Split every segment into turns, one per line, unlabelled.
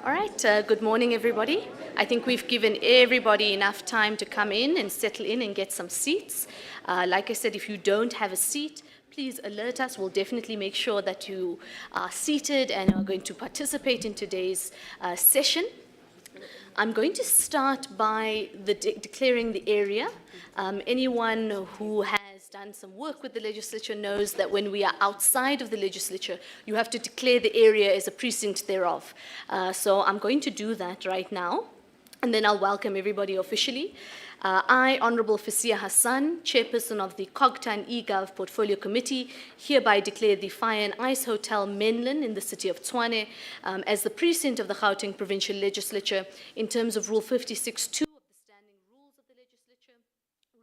All right, good morning, everybody. I think we've given everybody enough time to come in and settle in and get some seats. Like I said, if you don't have a seat, please alert us. We'll definitely make sure that you are seated and are going to participate in today's session. I'm going to start by declaring the area. Anyone who has done some work with the legislature knows that when we are outside of the legislature, you have to declare the area as a precinct thereof. So I'm going to do that right now, and then I'll welcome everybody officially. I, Honorable Fisia Hassan, Chairperson of the Cogta and eGov Portfolio Committee, hereby declare the Fire and Ice Hotel Menlyn in the city of Tshwane as the precinct of the Gauteng Provincial Legislature in terms of Rule 56.2 of the Standing Rules of the Legislature,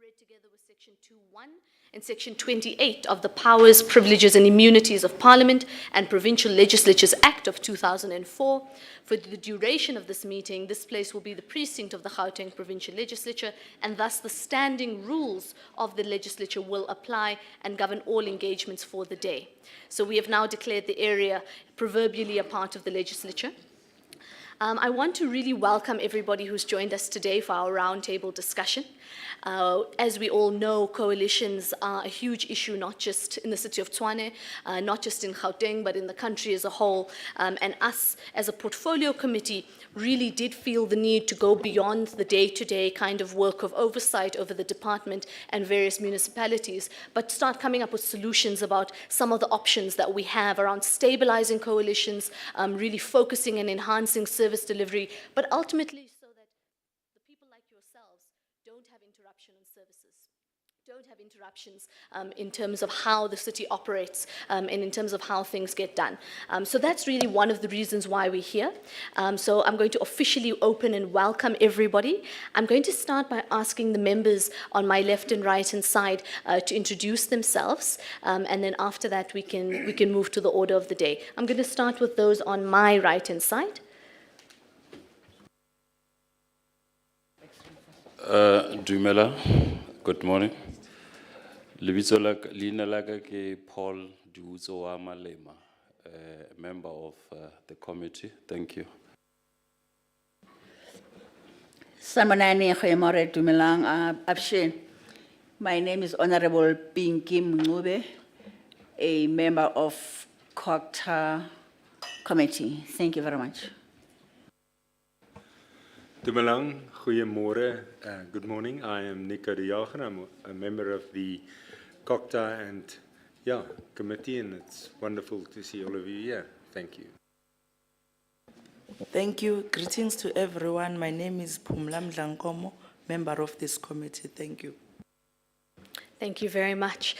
read together with Section 2.1 and Section 28 of the Powers, Privileges and Immunities of Parliament and Provincial Legislatures Act of 2004. For the duration of this meeting, this place will be the precinct of the Gauteng Provincial Legislature, and thus the standing rules of the legislature will apply and govern all engagements for the day. So we have now declared the area proverbially a part of the legislature. I want to really welcome everybody who's joined us today for our roundtable discussion. As we all know, coalitions are a huge issue, not just in the city of Tshwane, not just in Gauteng, but in the country as a whole. And us, as a portfolio committee, really did feel the need to go beyond the day-to-day kind of work of oversight over the department and various municipalities, but start coming up with solutions about some of the options that we have around stabilizing coalitions, really focusing and enhancing service delivery, but ultimately so that the people like yourselves don't have interruption on services, don't have interruptions in terms of how the city operates and in terms of how things get done. So that's really one of the reasons why we're here. So I'm going to officially open and welcome everybody. I'm going to start by asking the members on my left and right hand side to introduce themselves, and then after that we can move to the order of the day. I'm going to start with those on my right hand side.
Dumela, good morning. Lebitso leina la ka ke Paul Diutso wa Malema, member of the committee. Thank you.
Sanibonani Khoyamore dumelang Abshin. My name is Honorable Pinky Mngube, a member of Cogta committee. Thank you very much.
Dumelang, goeiemorgen, good morning. I am Nico de Jager. I'm a member of the Cogta and committee, and it's wonderful to see all of you here. Thank you.
Thank you. Greetings to everyone. My name is Phumla Mdlankomo, member of this committee. Thank you.
Thank you very much.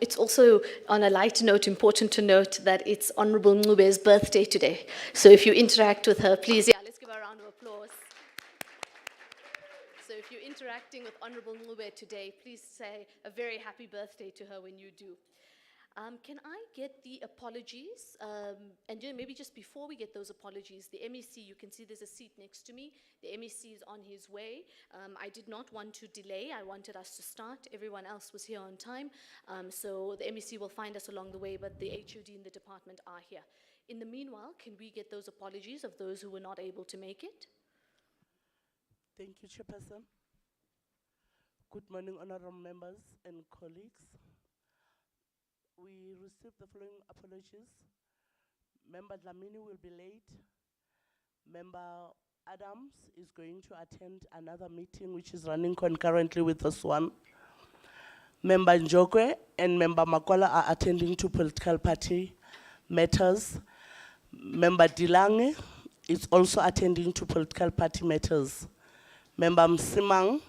It's also, on a light note, important to note that it's Honorable Mngube's birthday today. So if you interact with her, please, let's give her a round of applause. So if you're interacting with Honorable Mngube today, please say a very happy birthday to her when you do. Can I get the apologies? And maybe just before we get those apologies, the MEC, you can see there's a seat next to me. The MEC is on his way. I did not want to delay. I wanted us to start. Everyone else was here on time. So the MEC will find us along the way, but the HOD in the department are here. In the meanwhile, can we get those apologies of those who were not able to make it?
Thank you, Chairperson. Good morning, honorable members and colleagues. We received the following apologies. Member Dlamini will be late. Member Adams is going to attend another meeting which is running concurrently with this one. Member Njokwe and Member Makola are attending to political party matters. Member Dilange is also attending to political party matters. Member Msimang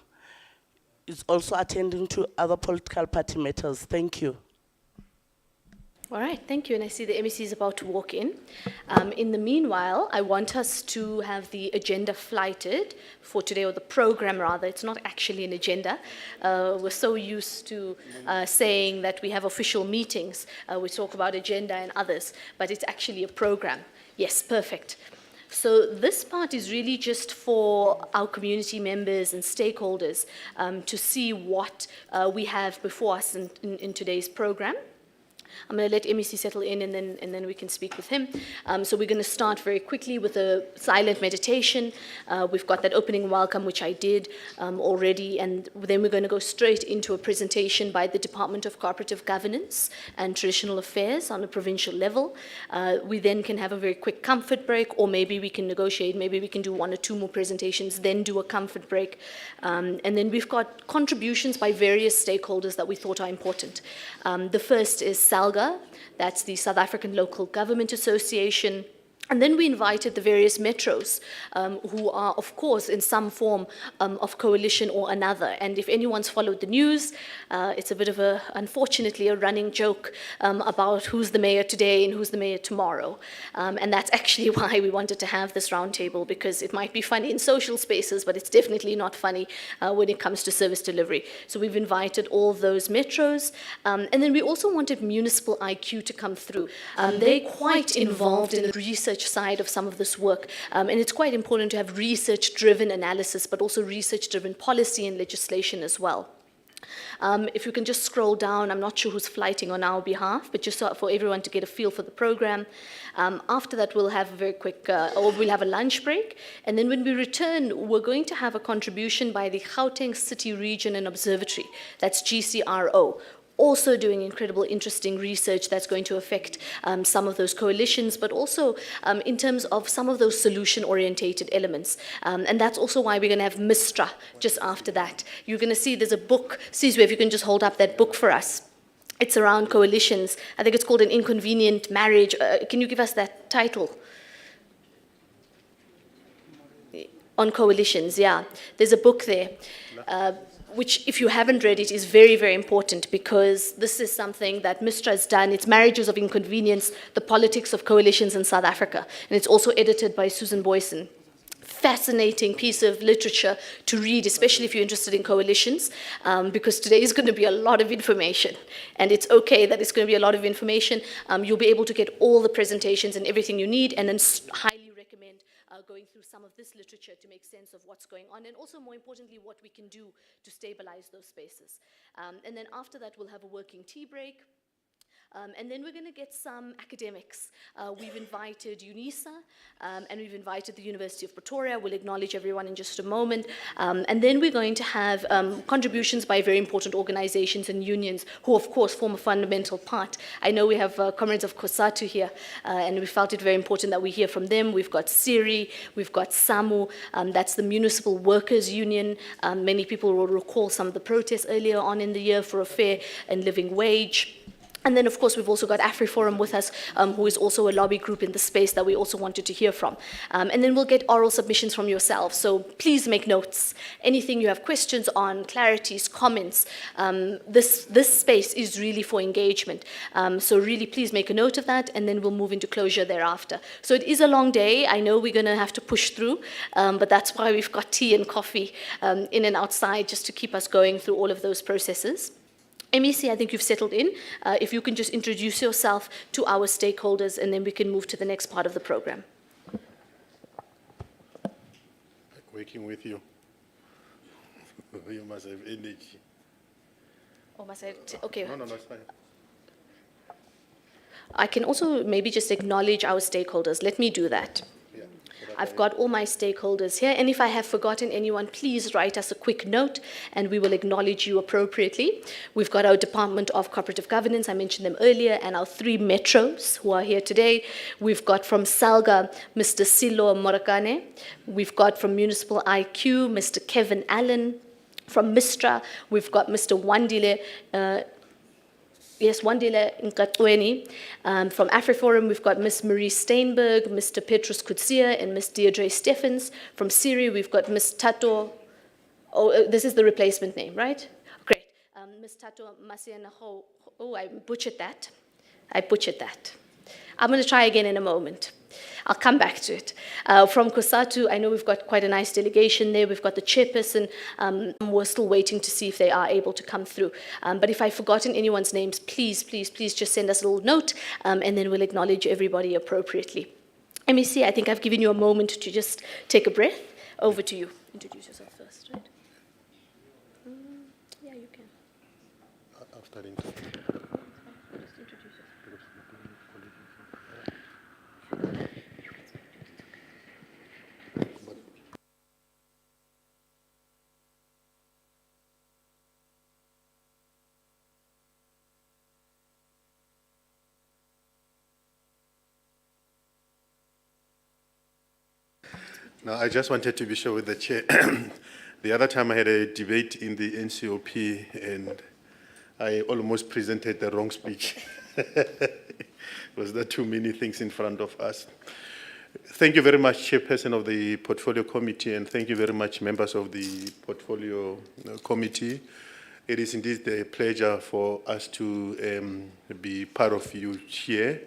is also attending to other political party matters. Thank you.
All right, thank you. And I see the MEC is about to walk in. In the meanwhile, I want us to have the agenda flighted for today, or the program rather. It's not actually an agenda. We're so used to saying that we have official meetings. We talk about agenda and others, but it's actually a program. Yes, perfect. So this part is really just for our community members and stakeholders to see what we have before us in today's program. I'm going to let MEC settle in and then we can speak with him. So we're going to start very quickly with a silent meditation. We've got that opening welcome, which I did already, and then we're going to go straight into a presentation by the Department of Cooperative Governance and Traditional Affairs on a provincial level. We then can have a very quick comfort break, or maybe we can negotiate, maybe we can do 1 or 2 more presentations, then do a comfort break. And then we've got contributions by various stakeholders that we thought are important. The first is SALGA, that's the South African Local Government Association. And then we invited the various metros who are, of course, in some form of coalition or another. And if anyone's followed the news, it's a bit of a, unfortunately, a running joke about who's the mayor today and who's the mayor tomorrow. And that's actually why we wanted to have this roundtable, because it might be funny in social spaces, but it's definitely not funny when it comes to service delivery. So we've invited all those metros. And then we also wanted Municipal IQ to come through. They're quite involved in the research side of some of this work, and it's quite important to have research-driven analysis, but also research-driven policy and legislation as well. If you can just scroll down, I'm not sure who's flighting on our behalf, but just so for everyone to get a feel for the program. After that, we'll have a very quick, or we'll have a lunch break, and then when we return, we're going to have a contribution by the Gauteng City Region and Observatory, that's GCRO, also doing incredible, interesting research that's going to affect some of those coalitions, but also in terms of some of those solution-orientated elements. And that's also why we're going to have Mistra just after that. You're going to see there's a book. Sizwe, if you can just hold up that book for us. It's around coalitions. I think it's called An Inconvenient Marriage. Can you give us that title? On coalitions, yeah. There's a book there. Which, if you haven't read it, is very, very important, because this is something that Mistra has done. It's Marriages of Inconvenience, the Politics of Coalitions in South Africa. And it's also edited by Susan Boyson. Fascinating piece of literature to read, especially if you're interested in coalitions, because today is going to be a lot of information. And it's okay that it's going to be a lot of information. You'll be able to get all the presentations and everything you need, and then highly recommend going through some of this literature to make sense of what's going on, and also, more importantly, what we can do to stabilize those spaces. And then after that, we'll have a working tea break. And then we're going to get some academics. We've invited UNISA, and we've invited the University of Pretoria. We'll acknowledge everyone in just a moment. And then we're going to have contributions by very important organizations and unions who, of course, form a fundamental part. I know we have comrades of COSATU here, and we felt it very important that we hear from them. We've got SIRI, we've got SAMU, that's the Municipal Workers Union. Many people will recall some of the protests earlier on in the year for a fair and living wage. And then, of course, we've also got AfriForum with us, who is also a lobby group in the space that we also wanted to hear from. And then we'll get oral submissions from yourselves. So please make notes. Anything you have questions on, clarities, comments, this space is really for engagement. So really, please make a note of that, and then we'll move into closure thereafter. So it is a long day. I know we're going to have to push through, but that's why we've got tea and coffee in and outside, just to keep us going through all of those processes. MEC, I think you've settled in. If you can just introduce yourself to our stakeholders, and then we can move to the next part of the program.
Working with you. You must have energy.
Or must I okay.
No, it's fine.
I can also maybe just acknowledge our stakeholders. Let me do that.
Yeah.
I've got all my stakeholders here, and if I have forgotten anyone, please write us a quick note, and we will acknowledge you appropriately. We've got our Department of Cooperative Governance, I mentioned them earlier, and our 3 metros who are here today. We've got from SALGA, Mr. Silo Morakane. We've got from Municipal IQ, Mr. Kevin Allen. From Mistra, we've got Mr. Wandile, Wandile Nkatweni. From AfriForum, we've got Ms. Marie Steinberg, Mr. Petrus Kutsia, and Ms. Deirdre Steffens. From Siri, we've got Ms. Tato, this is the replacement name, right? Great. Ms. Tato Masianaho, I butchered that. I'm going to try again in a moment. I'll come back to it. From COSATU, I know we've got quite a nice delegation there. We've got the chairperson. We're still waiting to see if they are able to come through. But if I've forgotten anyone's names, please just send us a little note, and then we'll acknowledge everybody appropriately. MEC, I think I've given you a moment to just take a breath. Over to you. Introduce yourself first, right? Yeah, you can.
I'm starting to.
Just introduce yourself.
No, I just wanted to be sure with the chair. The other time I had a debate in the NCOP and I almost presented the wrong speech. Was there too many things in front of us? Thank you very much, Chairperson of the Portfolio Committee, and thank you very much, members of the Portfolio Committee. It is indeed a pleasure for us to be part of you here,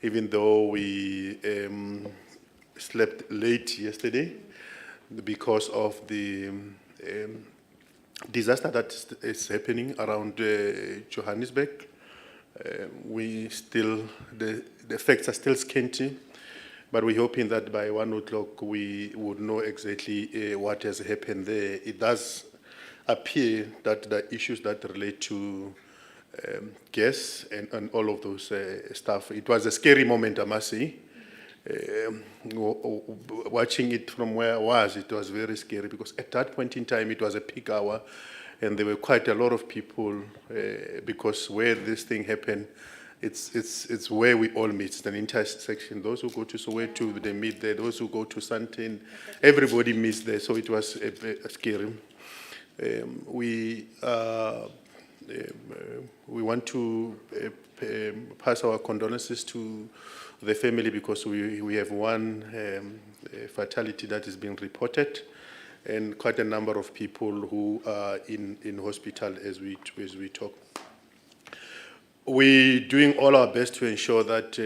even though we slept late yesterday because of the disaster that is happening around Johannesburg. We still, the facts are still scanty, but we're hoping that by 1 o'clock we would know exactly what has happened there. It does appear that the issues that relate to gas and all of those stuff, it was a scary moment, I must say. Watching it from where I was, it was very scary because at that point in time, it was a peak hour and there were quite a lot of people because where this thing happened, it's where we all meet. It's an intersection. Those who go to Soweto, they meet there. Those who go to Sandton, everybody meets there. So it was scary. We want to pass our condolences to the family because we have one fatality that is being reported and quite a number of people who are in hospital as we talk. We're doing all our best to ensure that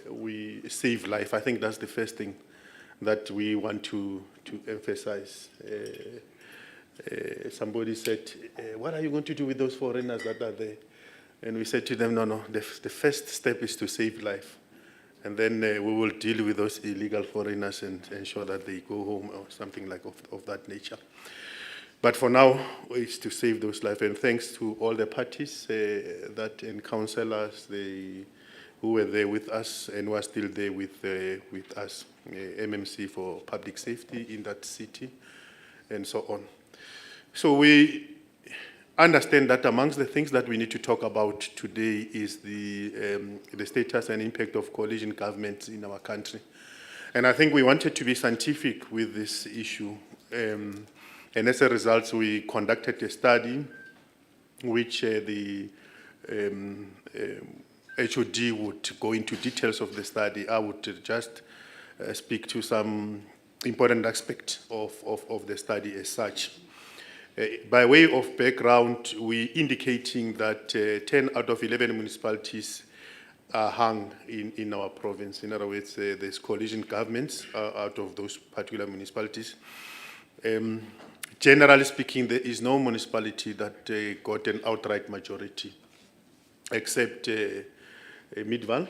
we save life. I think that's the first thing that we want to emphasize. Somebody said, what are you going to do with those foreigners that are there? And we said to them, no, the first step is to save life. And then we will deal with those illegal foreigners and ensure that they go home or something like of that nature. But for now, it's to save those lives. And thanks to all the parties and councillors who were there with us and who are still there with us, MMC for public safety in that city, and so on. So we understand that amongst the things that we need to talk about today is the status and impact of coalition governments in our country. And I think we wanted to be scientific with this issue. And as a result, we conducted a study which the HOD would go into details of the study. I would just speak to some important aspects of the study as such. By way of background, we're indicating that 10 out of 11 municipalities are hung in our province. In other words, there's coalition governments out of those particular municipalities. Generally speaking, there is no municipality that got an outright majority, except Midval,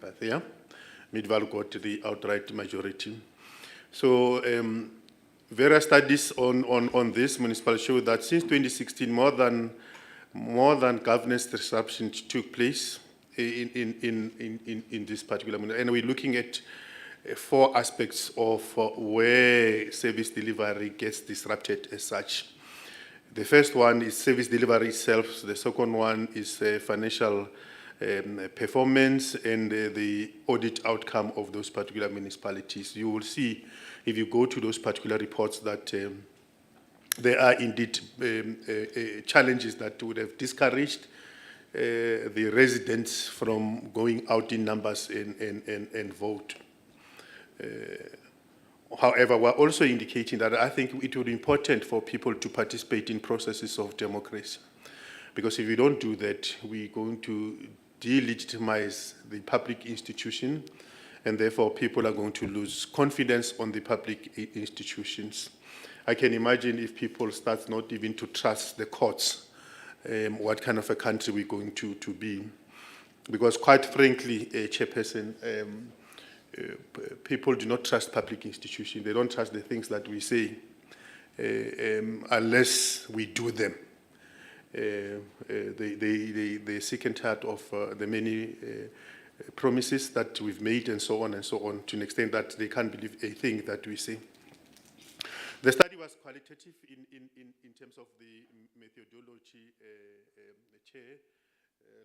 Bathea. Midval got the outright majority. So various studies on this municipality show that since 2016, more than governance disruption took place in this particular municipality. And we're looking at 4 aspects of where service delivery gets disrupted as such. The first one is service delivery itself. The second one is financial performance and the audit outcome of those particular municipalities. You will see, if you go to those particular reports, that there are indeed challenges that would have discouraged the residents from going out in numbers and vote. However, we're also indicating that I think it would be important for people to participate in processes of democracy. Because if we don't do that, we're going to delegitimize the public institution, and therefore people are going to lose confidence on the public institutions. I can imagine if people start not even to trust the courts, what kind of a country we're going to be. Because quite frankly, Chairperson, people do not trust public institutions. They don't trust the things that we say unless we do them. They're sick and tired of the many promises that we've made and so on, to an extent that they can't believe a thing that we say. The study was qualitative in terms of the methodology, Chair,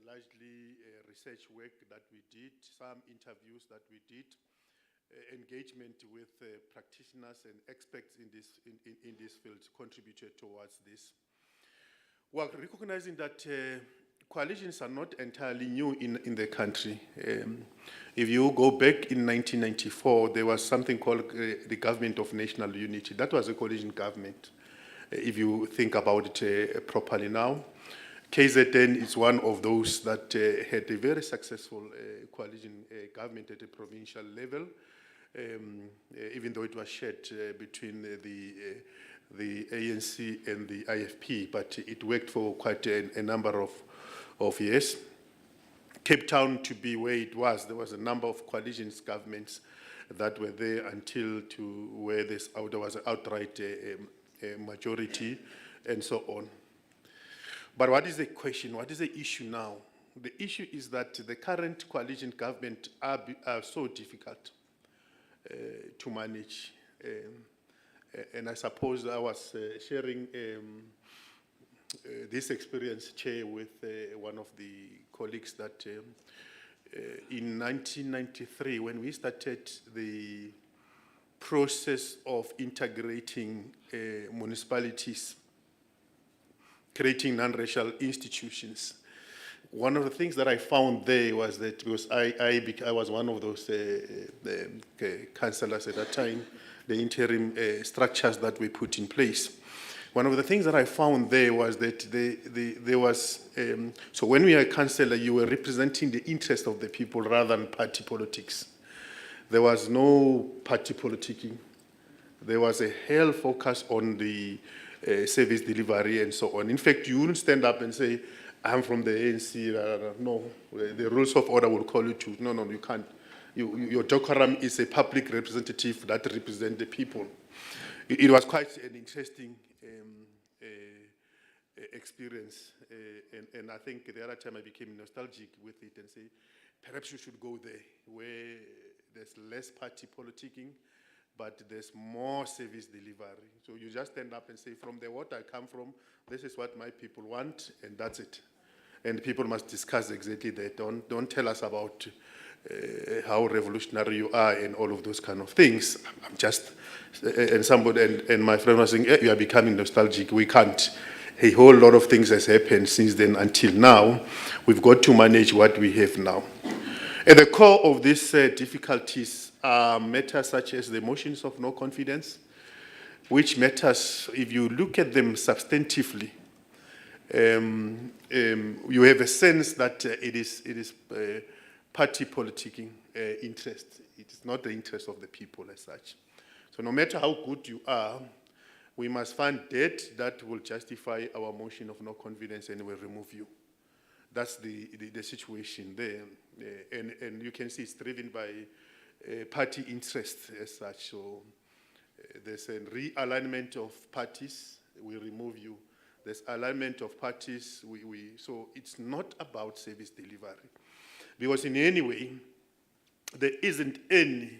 largely research work that we did, some interviews that we did, engagement with practitioners and experts in this field contributed towards this. We're recognizing that coalitions are not entirely new in the country. If you go back in 1994, there was something called the Government of National Unity. That was a coalition government, if you think about it properly now. KZN is one of those that had a very successful coalition government at a provincial level, even though it was shared between the ANC and the IFP, but it worked for quite a number of years. Cape Town, to be where it was, there was a number of coalition governments that were there until to where there was an outright majority and so on. But what is the question? What is the issue now? The issue is that the current coalition government are so difficult to manage. And I suppose I was sharing this experience, Chair, with one of the colleagues that in 1993, when we started the process of integrating municipalities, creating non-racial institutions, one of the things that I found there was that, because I was one of those councillors at that time, the interim structures that we put in place. One of the things that I found there was that there was, so when we were a councillor, you were representing the interest of the people rather than party politics. There was no party politicking. There was a hell focus on the service delivery and so on. In fact, you wouldn't stand up and say, I'm from the ANC. No, the rules of order will call you to, no, you can't. Your decorum is a public representative that represents the people. It was quite an interesting experience, and I think the other time I became nostalgic with it and say, perhaps you should go there where there's less party politicking, but there's more service delivery. So you just stand up and say, from what I come from, this is what my people want, and that's it. And people must discuss exactly that. Don't tell us about how revolutionary you are and all of those kind of things. I'm just, and somebody, and my friend was saying, you are becoming nostalgic. We can't. A whole lot of things has happened since then until now. We've got to manage what we have now. At the core of these difficulties are matters such as the motions of no confidence, which matters, if you look at them substantively, you have a sense that it is party politicking interest. It is not the interest of the people as such. So no matter how good you are, we must find debt that will justify our motion of no confidence and will remove you. That's the situation there. And you can see it's driven by party interest as such. So there's a realignment of parties, we remove you. There's alignment of parties, so it's not about service delivery. Because in any way, there isn't any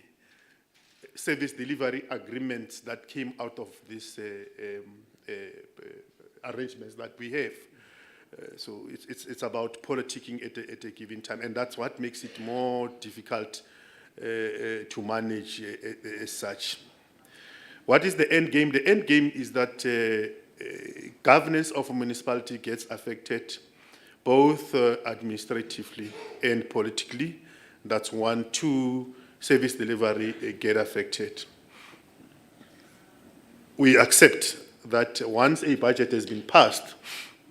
service delivery agreements that came out of these arrangements that we have. So it's about politicking at a given time, and that's what makes it more difficult to manage as such. What is the end game? The end game is that governance of a municipality gets affected both administratively and politically. That's one. Two, service delivery get affected. We accept that once a budget has been passed,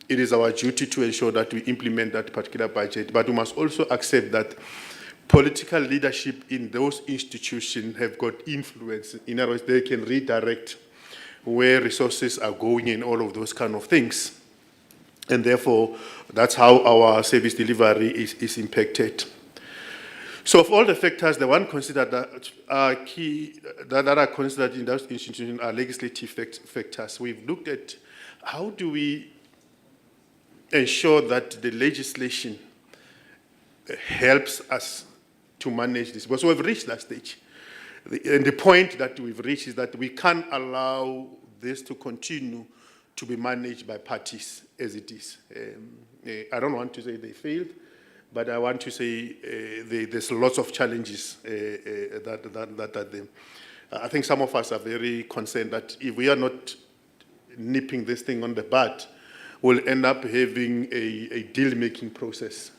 it is our duty to ensure that we implement that particular budget, but we must also accept that political leadership in those institutions have got influence. In other words, they can redirect where resources are going and all of those kind of things. And therefore, that's how our service delivery is impacted. So of all the factors, the one considered that are key, that are considered in those institutions are legislative factors. We've looked at how do we ensure that the legislation helps us to manage this. Because we've reached that stage. And the point that we've reached is that we can't allow this to continue to be managed by parties as it is. I don't want to say they failed, But I want to say there's lots of challenges that are there. I think some of us are very concerned that if we are not nipping this thing on the bud, we'll end up having a deal-making process.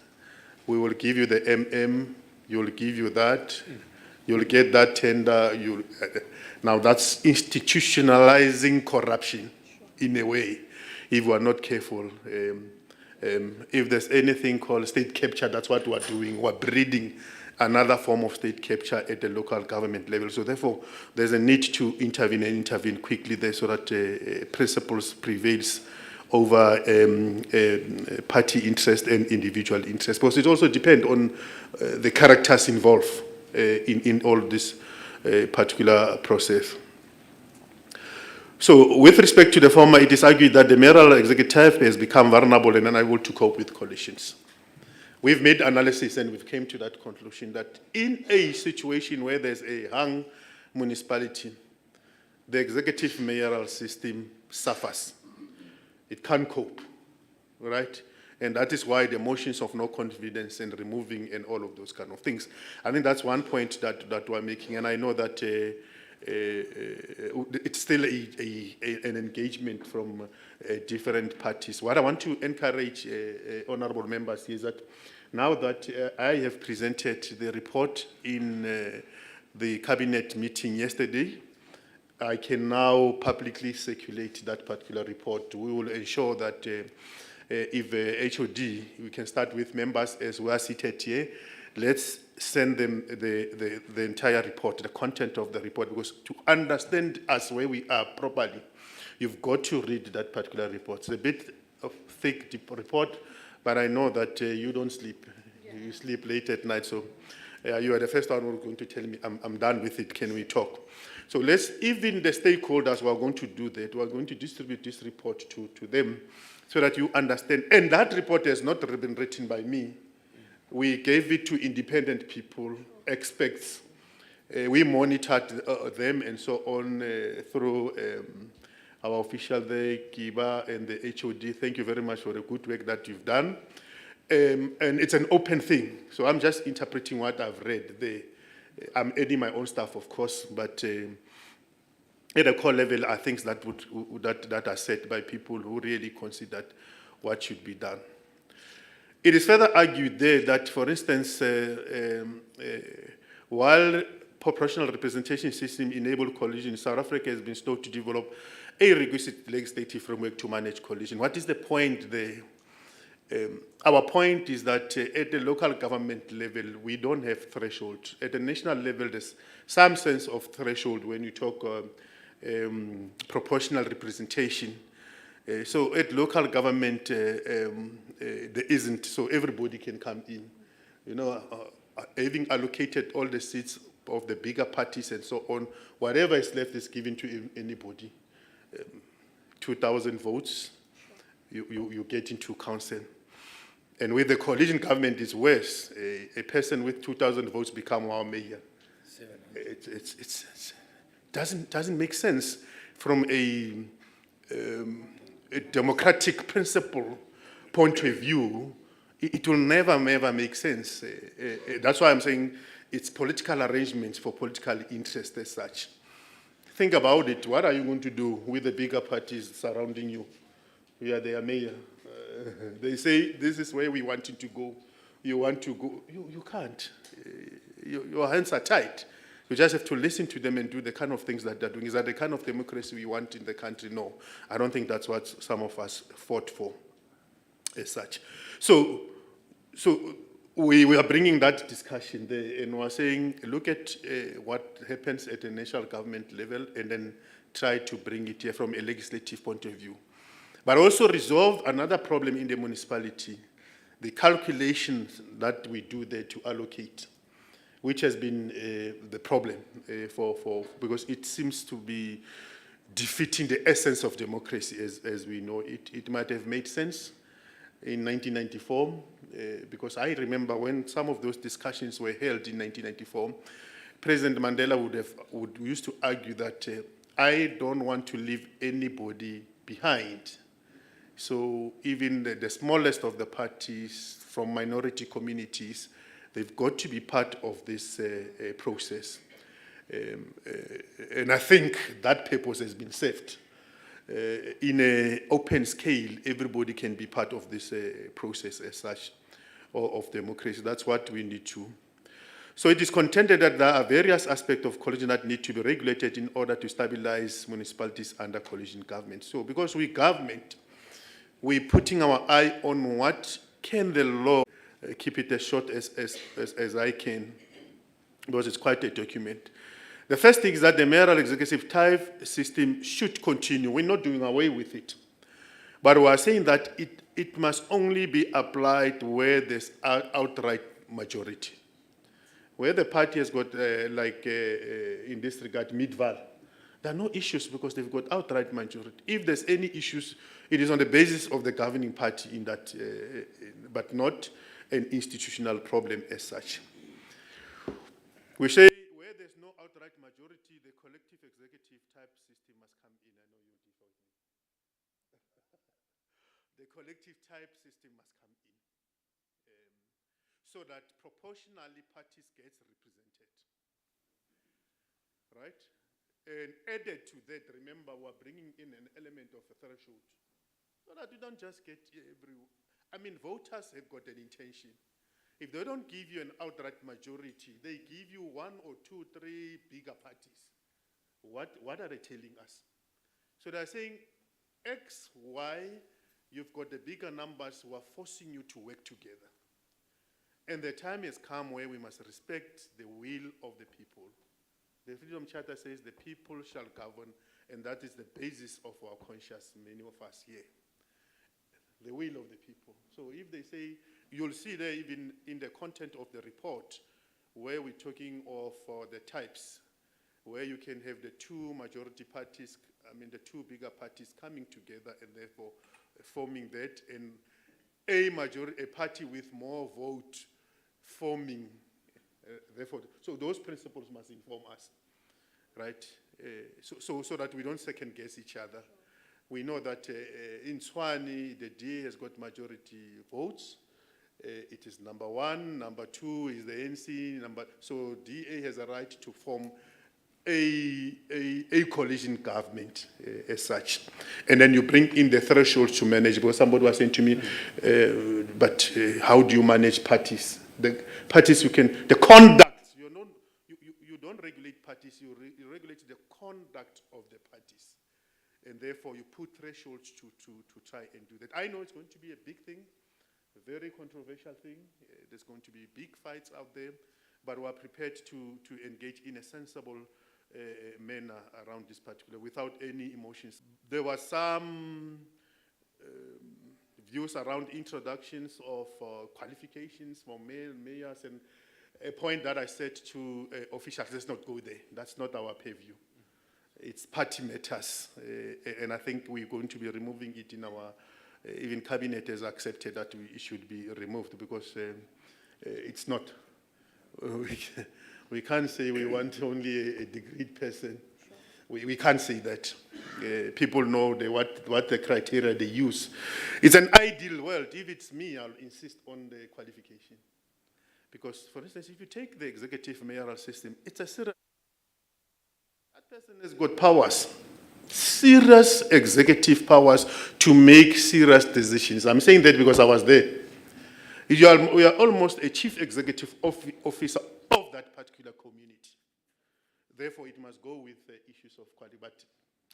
We will give you the MM, you'll give you that, you'll get that tender. Now that's institutionalizing corruption in a way, if we are not careful. If there's anything called state capture, that's what we're doing. We're breeding another form of state capture at the local government level. So therefore, there's a need to intervene and intervene quickly there so that principles prevails over party interest and individual interest. Because it also depends on the characters involved in all this particular process. So with respect to the former, it is argued that the mayoral executive has become vulnerable and unable to cope with coalitions. We've made analysis and we've came to that conclusion that in a situation where there's a hung municipality, the executive mayoral system suffers. It can't cope, right? And that is why the motions of no confidence and removing and all of those kind of things. I think that's one point that we're making, and I know that it's still an engagement from different parties. What I want to encourage honorable members is that now that I have presented the report in the cabinet meeting yesterday, I can now publicly circulate that particular report. We will ensure that if HOD, we can start with members as we are seated here, let's send them the entire report, the content of the report, because to understand us where we are properly, you've got to read that particular report. It's a bit of thick deep report, but I know that you don't sleep. Yeah. You sleep late at night, so you are the first one who's going to tell me, I'm done with it, can we talk? So let's, even the stakeholders who are going to do that, we are going to distribute this report to them so that you understand. And that report has not been written by me. We gave it to independent people, experts. We monitored them and so on through our official there, Kiba, and the HOD. Thank you very much for the good work that you've done. And it's an open thing. So I'm just interpreting what I've read there. I'm adding my own stuff, of course, but at a core level, I think that are set by people who really considered what should be done. It is further argued there that, for instance, while proportional representation system enabled coalition, South Africa has been slow to develop a requisite legislative framework to manage coalition. What is the point there? Our point is that at the local government level, we don't have threshold. At the national level, there's some sense of threshold when you talk proportional representation. So at local government, there isn't, so everybody can come in. You know, having allocated all the seats of the bigger parties and so on, whatever is left is given to anybody. 2,000 votes, you get into council. And with the coalition government, it's worse. A person with 2,000 votes become our mayor. It doesn't make sense from a democratic principle point of view. It will never make sense. That's why I'm saying it's political arrangements for political interest as such. Think about it. What are you going to do with the bigger parties surrounding you? You are their mayor. They say, this is where we want you to go. You want to go. You can't. Your hands are tied. You just have to listen to them and do the kind of things that they're doing. Is that the kind of democracy we want in the country? No. I don't think that's what some of us fought for as such. So we are bringing that discussion there, and we're saying, look at what happens at the national government level and then try to bring it here from a legislative point of view. But also resolve another problem in the municipality, the calculations that we do there to allocate, which has been the problem because it seems to be defeating the essence of democracy as we know it. It might have made sense in 1994, because I remember when some of those discussions were held in 1994, President Mandela would used to argue that I don't want to leave anybody behind. So even the smallest of the parties from minority communities, they've got to be part of this process. And I think that purpose has been served. In an open scale, everybody can be part of this process as such, or of democracy. That's what we need to. So it is contended that there are various aspects of coalition that need to be regulated in order to stabilize municipalities under coalition government. So because we government, we're putting our eye on what can the law, keep it as short as I can, because it's quite a document. The first thing is that the mayoral executive type system should continue. We're not doing away with it. But we are saying that it must only be applied where there's outright majority. Where the party has got, in this regard, mid-val, there are no issues because they've got outright majority. If there's any issues, it is on the basis of the governing party in that, but not an institutional problem as such. We say where there's no outright majority, the collective executive type system must come in. I know you default me. The collective type system must come in so that proportionally parties gets represented. Right? And added to that, remember, we're bringing in an element of a threshold so that we don't just get voters have got an intention. If they don't give you an outright majority, they give you 1 or 2, 3 bigger parties. What are they telling us? So they're saying X, Y, you've got the bigger numbers who are forcing you to work together. And the time has come where we must respect the will of the people. The Freedom Charter says the people shall govern, and that is the basis of our conscience, many of us here. The will of the people. So if they say, you'll see there even in the content of the report, where we're talking of the types, where you can have the 2 majority parties, the 2 bigger parties coming together and therefore forming that, and a party with more vote forming, therefore, so those principles must inform us, right? So that we don't second guess each other. We know that in Swani, the DA has got majority votes. It is number 1, number 2 is the NC, so DA has a right to form a coalition government as such. And then you bring in the thresholds to manage, because somebody was saying to me, but how do you manage parties? The parties the conduct, you don't regulate parties, you regulate the conduct of the parties. And therefore you put thresholds to try and do that. I know it's going to be a big thing, a very controversial thing. There's going to be big fights out there, but we're prepared to engage in a sensible manner around this particular, without any emotions. There were some views around introductions of qualifications for mayors, and a point that I said to officials, let's not go there. That's not our purview. It's party matters, and I think we're going to be removing it in our, even cabinet has accepted that it should be removed, because it's not. We can't say we want only a degreed person. We can't say that. People know what the criteria they use. It's an ideal world. If it's me, I'll insist on the qualification. Because, for instance, if you take the executive mayoral system, it's a serious... That person has got powers, serious executive powers to make serious decisions. I'm saying that because I was there. We are almost a chief executive officer of that particular community. Therefore, it must go with the issues of quality, but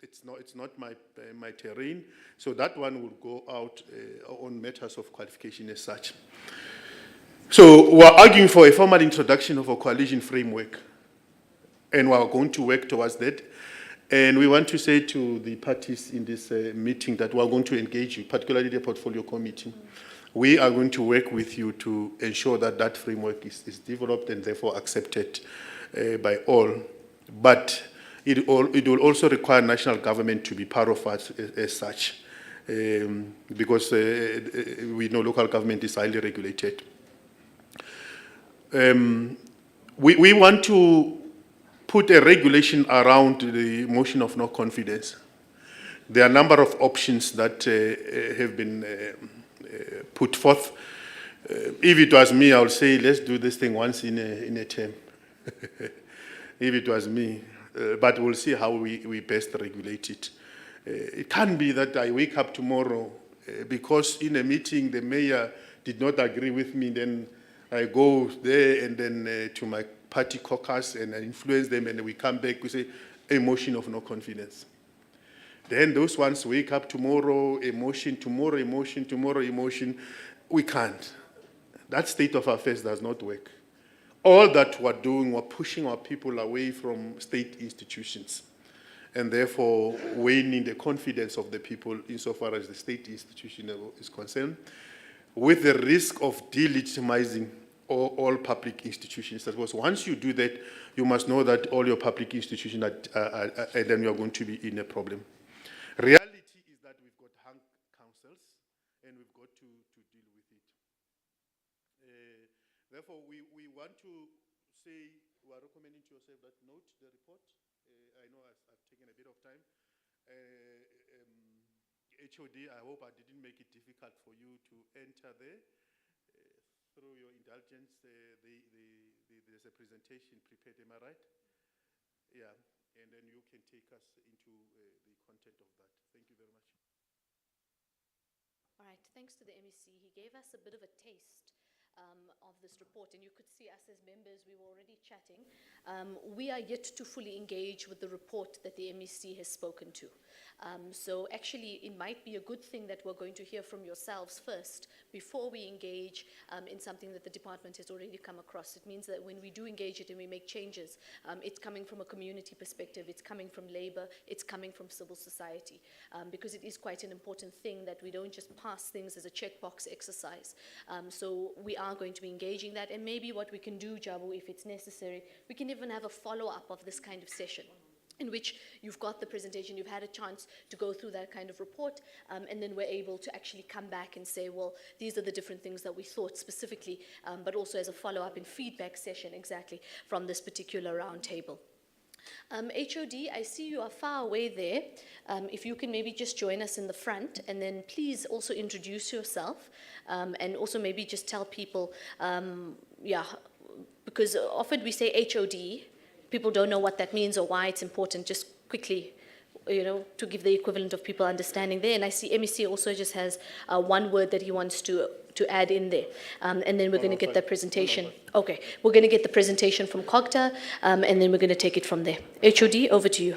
it's not my terrain. So that one will go out on matters of qualification as such. So we're arguing for a formal introduction of a coalition framework, and we're going to work towards that. And we want to say to the parties in this meeting that we're going to engage you, particularly the portfolio committee. We are going to work with you to ensure that that framework is developed and therefore accepted by all. But it will also require national government to be part of us as such, because we know local government is highly regulated. We want to put a regulation around the motion of no confidence There are a number of options that have been put forth. If it was me, I would say, let's do this thing once in a term. If it was me. But we'll see how we best regulate it. It can't be that I wake up tomorrow because in a meeting the mayor did not agree with me, then I go there and then to my party caucus and I influence them, and we come back, we say, a motion of no confidence. Then those ones wake up tomorrow, emotion, tomorrow emotion, tomorrow emotion. We can't. That state of affairs does not work. All that we're doing, we're pushing our people away from state institutions, and therefore waning the confidence of the people insofar as the state institution is concerned, with the risk of delegitimizing all public institutions. Because once you do that, you must know that all your public institutions and then you're going to be in a problem. Reality is that we've got hung councils and we've got to deal with it. Therefore, we want to say, we are recommending to yourself that note the report. I know I've taken a bit of time. HOD, I hope I didn't make it difficult for you to enter there. Through your indulgence, there's a presentation prepared, am I right? Yeah, and then you can take us into the content of that. Thank you very much.
All right, thanks to the MEC. He gave us a bit of a taste of this report, and you could see us as members, we were already chatting. We are yet to fully engage with the report that the MEC has spoken to. So actually, it might be a good thing that we're going to hear from yourselves first before we engage in something that the department has already come across. It means that when we do engage it and we make changes, it's coming from a community perspective, it's coming from labor, it's coming from civil society, because it is quite an important thing that we don't just pass things as a checkbox exercise. So we are going to be engaging that, and maybe what we can do, Jabu, if it's necessary, we can even have a follow-up of this kind of session, in which you've got the presentation, you've had a chance to go through that kind of report, and then we're able to actually come back and say, well, these are the different things that we thought specifically, but also as a follow-up and feedback session exactly from this particular roundtable. HOD, I see you are far away there. If you can maybe just join us in the front, and then please also introduce yourself, and also maybe just tell people, because often we say HOD, people don't know what that means or why it's important. Just quickly, to give the equivalent of people understanding there. And I see MEC also just has one word that he wants to add in there. And then we're going to get that presentation. Okay, we're going to get the presentation from Cogta, and then we're going to take it from there. HOD, over to you.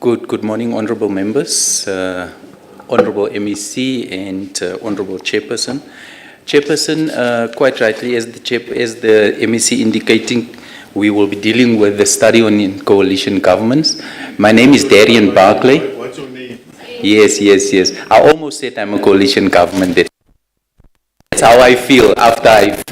Good morning, honourable members, honourable MEC and honourable chairperson. Chairperson, quite rightly, as the MEC indicating, we will be dealing with the study on coalition governments. My name is Darian Barclay.
What's your name?
Yes. I almost said I'm a coalition government. That's how I feel after I've...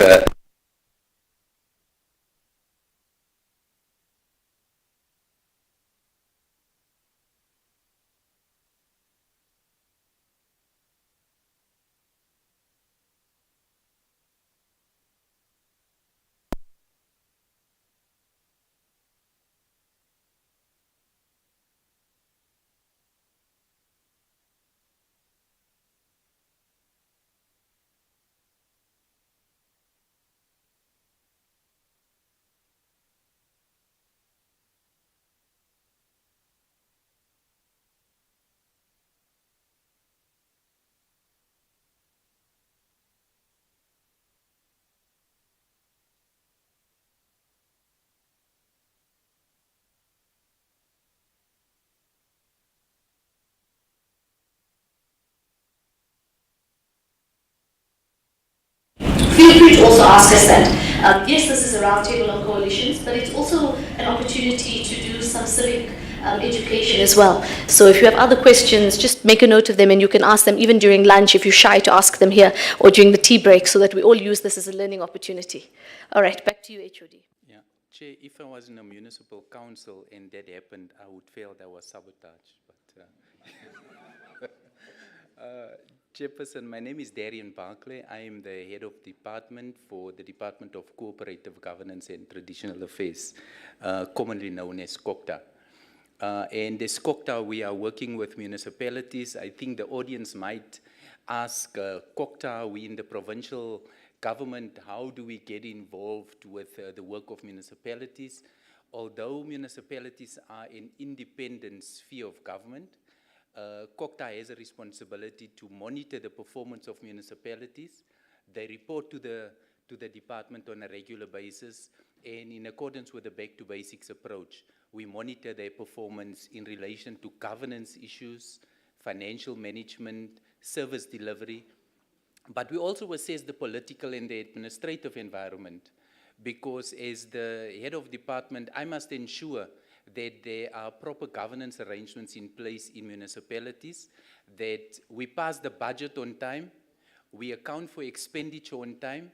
Feel free to also ask us that. Yes, this is a roundtable on coalitions, but it's also an opportunity to do some civic education as well. So if you have other questions, just make a note of them, and you can ask them even during lunch if you're shy to ask them here, or during the tea break, so that we all use this as a learning opportunity. All right, back to you, HOD.
Yeah, Chair, if I was in a municipal council and that happened, I would feel that was sabotage. But Chairperson, my name is Darian Barclay. I am the head of department for the Department of Cooperative Governance and Traditional Affairs, commonly known as Cogta. And as Cogta, we are working with municipalities. I think the audience might ask, Cogta, we in the provincial government, how do we get involved with the work of municipalities? Although municipalities are an independent sphere of government, Cogta has a responsibility to monitor the performance of municipalities. They report to the department on a regular basis, and in accordance with the back to basics approach, we monitor their performance in relation to governance issues, financial management, service delivery, but we also assess the political and the administrative environment, because as the head of department, I must ensure that there are proper governance arrangements in place in municipalities, that we pass the budget on time, we account for expenditure on time,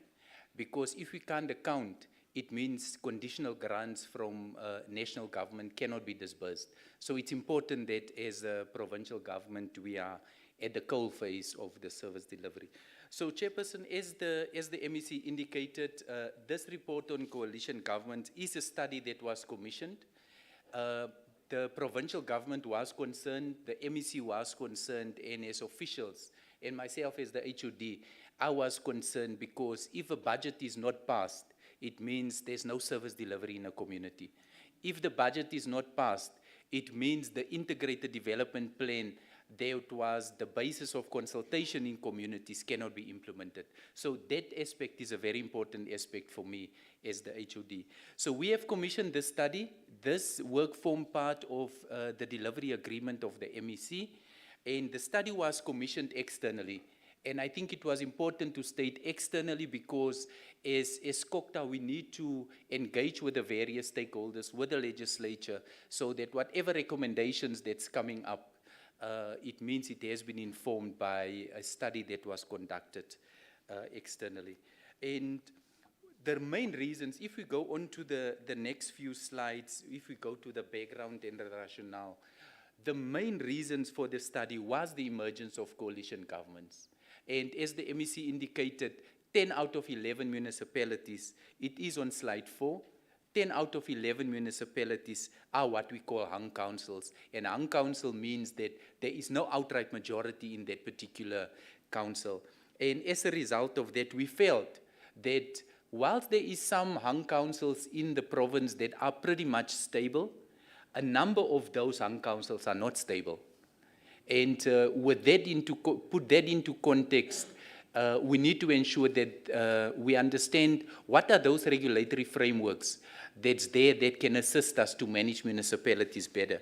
because if we can't account, it means conditional grants from national government cannot be disbursed. So it's important that as a provincial government, we are at the coal phase of the service delivery. So Chairperson, as the MEC indicated, this report on coalition government is a study that was commissioned. The provincial government was concerned, the MEC was concerned, and as officials, and myself as the HOD, I was concerned because if a budget is not passed, it means there's no service delivery in a community. If the budget is not passed, it means the integrated development plan that was the basis of consultation in communities cannot be implemented. So that aspect is a very important aspect for me as the HOD. So we have commissioned this study. This work formed part of the delivery agreement of the MEC, and the study was commissioned externally. And I think it was important to state externally because as Cogta, we need to engage with the various stakeholders, with the legislature, so that whatever recommendations that's coming up, it means it has been informed by a study that was conducted externally. And the main reasons, if we go on to the next few slides, if we go to the background and the rationale, the main reasons for the study was the emergence of coalition governments. And as the MEC indicated, 10 out of 11 municipalities, it is on slide 4, 10 out of 11 municipalities are what we call hung councils. And hung council means that there is no outright majority in that particular council. And as a result of that, we felt that whilst there is some hung councils in the province that are pretty much stable, a number of those hung councils are not stable. And with that put that into context, we need to ensure that we understand what are those regulatory frameworks that's there that can assist us to manage municipalities better.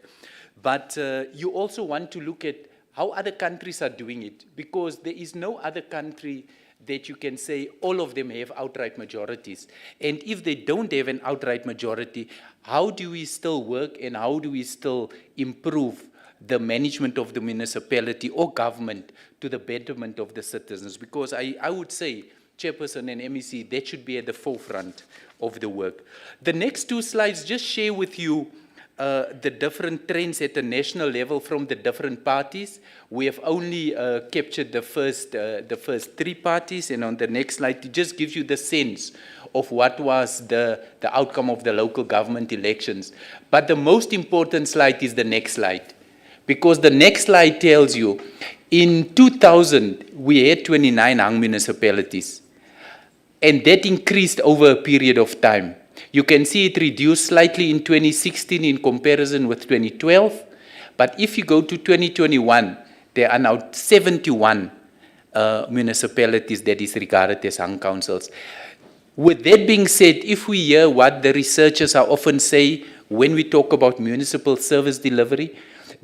But you also want to look at how other countries are doing it, because there is no other country that you can say all of them have outright majorities. And if they don't have an outright majority, how do we still work and how do we still improve the management of the municipality or government to the betterment of the citizens? Because I would say, Chairperson and MEC, that should be at the forefront of the work. The next two slides just share with you the different trends at the national level from the different parties. We have only captured the first 3 parties, and on the next slide, it just gives you the sense of what was the outcome of the local government elections. But the most important slide is the next slide, because the next slide tells you, in 2000, we had 29 hung municipalities, and that increased over a period of time. You can see it reduced slightly in 2016 in comparison with 2012, but if you go to 2021, there are now 71 municipalities that is regarded as hung councils. With that being said, if we hear what the researchers are often say when we talk about municipal service delivery,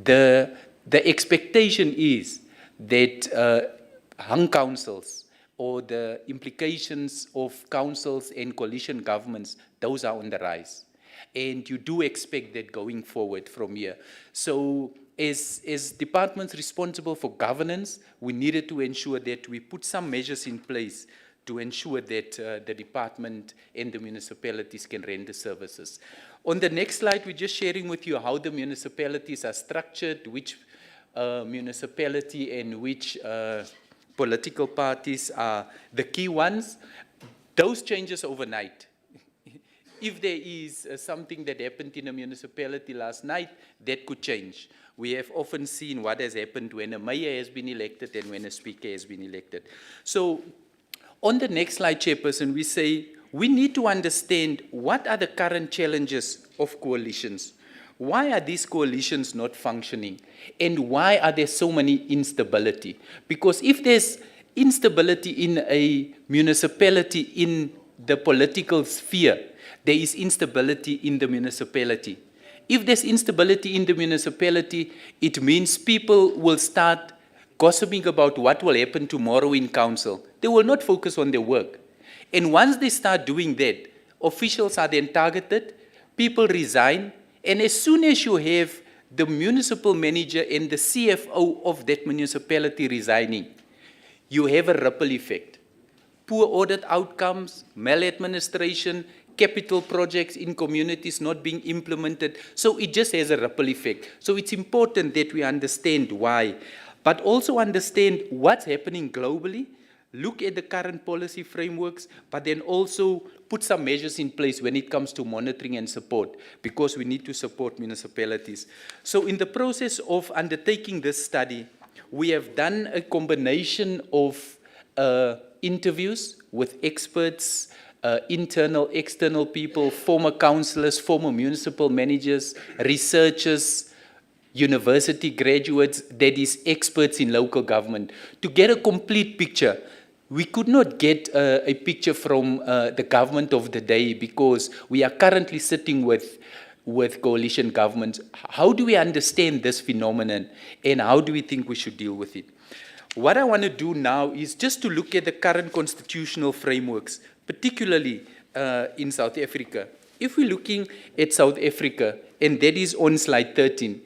the expectation is that hung councils or the implications of councils and coalition governments, those are on the rise. And you do expect that going forward from here. So as departments responsible for governance, we needed to ensure that we put some measures in place to ensure that the department and the municipalities can render services. On the next slide, we're just sharing with you how the municipalities are structured, which municipality and which political parties are the key ones. Those changes overnight. If there is something that happened in a municipality last night, that could change. We have often seen what has happened when a mayor has been elected and when a speaker has been elected. So on the next slide, Chairperson, we say we need to understand what are the current challenges of coalitions. Why are these coalitions not functioning? And why are there so many instability? Because if there's instability in a municipality in the political sphere, there is instability in the municipality. If there's instability in the municipality, it means people will start gossiping about what will happen tomorrow in council. They will not focus on their work. And once they start doing that, officials are then targeted, people resign, and as soon as you have the municipal manager and the CFO of that municipality resigning, you have a ripple effect. Poor audit outcomes, maladministration, capital projects in communities not being implemented. So it just has a ripple effect. So it's important that we understand why, but also understand what's happening globally, look at the current policy frameworks, but then also put some measures in place when it comes to monitoring and support, because we need to support municipalities. So in the process of undertaking this study, we have done a combination of interviews with experts, internal, external people, former councillors, former municipal managers, researchers, university graduates, that is experts in local government, to get a complete picture. We could not get a picture from the government of the day because we are currently sitting with coalition governments. How do we understand this phenomenon and how do we think we should deal with it? What I want to do now is just to look at the current constitutional frameworks, particularly in South Africa. If we're looking at South Africa, and that is on slide 13,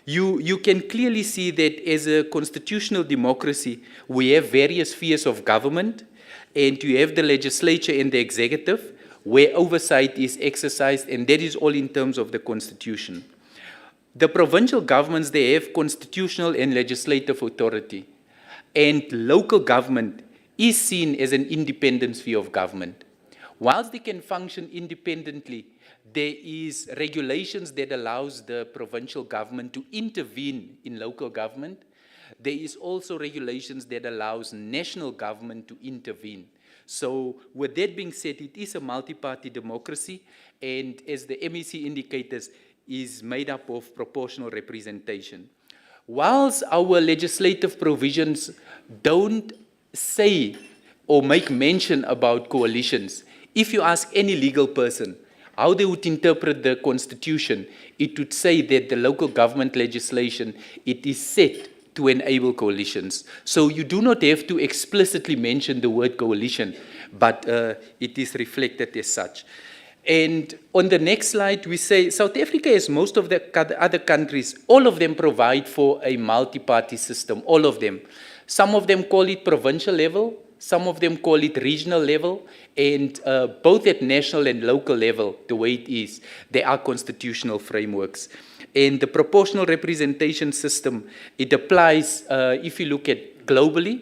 you can clearly see that as a constitutional democracy, we have various spheres of government, and you have the legislature and the executive, where oversight is exercised, and that is all in terms of the constitution. The provincial governments, they have constitutional and legislative authority, and local government is seen as an independent sphere of government. Whilst they can function independently, there is regulations that allows the provincial government to intervene in local government. There is also regulations that allows national government to intervene. So with that being said, it is a multi-party democracy, and as the MEC indicators, is made up of proportional representation. Whilst our legislative provisions don't say or make mention about coalitions, if you ask any legal person how they would interpret the Constitution, it would say that the local government legislation, it is set to enable coalitions. So you do not have to explicitly mention the word coalition, but it is reflected as such. And on the next slide, we say South Africa, as most of the other countries, all of them provide for a multi-party system, all of them. Some of them call it provincial level, some of them call it regional level, and both at national and local level, the way it is, there are constitutional frameworks. And the proportional representation system, it applies, if you look at globally,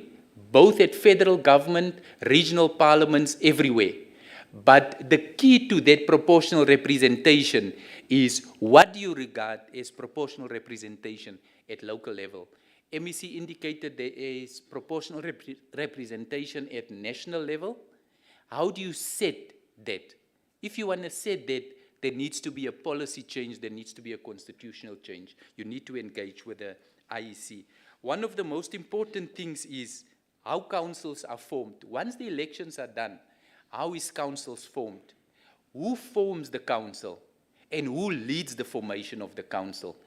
both at federal government, regional parliaments, everywhere. But the key to that proportional representation is what do you regard as proportional representation at local level? MEC indicated there is proportional representation at national level. How do you set that? If you want to set that, there needs to be a policy change, there needs to be a constitutional change. You need to engage with the IEC. One of the most important things is how councils are formed. Once the elections are done, how is councils formed? Who forms the council? And who leads the formation of the council?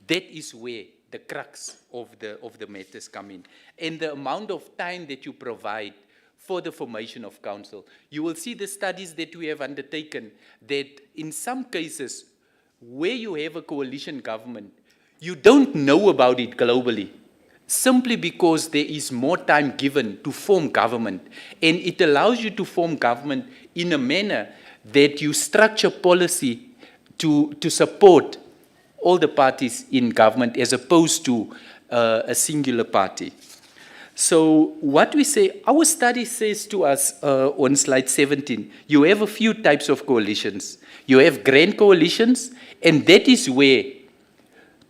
That is where the crux of the matters come in. And the amount of time that you provide for the formation of council. You will see the studies that we have undertaken that in some cases where you have a coalition government, you don't know about it globally, simply because there is more time given to form government. And it allows you to form government in a manner that you structure policy to support all the parties in government as opposed to a singular party. So what we say, our study says to us on slide 17, you have a few types of coalitions. You have grand coalitions, and that is where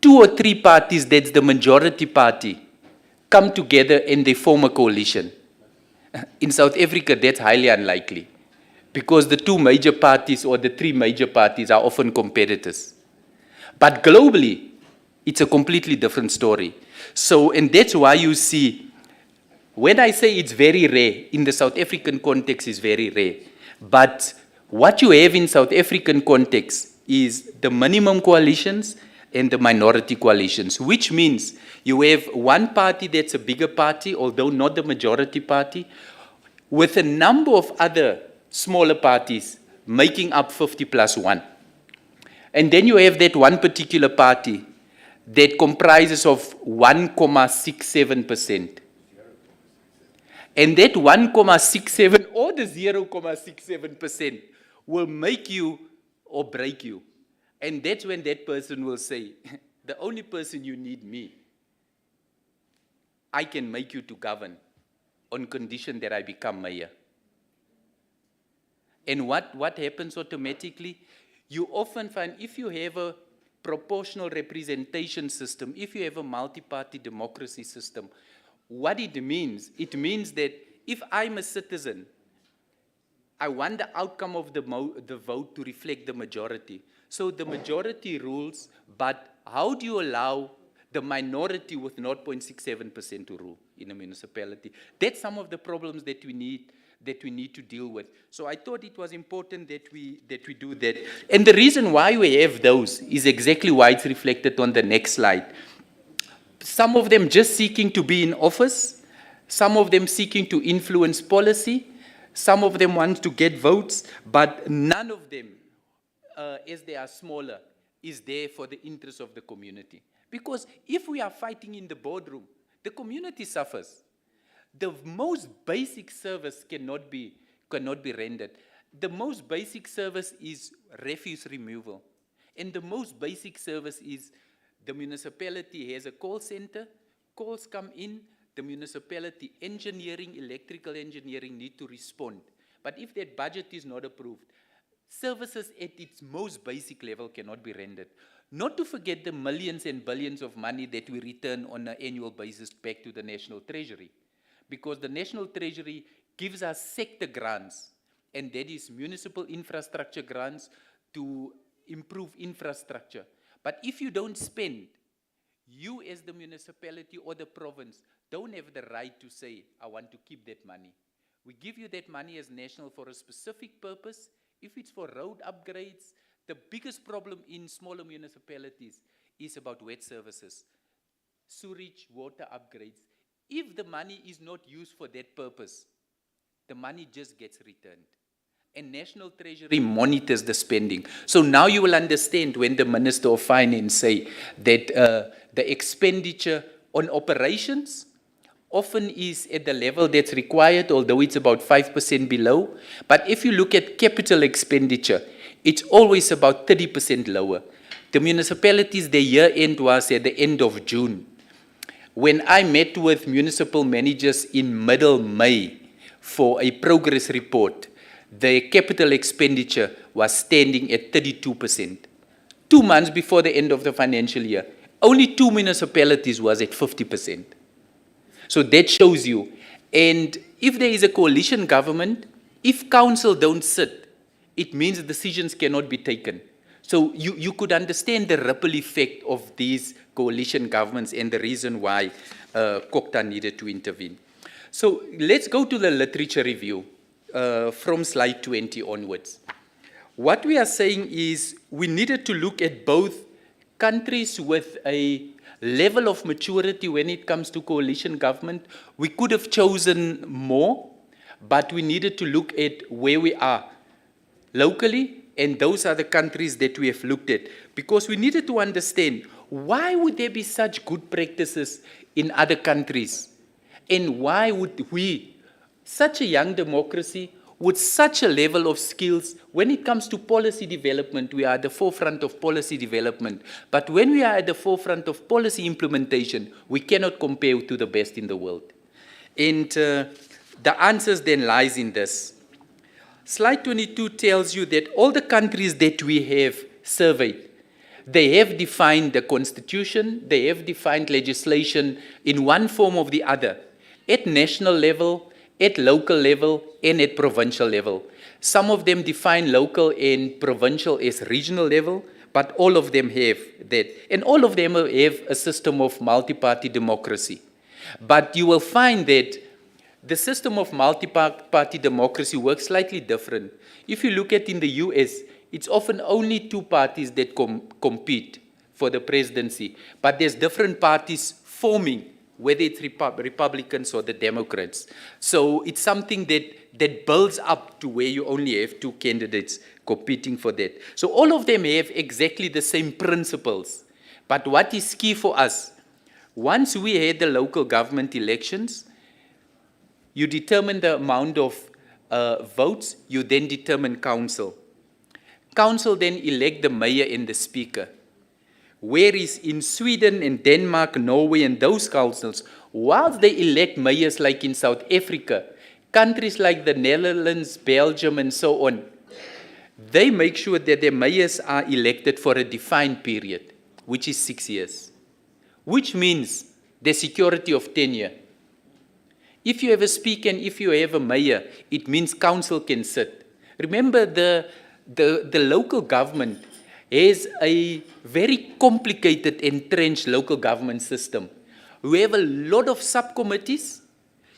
2 or 3 parties, that's the majority party, come together and they form a coalition. In South Africa, that's highly unlikely, because the 2 major parties or the 3 major parties are often competitors. But globally, it's a completely different story. So, and that's why you see, when I say it's very rare, in the South African context it's very rare. But what you have in South African context is the minimum coalitions and the minority coalitions, which means you have one party that's a bigger party, although not the majority party, with a number of other smaller parties making up 50+1. And then you have that one particular party that comprises of 1.67%. And that 1.67 or the 0.67% will make you or break you. And that's when that person will say, the only person you need me, I can make you to govern on condition that I become mayor. And what happens automatically? You often find if you have a proportional representation system, if you have a multi-party democracy system, what it means that if I'm a citizen, I want the outcome of the vote to reflect the majority. So the majority rules, but how do you allow the minority with 0.67% to rule in a municipality? That's some of the problems that we need to deal with. So I thought it was important that we do that. And the reason why we have those is exactly why it's reflected on the next slide. Some of them just seeking to be in office, some of them seeking to influence policy, some of them want to get votes, but none of them, as they are smaller, is there for the interest of the community. Because if we are fighting in the boardroom, the community suffers. The most basic service cannot be rendered. The most basic service is refuse removal. And the most basic service is the municipality has a call center, calls come in, the municipality engineering, electrical engineering need to respond. But if that budget is not approved, services at its most basic level cannot be rendered. Not to forget the millions and billions of money that we return on an annual basis back to the National Treasury. Because the National Treasury gives us sector grants, and that is municipal infrastructure grants to improve infrastructure. But if you don't spend, you as the municipality or the province don't have the right to say, I want to keep that money. We give you that money as national for a specific purpose. If it's for road upgrades, the biggest problem in smaller municipalities is about wet services, sewage, water upgrades. If the money is not used for that purpose, the money just gets returned. And National Treasury monitors the spending. So now you will understand when the Minister of Finance say that the expenditure on operations often is at the level that's required, although it's about 5% below. But if you look at capital expenditure, it's always about 30% lower. The municipalities, their year end was at the end of June. When I met with municipal managers in middle May for a progress report, the capital expenditure was standing at 32%. 2 months before the end of the financial year, only 2 municipalities was at 50%. So that shows you. And if there is a coalition government, if council don't sit, it means decisions cannot be taken. So you could understand the ripple effect of these coalition governments and the reason why Cogta needed to intervene. So let's go to the literature review from slide 20 onwards. What we are saying is we needed to look at both countries with a level of maturity when it comes to coalition government. We could have chosen more, but we needed to look at where we are locally, and those are the countries that we have looked at, because we needed to understand why would there be such good practices in other countries, and why would we, such a young democracy, with such a level of skills, when it comes to policy development, we are at the forefront of policy development. But when we are at the forefront of policy implementation, we cannot compare to the best in the world. And the answers then lies in this. Slide 22 tells you that all the countries that we have surveyed, they have defined the constitution, they have defined legislation in one form or the other, at national level, at local level, and at provincial level. Some of them define local and provincial as regional level, but all of them have that. And all of them have a system of multi-party democracy. But you will find that the system of multi-party democracy works slightly different. If you look at in the US, it's often only two parties that compete for the presidency, but there's different parties forming, whether it's Republicans or the Democrats. So it's something that builds up to where you only have two candidates competing for that. So all of them have exactly the same principles. But what is key for us, once we had the local government elections, you determine the amount of votes, you then determine council. Council then elect the mayor and the speaker. Whereas in Sweden and Denmark, Norway and those councils, whilst they elect mayors like in South Africa, countries like the Netherlands, Belgium and so on, they make sure that their mayors are elected for a defined period, which is 6 years, which means the security of tenure. If you have a speaker and if you have a mayor, it means council can sit. Remember, the local government has a very complicated, entrenched local government system. We have a lot of subcommittees.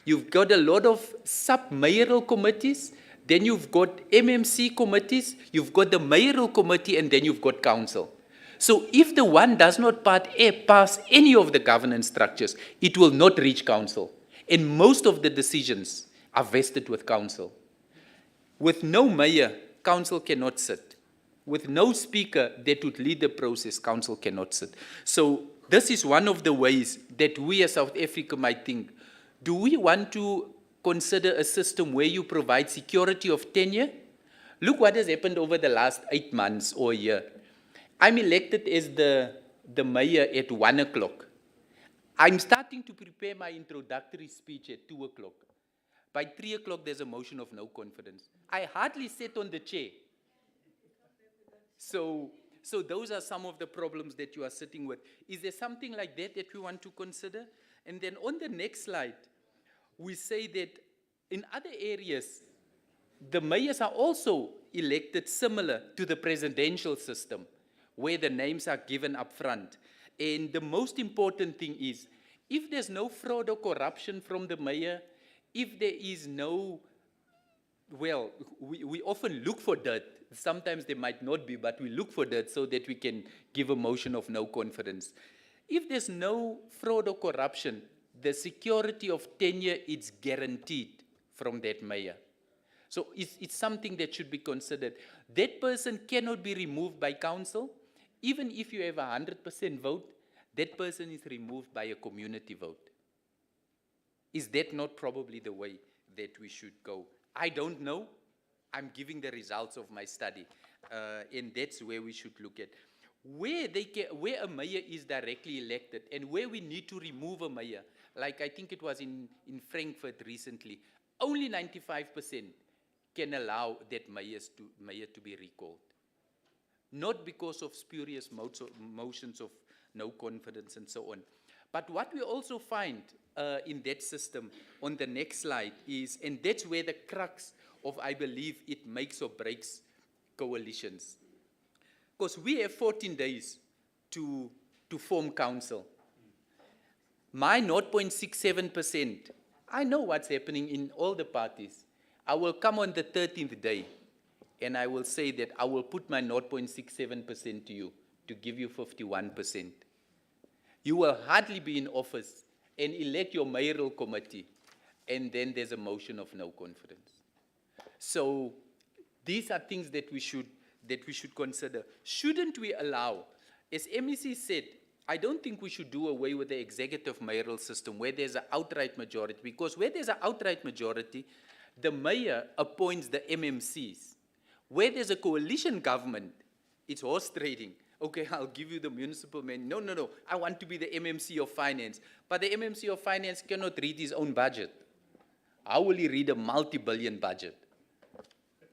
You've got a lot of sub-mayoral committees. Then you've got MMC committees. You've got the mayoral committee, and then you've got council. So if the one does not pass any of the governance structures, it will not reach council. And most of the decisions are vested with council. With no mayor, council cannot sit. With no speaker that would lead the process, council cannot sit. So this is one of the ways that we as South Africa might think, do we want to consider a system where you provide security of tenure? Look what has happened over the last 8 months or a year. I'm elected as the mayor at 1 o'clock. I'm starting to prepare my introductory speech at 2 o'clock. By 3 o'clock, there's a motion of no confidence. I hardly sat on the chair. So those are some of the problems that you are sitting with. Is there something like that that we want to consider? And then on the next slide, we say that in other areas, the mayors are also elected similar to the presidential system, where the names are given up front. And the most important thing is, if there's no fraud or corruption from the mayor, if there is no, well, we often look for dirt. Sometimes there might not be, but we look for dirt so that we can give a motion of no confidence. If there's no fraud or corruption, the security of tenure is guaranteed from that mayor. So it's something that should be considered. That person cannot be removed by council. Even if you have 100% vote, that person is removed by a community vote. Is that not probably the way that we should go? I don't know. I'm giving the results of my study, and that's where we should look at. Where a mayor is directly elected and where we need to remove a mayor, like I think it was in Frankfurt recently, only 95% can allow that mayor to be recalled. Not because of spurious motions of no confidence and so on. But what we also find in that system on the next slide is, and that's where the crux of, I believe, it makes or breaks coalitions. Because we have 14 days to form council. My 0.67%, I know what's happening in all the parties. I will come on the 13th day and I will say that I will put my 0.67% to you to give you 51%. You will hardly be in office and elect your mayoral committee, and then there's a motion of no confidence. So these are things that we should consider. Shouldn't we allow, as MEC said, I don't think we should do away with the executive mayoral system where there's an outright majority, because where there's an outright majority, the mayor appoints the MMCs. Where there's a coalition government, it's horse trading. Okay, I'll give you the municipal man. No, I want to be the MMC of finance. But the MMC of finance cannot read his own budget. How will he read a multi-billion budget?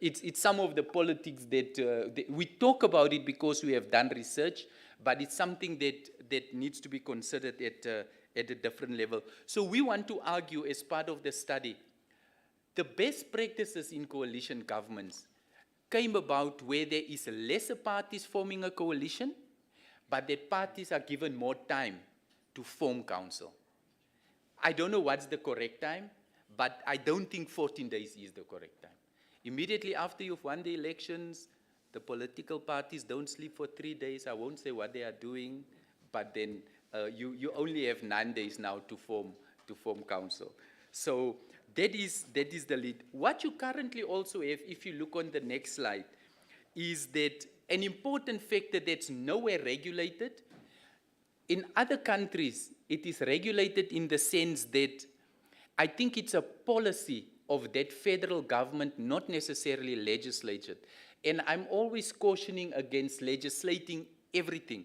It's some of the politics that we talk about it because we have done research, but it's something that needs to be considered at a different level. So we want to argue as part of the study, the best practices in coalition governments came about where there is lesser parties forming a coalition, but that parties are given more time to form council. I don't know what's the correct time, but I don't think 14 days is the correct time. Immediately after you've won the elections, the political parties don't sleep for 3 days. I won't say what they are doing, but then you only have 9 days now to form council. So that is the lead. What you currently also have, if you look on the next slide, is that an important factor that's nowhere regulated. In other countries, it is regulated in the sense that I think it's a policy of that federal government, not necessarily legislated. And I'm always cautioning against legislating everything.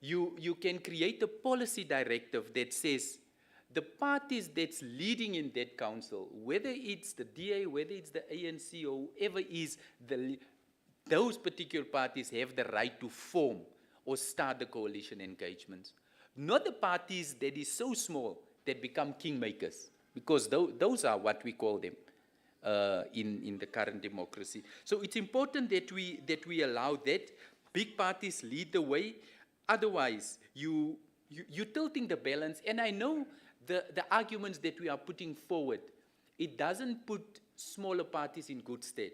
You can create a policy directive that says the parties that's leading in that council, whether it's the DA, whether it's the ANC, or whoever is, those particular parties have the right to form or start the coalition engagements. Not the parties that is so small that become kingmakers, because those are what we call them in the current democracy. So it's important that we allow that. Big parties lead the way. Otherwise, you're tilting the balance. And I know the arguments that we are putting forward, it doesn't put smaller parties in good stead.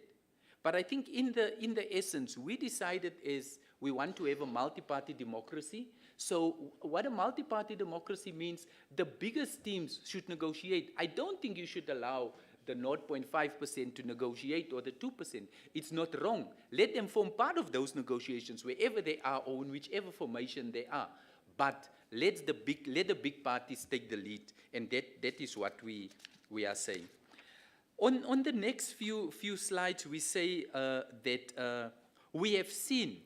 But I think in the essence, we decided is we want to have a multi-party democracy. So what a multi-party democracy means, the biggest teams should negotiate. I don't think you should allow the 0.5% to negotiate or the 2%. It's not wrong. Let them form part of those negotiations wherever they are or in whichever formation they are. But let the big parties take the lead, and that is what we are saying. On the next few slides, we say that we have seen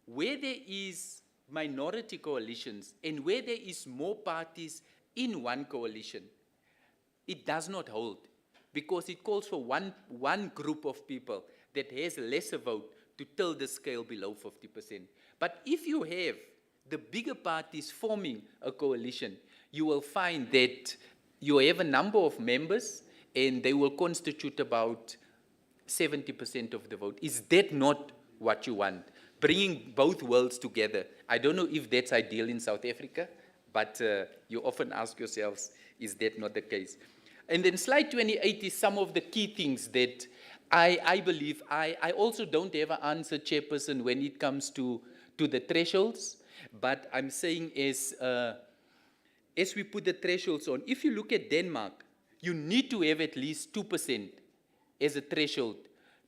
where there is minority coalitions and where there is more parties in one coalition, it does not hold, because it calls for one group of people that has lesser vote to tilt the scale below 50%. But if you have the bigger parties forming a coalition, you will find that you have a number of members and they will constitute about 70% of the vote. Is that not what you want? Bringing both worlds together. I don't know if that's ideal in South Africa, but you often ask yourselves, is that not the case? And then slide 28 is some of the key things that I believe. I also don't have an answer, Chairperson, when it comes to the thresholds, but I'm saying as we put the thresholds on, if you look at Denmark, you need to have at least 2% as a threshold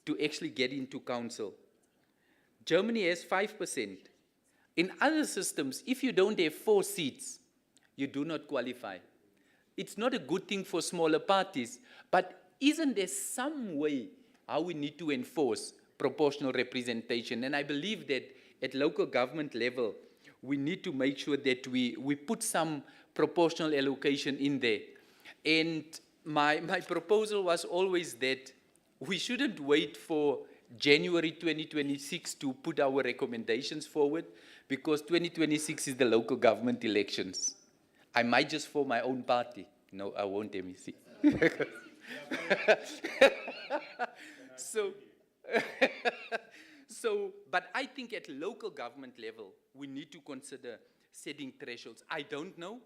to actually get into council. Germany has 5%. In other systems, if you don't have 4 seats, you do not qualify. It's not a good thing for smaller parties, but isn't there some way how we need to enforce proportional representation? And I believe that at local government level, we need to make sure that we put some proportional allocation in there. And my proposal was always that we shouldn't wait for January 2026 to put our recommendations forward, because 2026 is the local government elections. I might just form my own party. No, I won't, MEC. But I think at local government level, we need to consider setting thresholds. I don't know.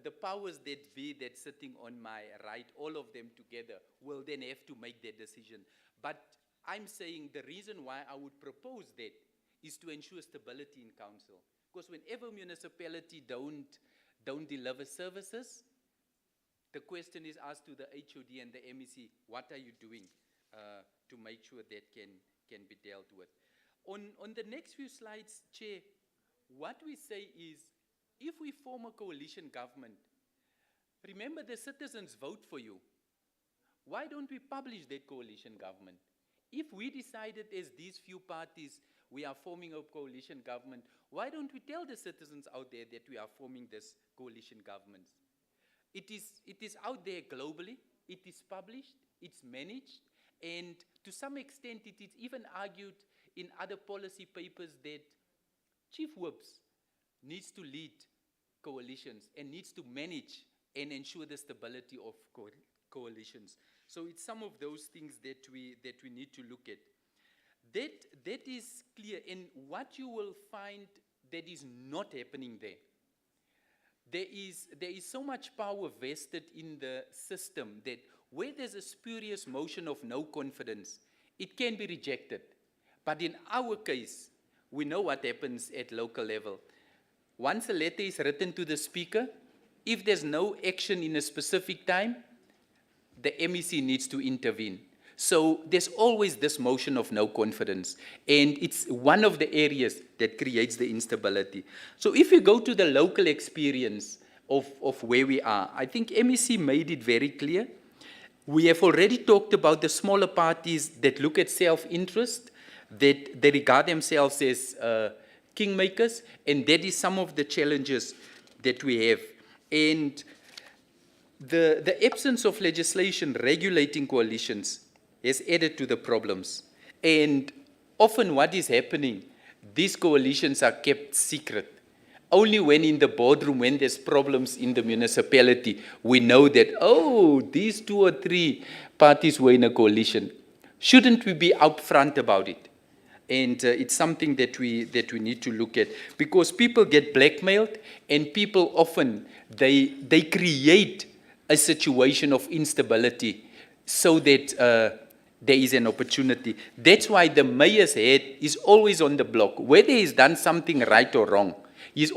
The powers that be that's sitting on my right, all of them together, will then have to make their decision. But I'm saying the reason why I would propose that is to ensure stability in council. Because whenever municipality don't deliver services, the question is asked to the HOD and the MEC, what are you doing to make sure that can be dealt with? On the next few slides, Chair, what we say is, if we form a coalition government, remember the citizens vote for you. Why don't we publish that coalition government? If we decided as these few parties we are forming a coalition government, why don't we tell the citizens out there that we are forming this coalition government? It is out there globally. it is published, it's managed, and to some extent it is even argued in other policy papers that chief whips needs to lead coalitions and needs to manage and ensure the stability of coalitions. So it's some of those things that we need to look at. That is clear, and what you will find that is not happening there. There is so much power vested in the system that where there's a spurious motion of no confidence, it can be rejected. But in our case, we know what happens at local level. Once a letter is written to the speaker, if there's no action in a specific time, the MEC needs to intervene. So there's always this motion of no confidence, and it's one of the areas that creates the instability. So if you go to the local experience of where we are, I think MEC made it very clear. We have already talked about the smaller parties that look at self-interest, that they regard themselves as kingmakers, and that is some of the challenges that we have. And the absence of legislation regulating coalitions has added to the problems. And often what is happening, these coalitions are kept secret. Only when in the boardroom, when there's problems in the municipality, we know that, oh, these 2 or 3 parties were in a coalition. Shouldn't we be upfront about it? And it's something that we need to look at, because people get blackmailed, and people often, they create a situation of instability so that there is an opportunity. That's why the mayor's head is always on the block. Whether he's done something right or wrong, his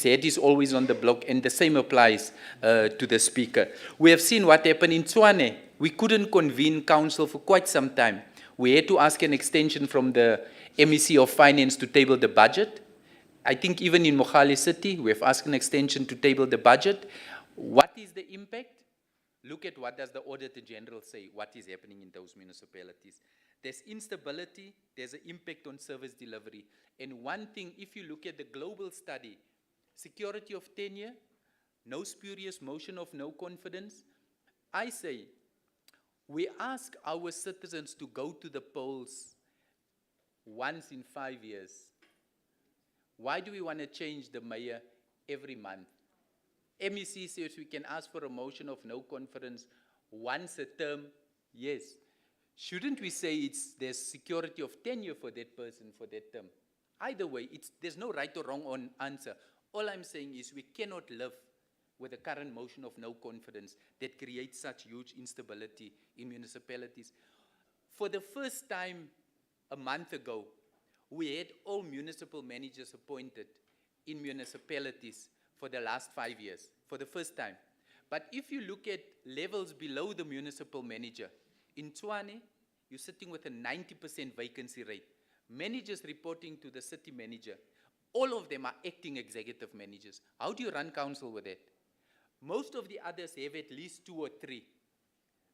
head is always on the block, and the same applies to the speaker. We have seen what happened in Tshwane. We couldn't convene council for quite some time. We had to ask an extension from the MEC of Finance to table the budget. I think even in Mogale City, we have asked an extension to table the budget. What is the impact? Look at what does the Auditor General say, what is happening in those municipalities. There's instability, there's an impact on service delivery. And one thing, if you look at the global study, security of tenure, no spurious motion of no confidence, I say, we ask our citizens to go to the polls once in 5 years. Why do we want to change the mayor every month? MEC says we can ask for a motion of no confidence once a term. Yes. Shouldn't we say there's security of tenure for that person for that term? Either way, there's no right or wrong answer. All I'm saying is we cannot live with the current motion of no confidence that creates such huge instability in municipalities. For the first time a month ago, we had all municipal managers appointed in municipalities for the last 5 years, for the first time. But if you look at levels below the municipal manager, in Tshwane, you're sitting with a 90% vacancy rate. Managers reporting to the city manager, all of them are acting executive managers. How do you run council with that? Most of the others have at least 2 or 3.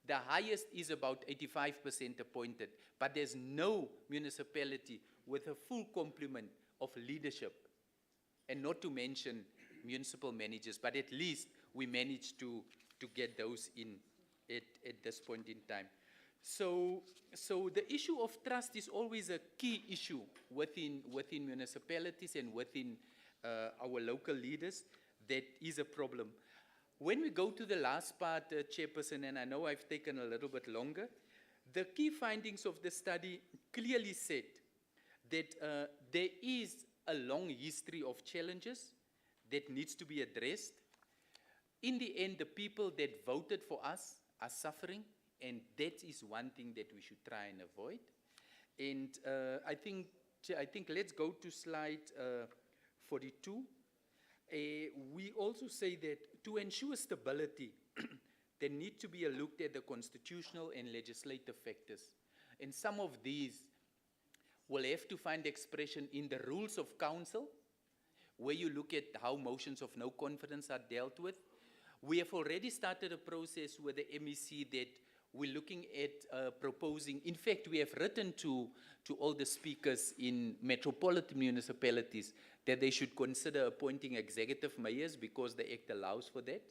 The highest is about 85% appointed, but there's no municipality with a full complement of leadership, and not to mention municipal managers, but at least we managed to get those in at this point in time. So the issue of trust is always a key issue within municipalities and within our local leaders. That is a problem. When we go to the last part, Chairperson, and I know I've taken a little bit longer, the key findings of the study clearly said that there is a long history of challenges that needs to be addressed. In the end, the people that voted for us are suffering, and that is one thing that we should try and avoid. And I think let's go to slide 42. We also say that to ensure stability, there need to be a look at the constitutional and legislative factors. And some of these will have to find expression in the rules of council, where you look at how motions of no confidence are dealt with. We have already started a process with the MEC that we're looking at proposing. In fact, we have written to all the speakers in metropolitan municipalities that they should consider appointing executive mayors because the Act allows for that.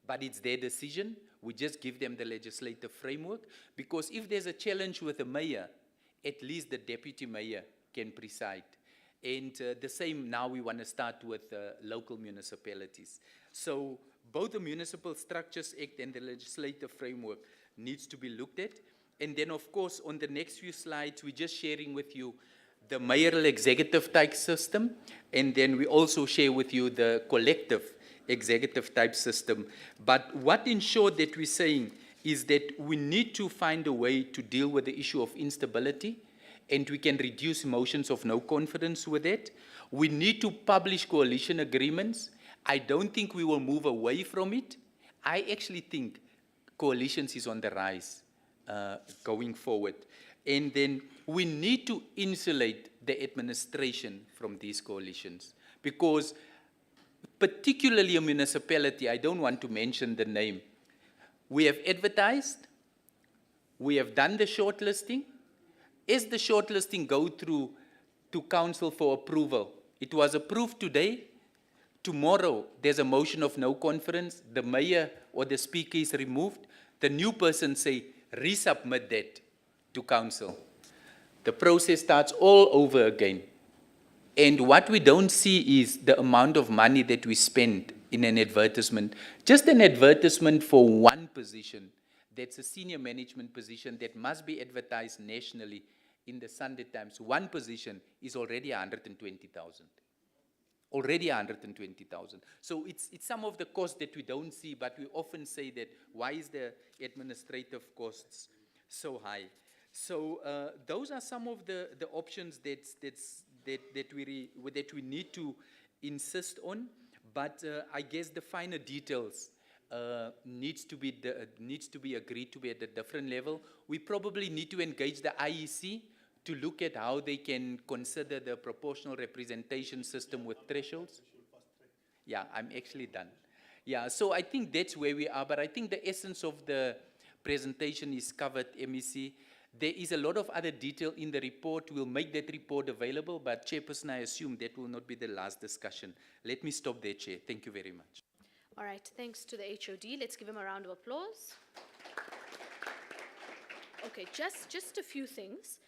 but it's their decision. We just give them the legislative framework, because if there's a challenge with the mayor, at least the deputy mayor can preside. And the same now we want to start with local municipalities. So both the Municipal Structures Act and the legislative framework needs to be looked at. And then, of course, on the next few slides, we're just sharing with you the mayoral executive type system, and then we also share with you the collective executive type system. But what in short that we're saying is that we need to find a way to deal with the issue of instability, and we can reduce motions of no confidence with it. We need to publish coalition agreements. I don't think we will move away from it. I actually think coalitions is on the rise going forward. And then we need to insulate the administration from these coalitions, because particularly a municipality, I don't want to mention the name, we have advertised, we have done the shortlisting. As the shortlisting go through to council for approval, it was approved today. Tomorrow, there's a motion of no confidence. The mayor or the speaker is removed. The new person say, resubmit that to council. The process starts all over again. And what we don't see is the amount of money that we spend in an advertisement. Just an advertisement for one position, that's a senior management position that must be advertised nationally in the Sunday Times. One position is already 120,000. Already 120,000. So it's some of the costs that we don't see, but we often say that, why is the administrative costs so high? So those are some of the options that we need to insist on, but I guess the finer details needs to be agreed to be at a different level. We probably need to engage the IEC to look at how they can consider the proportional representation system with thresholds. Yeah, I'm actually done. Yeah, so I think that's where we are, but I think the essence of the presentation is covered, MEC. There is a lot of other detail in the report. We'll make that report available, but Chairperson, I assume that will not be the last discussion. Let me stop there, Chair. Thank you very much.
All right, thanks to the HOD. Let's give him a round of applause. Okay, just a few things.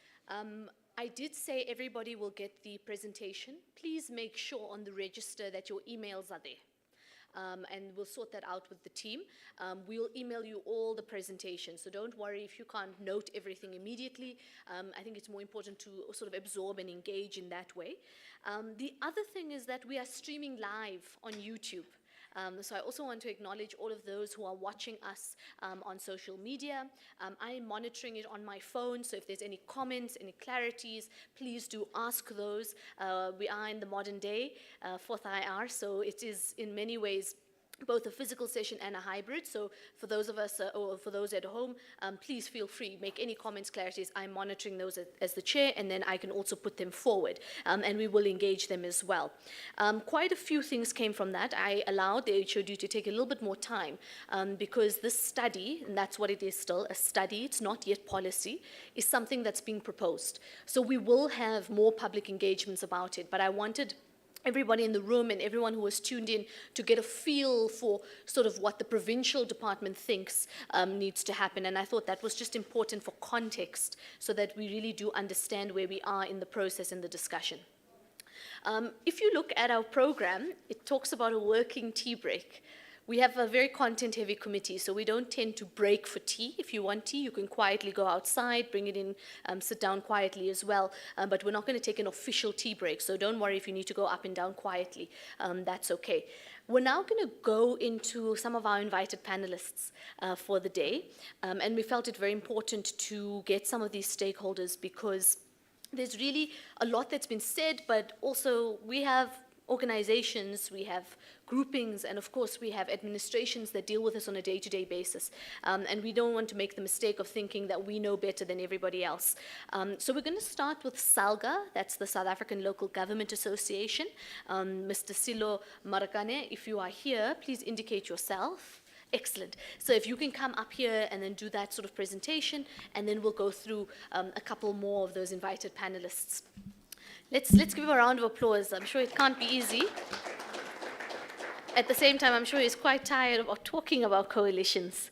I did say everybody will get the presentation. Please make sure on the register that your emails are there. And we'll sort that out with the team. We'll email you all the presentations, so don't worry if you can't note everything immediately. I think it's more important to sort of absorb and engage in that way. The other thing is that we are streaming live on YouTube. So I also want to acknowledge all of those who are watching us on social media. I am monitoring it on my phone, so if there's any comments, any clarities, please do ask those. We are in the modern day, 4th IR, so it is in many ways both a physical session and a hybrid. So for those of us, or for those at home, please feel free, make any comments, clarities. I'm monitoring those as the chair, and then I can also put them forward, and we will engage them as well. Quite a few things came from that. I allowed the HOD to take a little bit more time, because this study, and that's what it is still, a study, it's not yet policy, is something that's being proposed. So we will have more public engagements about it, but I wanted everybody in the room and everyone who was tuned in to get a feel for sort of what the provincial department thinks needs to happen. And I thought that was just important for context, so that we really do understand where we are in the process and the discussion. If you look at our program, it talks about a working tea break. We have a very content-heavy committee, so we don't tend to break for tea. If you want tea, you can quietly go outside, bring it in, sit down quietly as well. But we're not going to take an official tea break, so don't worry if you need to go up and down quietly. That's okay. We're now going to go into some of our invited panelists for the day, and we felt it very important to get some of these stakeholders, because there's really a lot that's been said, but also we have organizations, we have groupings, and of course we have administrations that deal with us on a day-to-day basis. And we don't want to make the mistake of thinking that we know better than everybody else. So we're going to start with SALGA, that's the South African Local Government Association. Mr. Silo Marakane, if you are here, please indicate yourself. Excellent. So if you can come up here and then do that sort of presentation, and then we'll go through a couple more of those invited panelists. Let's give him a round of applause. I'm sure it can't be easy. At the same time, I'm sure he's quite tired of talking about coalitions,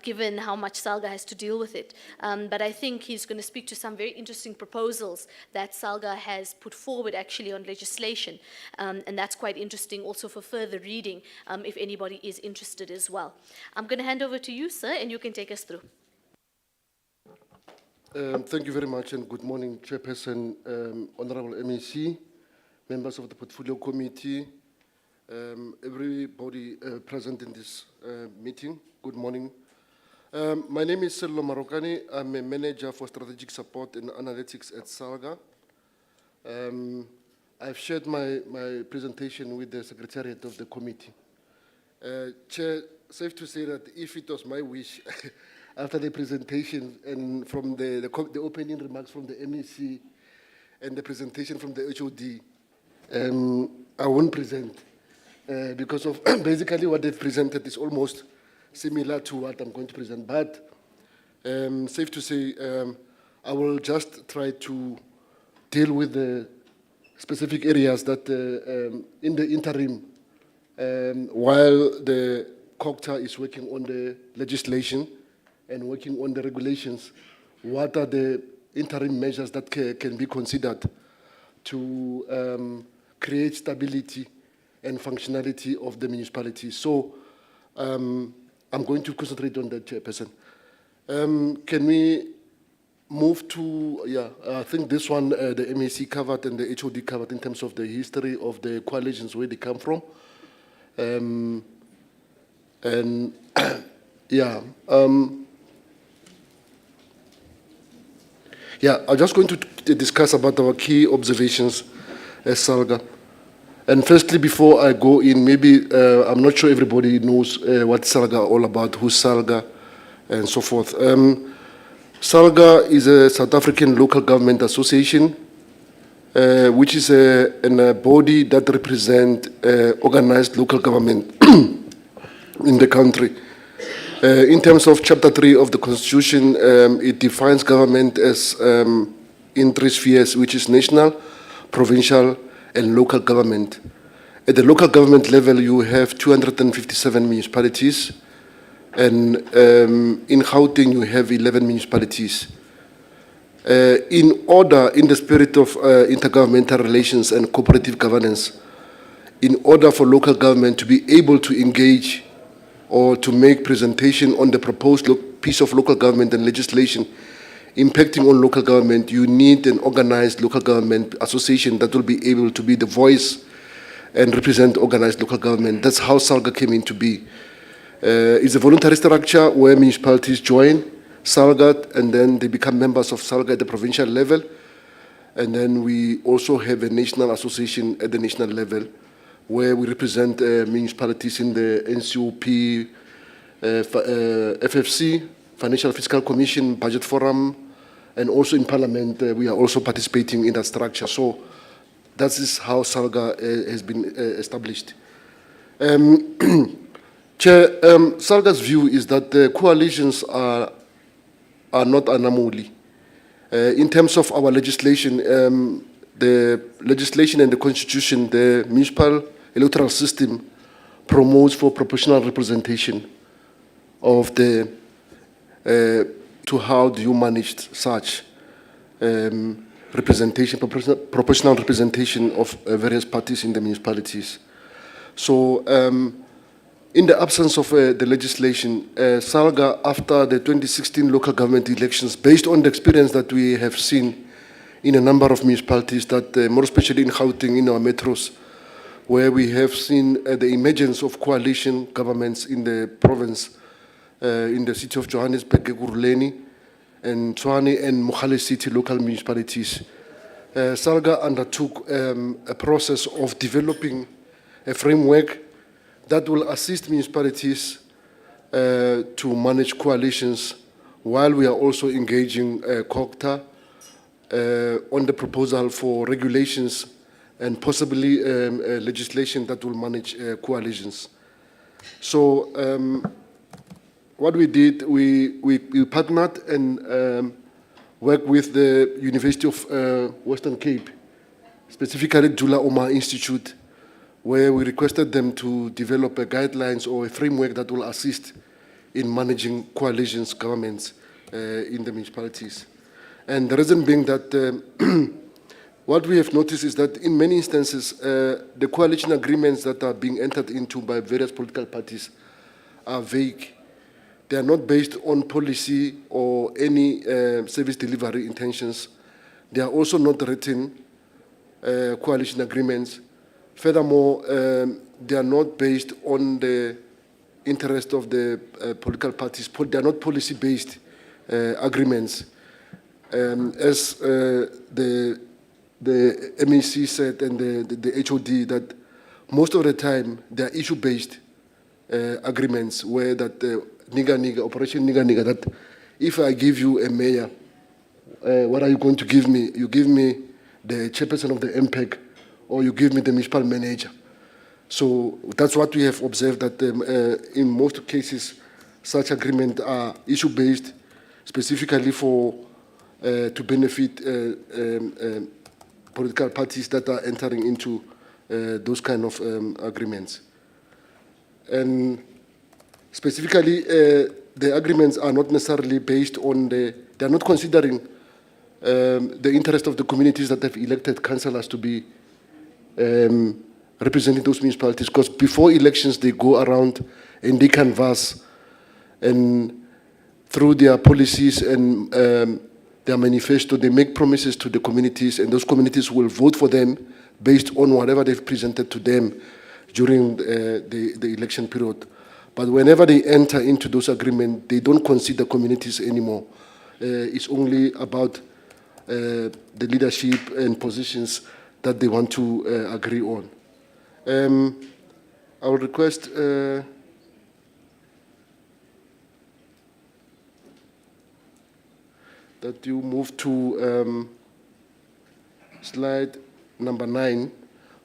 given how much Salga has to deal with it. But I think he's going to speak to some very interesting proposals that Salga has put forward actually on legislation. And that's quite interesting also for further reading, if anybody is interested as well. I'm going to hand over to you, sir, and you can take us through.
Thank you very much, and good morning, Chairperson, Honorable MEC, members of the Portfolio Committee, everybody present in this meeting. Good morning. My name is Sello Marokani. I'm a manager for strategic support and analytics at Salga. I've shared my presentation with the secretariat of the committee. Chair, safe to say that if it was my wish, after the presentation and from the opening remarks from the MEC and the presentation from the HOD, I won't present because of basically what they've presented is almost similar to what I'm going to present. But safe to say, I will just try to deal with the specific areas that in the interim, while the Cogta is working on the legislation and working on the regulations, what are the interim measures that can be considered to create stability and functionality of the municipality. So I'm going to concentrate on that, Chairperson. Can we move to, I think this one the MEC covered and the HOD covered in terms of the history of the coalitions, where they come from. And I'm just going to discuss about our key observations as Salga. And firstly, before I go in, maybe I'm not sure everybody knows what Salga is all about, who's Salga, and so forth. Salga is a South African local government association, which is a body that represents organized local government in the country. In terms of Chapter 3 of the Constitution, it defines government as in three spheres, which is national, provincial, and local government. At the local government level, you have 257 municipalities, and in Gauteng, you have 11 municipalities. In the spirit of intergovernmental relations and cooperative governance, in order for local government to be able to engage or to make presentation on the proposed piece of local government and legislation impacting on local government, you need an organized local government association that will be able to be the voice and represent organized local government. That's how Salga came into be. It's a voluntary structure where municipalities join Salga and then they become members of Salga at the provincial level. And then we also have a national association at the national level where we represent municipalities in the NCOP, FFC, Financial Fiscal Commission, Budget Forum, and also in Parliament, we are also participating in that structure. So that is how Salga has been established. Chair, Salga's view is that the coalitions are not anomaly. In terms of our legislation, the legislation and the constitution, the municipal electoral system promotes for proportional representation of the to how do you manage such representation, proportional representation of various parties in the municipalities. So in the absence of the legislation, Salga, after the 2016 local government elections, based on the experience that we have seen in a number of municipalities, that more especially in Gauteng, in our metros, where we have seen the emergence of coalition governments in the province, in the city of Johannesburg, Ekurhuleni, and Tshwane and Mogale City local municipalities. Salga undertook a process of developing a framework that will assist municipalities to manage coalitions while we are also engaging Cogta on the proposal for regulations and possibly legislation that will manage coalitions. So what we did, we partnered and worked with the University of Western Cape, specifically Dula Omar Institute, where we requested them to develop a guidelines or a framework that will assist in managing coalitions governments in the municipalities. And the reason being that what we have noticed is that in many instances, the coalition agreements that are being entered into by various political parties are vague. They are not based on policy or any service delivery intentions. They are also not written coalition agreements. Furthermore, they are not based on the interest of the political parties. They are not policy-based agreements. As the MEC said and the HOD, that most of the time they are issue-based agreements where that Operation Niga, that if I give you a mayor, what are you going to give me? You give me the chairperson of the MPEG, or you give me the municipal manager. So that's what we have observed, that in most cases, such agreements are issue-based, specifically for to benefit political parties that are entering into those kind of agreements. And specifically, the agreements are not necessarily based on they are not considering the interest of the communities that have elected councillors to be representing those municipalities, because before elections they go around and they canvass, and through their policies and their manifesto, they make promises to the communities, and those communities will vote for them based on whatever they've presented to them during the election period. But whenever they enter into those agreements, they don't consider communities anymore. It's only about the leadership and positions that they want to agree on. I would request that you move to slide number 9,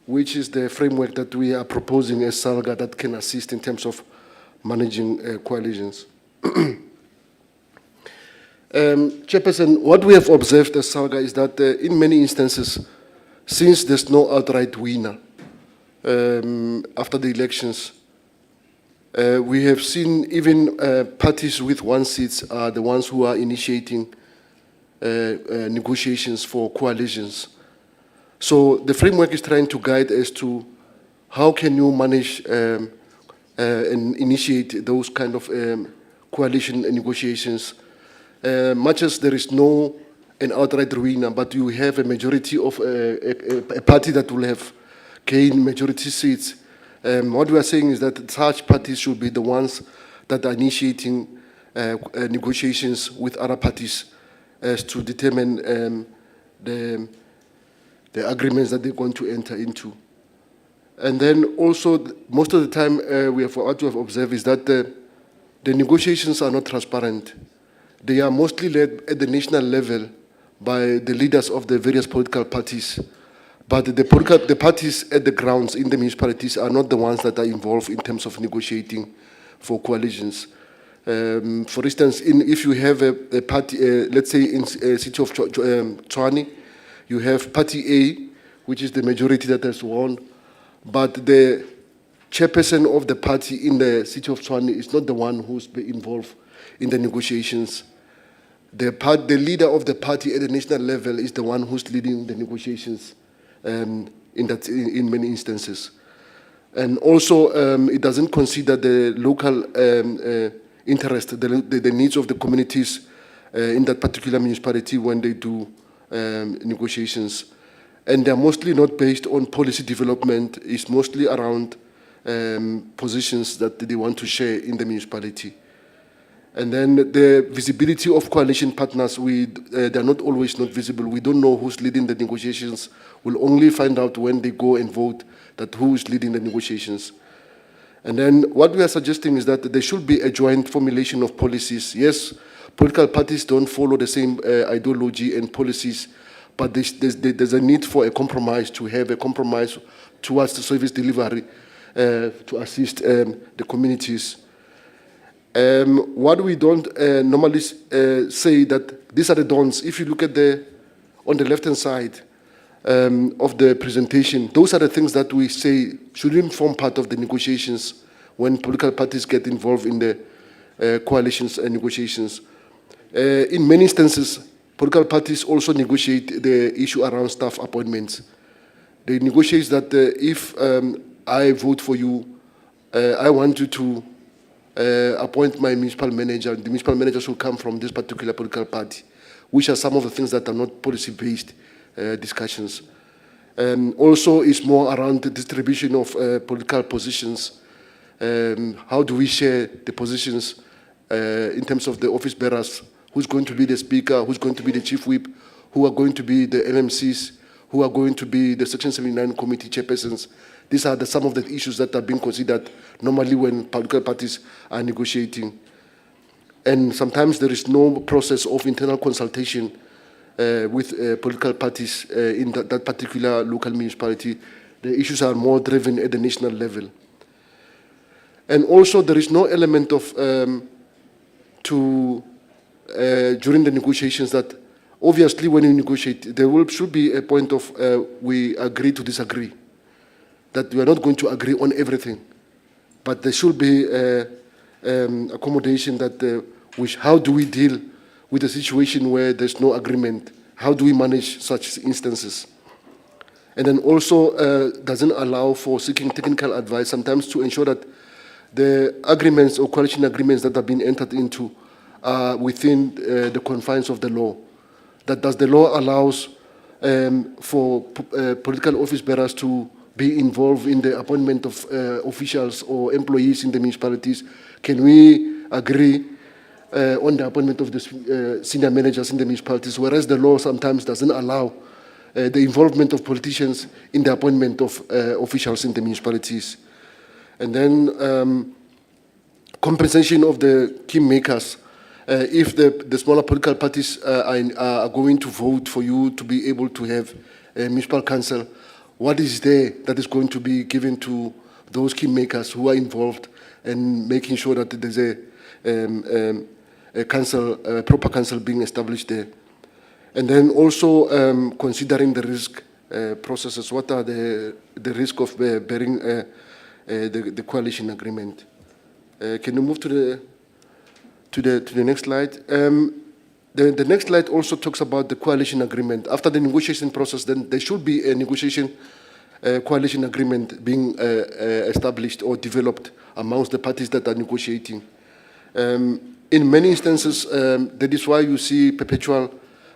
which is the framework that we are proposing as SALGA that can assist in terms of managing coalitions. Chairperson, what we have observed as SALGA is that in many instances, since there's no outright winner after the elections, we have seen even parties with 1 seat are the ones who are initiating negotiations for coalitions. So the framework is trying to guide as to how can you manage and initiate those kind of coalition negotiations. Much as there is no an outright winner, but you have a majority of a party that will have gained majority seats. What we are saying is that such parties should be the ones that are initiating negotiations with other parties as to determine the agreements that they're going to enter into. And then also, most of the time, what we have observed is that the negotiations are not transparent. They are mostly led at the national level by the leaders of the various political parties. But the parties at the grounds in the municipalities are not the ones that are involved in terms of negotiating for coalitions. For instance, if you have a party, let's say in a city of Tshwane, you have Party A, which is the majority that has won, but the chairperson of the party in the city of Tshwane is not the one who's been involved in the negotiations. The leader of the party at the national level is the one who's leading the negotiations in many instances. And also, it doesn't consider the local interest, the needs of the communities in that particular municipality when they do negotiations. And they're mostly not based on policy development. It's mostly around positions that they want to share in the municipality. And then the visibility of coalition partners, they're not always not visible. We don't know who's leading the negotiations. We'll only find out when they go and vote that who is leading the negotiations. And then what we are suggesting is that there should be a joint formulation of policies. Yes, political parties don't follow the same ideology and policies, but there's a need for a compromise, to have a compromise towards the service delivery to assist the communities. What we don't normally say that these are the dons. If you look at on the left-hand side, of the presentation, those are the things that we say shouldn't form part of the negotiations when political parties get involved in the coalitions and negotiations. In many instances, political parties also negotiate the issue around staff appointments. They negotiate that if I vote for you, I want you to appoint my municipal manager. The municipal manager should come from this particular political party, which are some of the things that are not policy-based discussions. Also, it's more around the distribution of political positions. How do we share the positions in terms of the office bearers? Who's going to be the speaker? Who's going to be the chief whip? Who are going to be the LMCs? Who are going to be the Section 79 committee chairpersons? These are some of the issues that are being considered normally when political parties are negotiating. And sometimes there is no process of internal consultation with political parties in that particular local municipality. The issues are more driven at the national level. And also there is no element of, during the negotiations that, obviously when you negotiate, there should be a point of we agree to disagree, that we are not going to agree on everything. But there should be accommodation that how do we deal with a situation where there's no agreement? How do we manage such instances? And then also doesn't allow for seeking technical advice, sometimes to ensure that the agreements or coalition agreements that have been entered into are within the confines of the law. That does the law allows for political office bearers to be involved in the appointment of officials or employees in the municipalities? Can we agree on the appointment of the senior managers in the municipalities, whereas the law sometimes doesn't allow the involvement of politicians in the appointment of officials in the municipalities? And then compensation of the kingmakers. If the smaller political parties are going to vote for you to be able to have a municipal council, what is there that is going to be given to those kingmakers who are involved in making sure that there's a council, a proper council being established there? And then also considering the risk processes. What are the risk of bearing the coalition agreement? Can you move to the next slide? The next slide also talks about the coalition agreement. After the negotiation process, then there should be a negotiation coalition agreement being established or developed amongst the parties that are negotiating. In many instances, that is why you see perpetual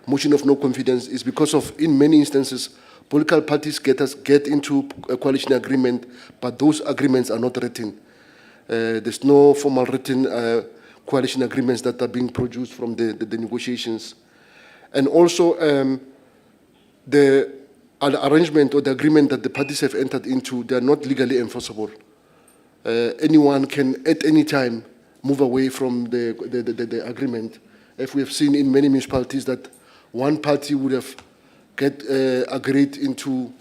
motion of no confidence, is because of, in many instances, political parties get into a coalition agreement, but those agreements are not written. There's no formal written coalition agreements that are being produced from the negotiations. And also, the arrangement or the agreement that the parties have entered into, they are not legally enforceable. Anyone can, at any time, move away from the agreement. If we have seen in many municipalities that one party would have agreed into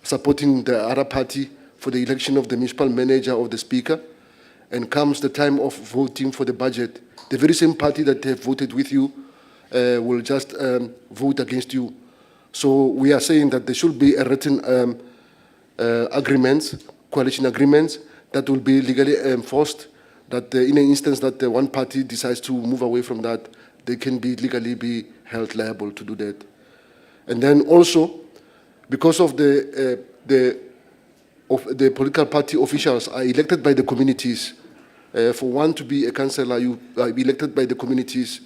supporting the other party for the election of the municipal manager or the speaker, and comes the time of voting for the budget, the very same party that have voted with you will just vote against you. So we are saying that there should be a written agreements, coalition agreements, that will be legally enforced, that in an instance that one party decides to move away from that, they can be legally be held liable to do that. And then also, because of the political party officials are elected by the communities. For one to be a councillor, you are elected by the communities.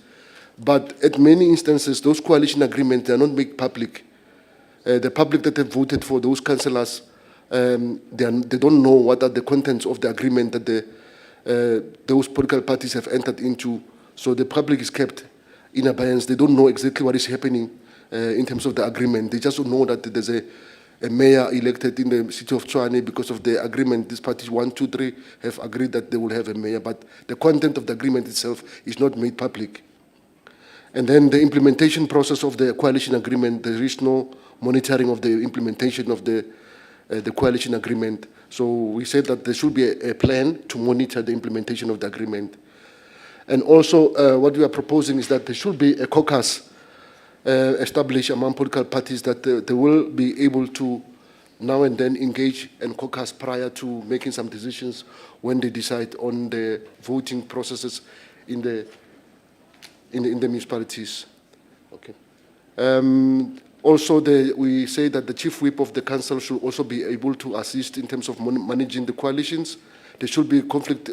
But at many instances, those coalition agreements are not made public. The public that have voted for those councillors, they don't know what are the contents of the agreement that those political parties have entered into. So the public is kept in abeyance. They don't know exactly what is happening in terms of the agreement. They just don't know that there's a mayor elected in the city of Tshwane because of the agreement. These parties, 1, 2, 3, have agreed that they will have a mayor, but the content of the agreement itself is not made public. And then the implementation process of the coalition agreement, there is no monitoring of the implementation of the coalition agreement. So we said that there should be a plan to monitor the implementation of the agreement. And also what we are proposing is that there should be a caucus established among political parties that they will be able to now and then engage and caucus prior to making some decisions when they decide on the voting processes in the municipalities. Okay. Also, we say that the chief whip of the council should also be able to assist in terms of managing the coalitions. There should be conflict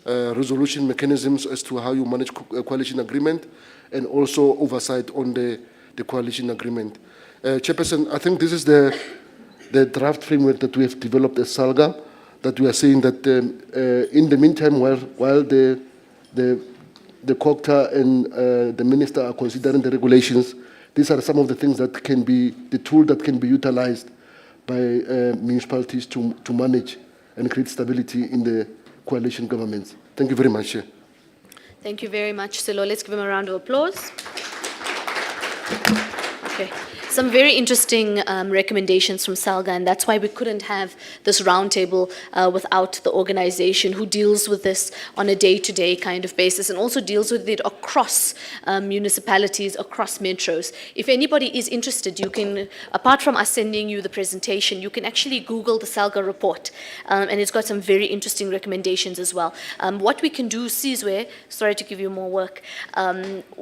resolution mechanisms as to how you manage a coalition agreement, and also oversight on the coalition agreement. Chairperson, I think this is the draft framework that we have developed as SALGA, that we are saying that in the meantime, while the Cogta and the minister are considering the regulations, these are some of the things that can be, the tool that can be utilized by municipalities to manage and create stability in the coalition governments. Thank you very much, Chair.
Thank you very much, Silo. Let's give him a round of applause. Okay. Some very interesting recommendations from SALGA, and that's why we couldn't have this roundtable without the organization who deals with this on a day-to-day kind of basis and also deals with it across municipalities, across metros. If anybody is interested, you can, apart from us sending you the presentation, you can actually Google the SALGA report, and it's got some very interesting recommendations as well. What we can do, Sizwe, sorry to give you more work,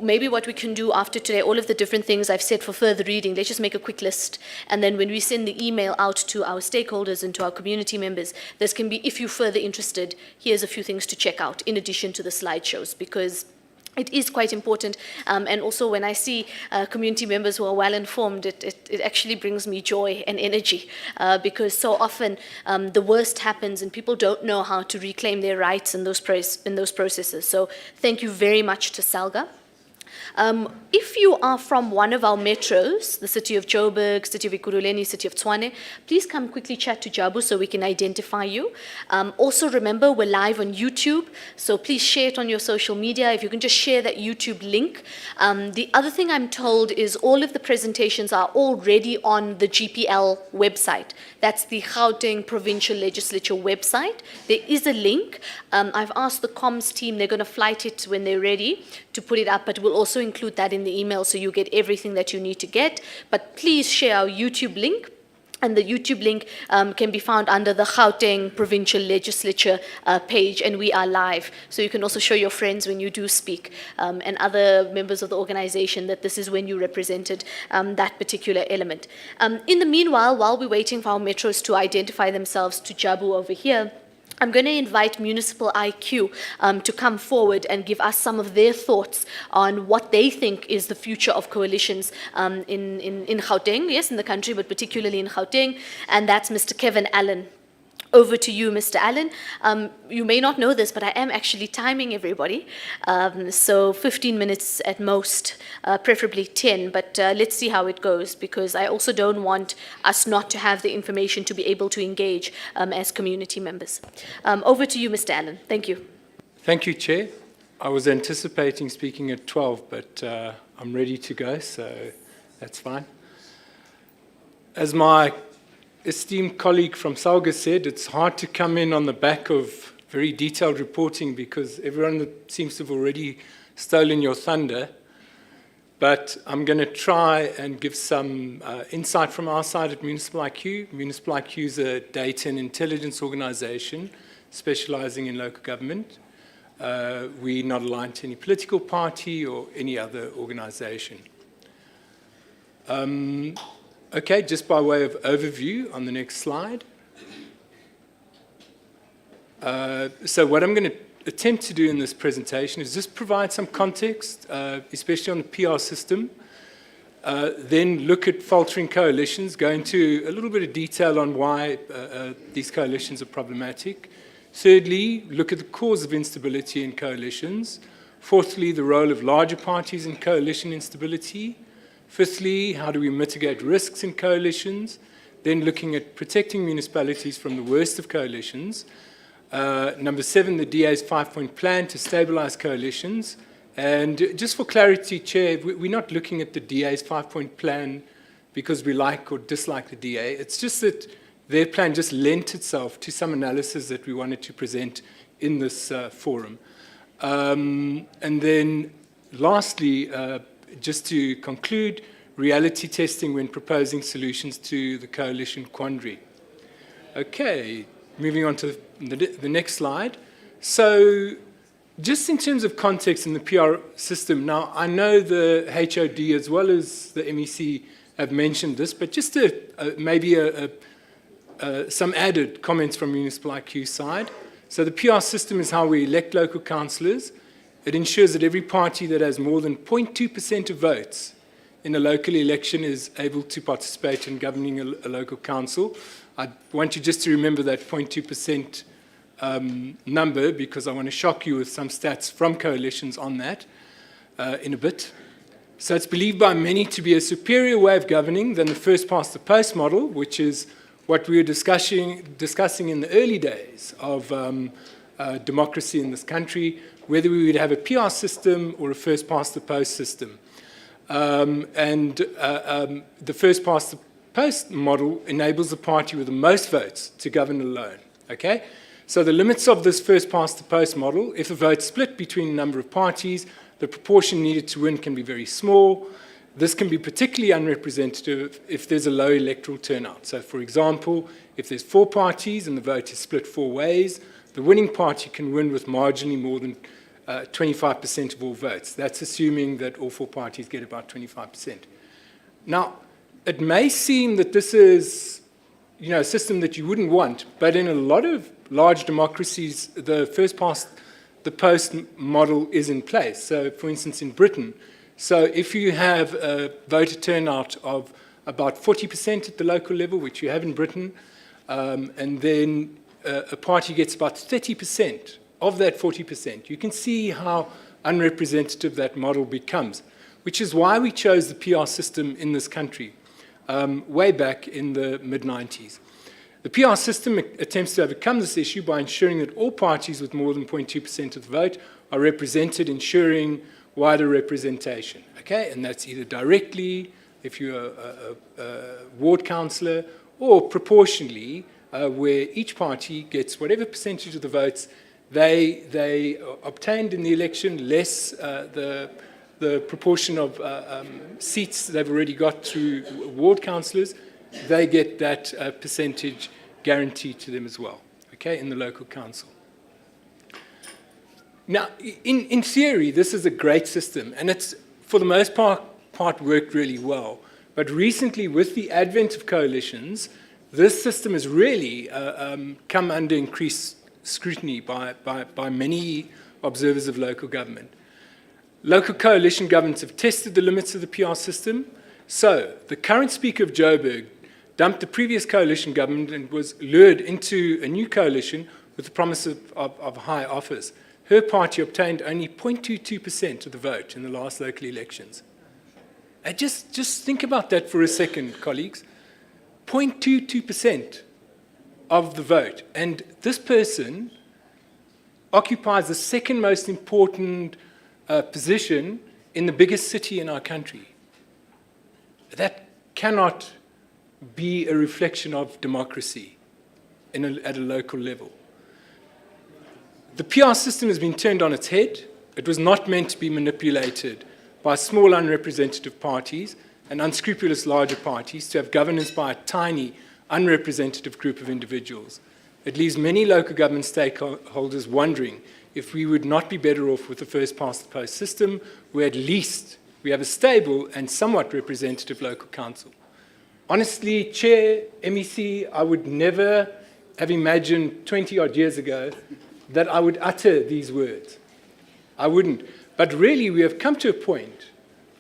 maybe what we can do after today, all of the different things I've said for further reading, let's just make a quick list. And then when we send the email out to our stakeholders and to our community members, this can be, if you're further interested, here's a few things to check out in addition to the slideshows, because it is quite important. And also when I see community members who are well informed, it actually brings me joy and energy, because so often the worst happens and people don't know how to reclaim their rights in those processes. So thank you very much to SALGA. If you are from one of our metros, the city of Joburg, city of Ekurhuleni, city of Tshwane, please come quickly chat to Jabu so we can identify you. Also remember, we're live on YouTube, so please share it on your social media. If you can just share that YouTube link. The other thing I'm told is all of the presentations are already on the GPL website. That's the Gauteng Provincial Legislature website. There is a link. I've asked the comms team, they're going to flight it when they're ready to put it up, but we'll also include that in the email so you get everything that you need to get. But please share our YouTube link. And the YouTube link can be found under the Gauteng Provincial Legislature page, and we are live. So you can also show your friends when you do speak, and other members of the organization that this is when you represented that particular element. In the meanwhile, while we're waiting for our metros to identify themselves to Jabu over here, I'm going to invite Municipal IQ to come forward and give us some of their thoughts on what they think is the future of coalitions in Gauteng, yes, in the country, but particularly in Gauteng, and that's Mr. Kevin Allen. Over to you, Mr. Allen. You may not know this, but I am actually timing everybody. So 15 minutes at most, preferably 10, but let's see how it goes, because I also don't want us not to have the information to be able to engage as community members. Over to you, Mr. Allen. Thank you.
Thank you, Chair. I was anticipating speaking at 12, but I'm ready to go, so that's fine. As my esteemed colleague from SALGA said, it's hard to come in on the back of very detailed reporting because everyone seems to have already stolen your thunder. But I'm going to try and give some insight from our side at Municipal IQ. Municipal IQ is a data and intelligence organization specializing in local government. We're not aligned to any political party or any other organization. Okay, just by way of overview on the next slide. So what I'm going to attempt to do in this presentation is just provide some context, especially on the PR system, then look at faltering coalitions, go into a little bit of detail on why these coalitions are problematic. Thirdly, look at the cause of instability in coalitions. Fourthly, the role of larger parties in coalition instability. Fifthly, how do we mitigate risks in coalitions? Then looking at protecting municipalities from the worst of coalitions. Number 7, the DA's 5-point plan to stabilize coalitions. And just for clarity, Chair, we're not looking at the DA's 5-point plan because we like or dislike the DA. It's just that their plan just lent itself to some analysis that we wanted to present in this forum. And then lastly, just to conclude, reality testing when proposing solutions to the coalition quandary. Okay, moving on to the next slide. So just in terms of context in the PR system, now I know the HOD as well as the MEC have mentioned this, but just maybe some added comments from Municipal IQ side. So the PR system is how we elect local councillors. It ensures that every party that has more than 0.2% of votes in a local election is able to participate in governing a local council. I want you just to remember that 0.2% number, because I want to shock you with some stats from coalitions on that in a bit. So it's believed by many to be a superior way of governing than the first past the post model, which is what we were discussing in the early days of democracy in this country, whether we would have a PR system or a first past the post system. The first past the post model enables the party with the most votes to govern alone. Okay? So the limits of this first past the post model, if a vote split between a number of parties, the proportion needed to win can be very small. This can be particularly unrepresentative if there's a low electoral turnout. So for example, if there's 4 parties and the vote is split 4 ways, the winning party can win with marginally more than 25% of all votes. That's assuming that all 4 parties get about 25%. Now, it may seem that this is, a system that you wouldn't want, but in a lot of large democracies, the first past the post model is in place. So, for instance, in Britain, so if you have a voter turnout of about 40% at the local level, which you have in Britain, and then a party gets about 30% of that 40%, you can see how unrepresentative that model becomes, which is why we chose the PR system in this country way back in the mid-90s. The PR system attempts to overcome this issue by ensuring that all parties with more than 0.2% of the vote are represented, ensuring wider representation. Okay, and that's either directly, if you're a ward councillor, or proportionally, where each party gets whatever percentage of the votes they obtained in the election, less the proportion of seats they've already got through ward councillors, they get that percentage guaranteed to them as well, okay, in the local council. Now, in theory, this is a great system, and it's, for the most part worked really well. But recently, with the advent of coalitions, this system has really come under increased scrutiny by many observers of local government. Local coalition governments have tested the limits of the PR system. So, the current Speaker of Joburg dumped the previous coalition government and was lured into a new coalition with the promise of high office. Her party obtained only 0.22% of the vote in the last local elections. And just think about that for a second, colleagues. 0.22% of the vote. And this person occupies the second most important position in the biggest city in our country. That cannot be a reflection of democracy at a local level. The PR system has been turned on its head. It was not meant to be manipulated by small unrepresentative parties and unscrupulous larger parties to have governance by a tiny unrepresentative group of individuals. It leaves many local government stakeholders wondering if we would not be better off with the first past the post system, where at least we have a stable and somewhat representative local council. Honestly, Chair, MEC, I would never have imagined 20-odd years ago that I would utter these words. I wouldn't. But really, we have come to a point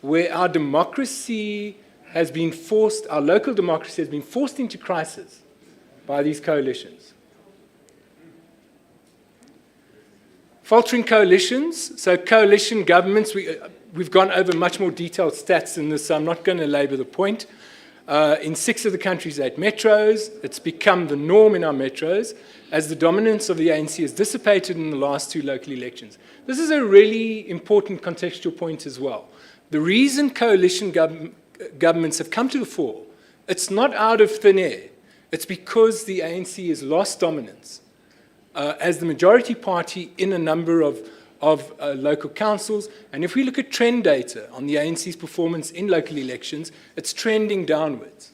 where our democracy has been forced, our local democracy has been forced into crisis by these coalitions. Faltering coalitions, so coalition governments, we've gone over much more detailed stats in this, so I'm not going to labour the point. In 6 of the country's 8 metros, it's become the norm in our metros as the dominance of the ANC has dissipated in the last 2 local elections. This is a really important contextual point as well. The reason coalition governments have come to the fore, it's not out of thin air. It's because the ANC has lost dominance as the majority party in a number of of local councils. And if we look at trend data on the ANC's performance in local elections, it's trending downwards.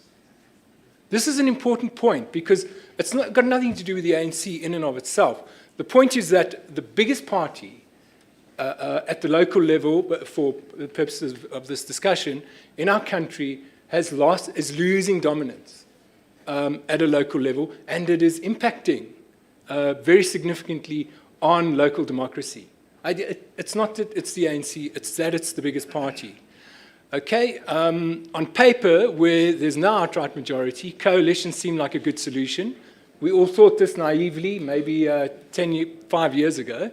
This is an important point because it's got nothing to do with the ANC in and of itself. The point is that the biggest party at the local level, for the purposes of this discussion, in our country is losing dominance at a local level, and it is impacting very significantly on local democracy. It's not that it's the ANC, it's that it's the biggest party. Okay, on paper, where there's no outright majority, coalitions seem like a good solution. We all thought this naively, maybe 5 years ago.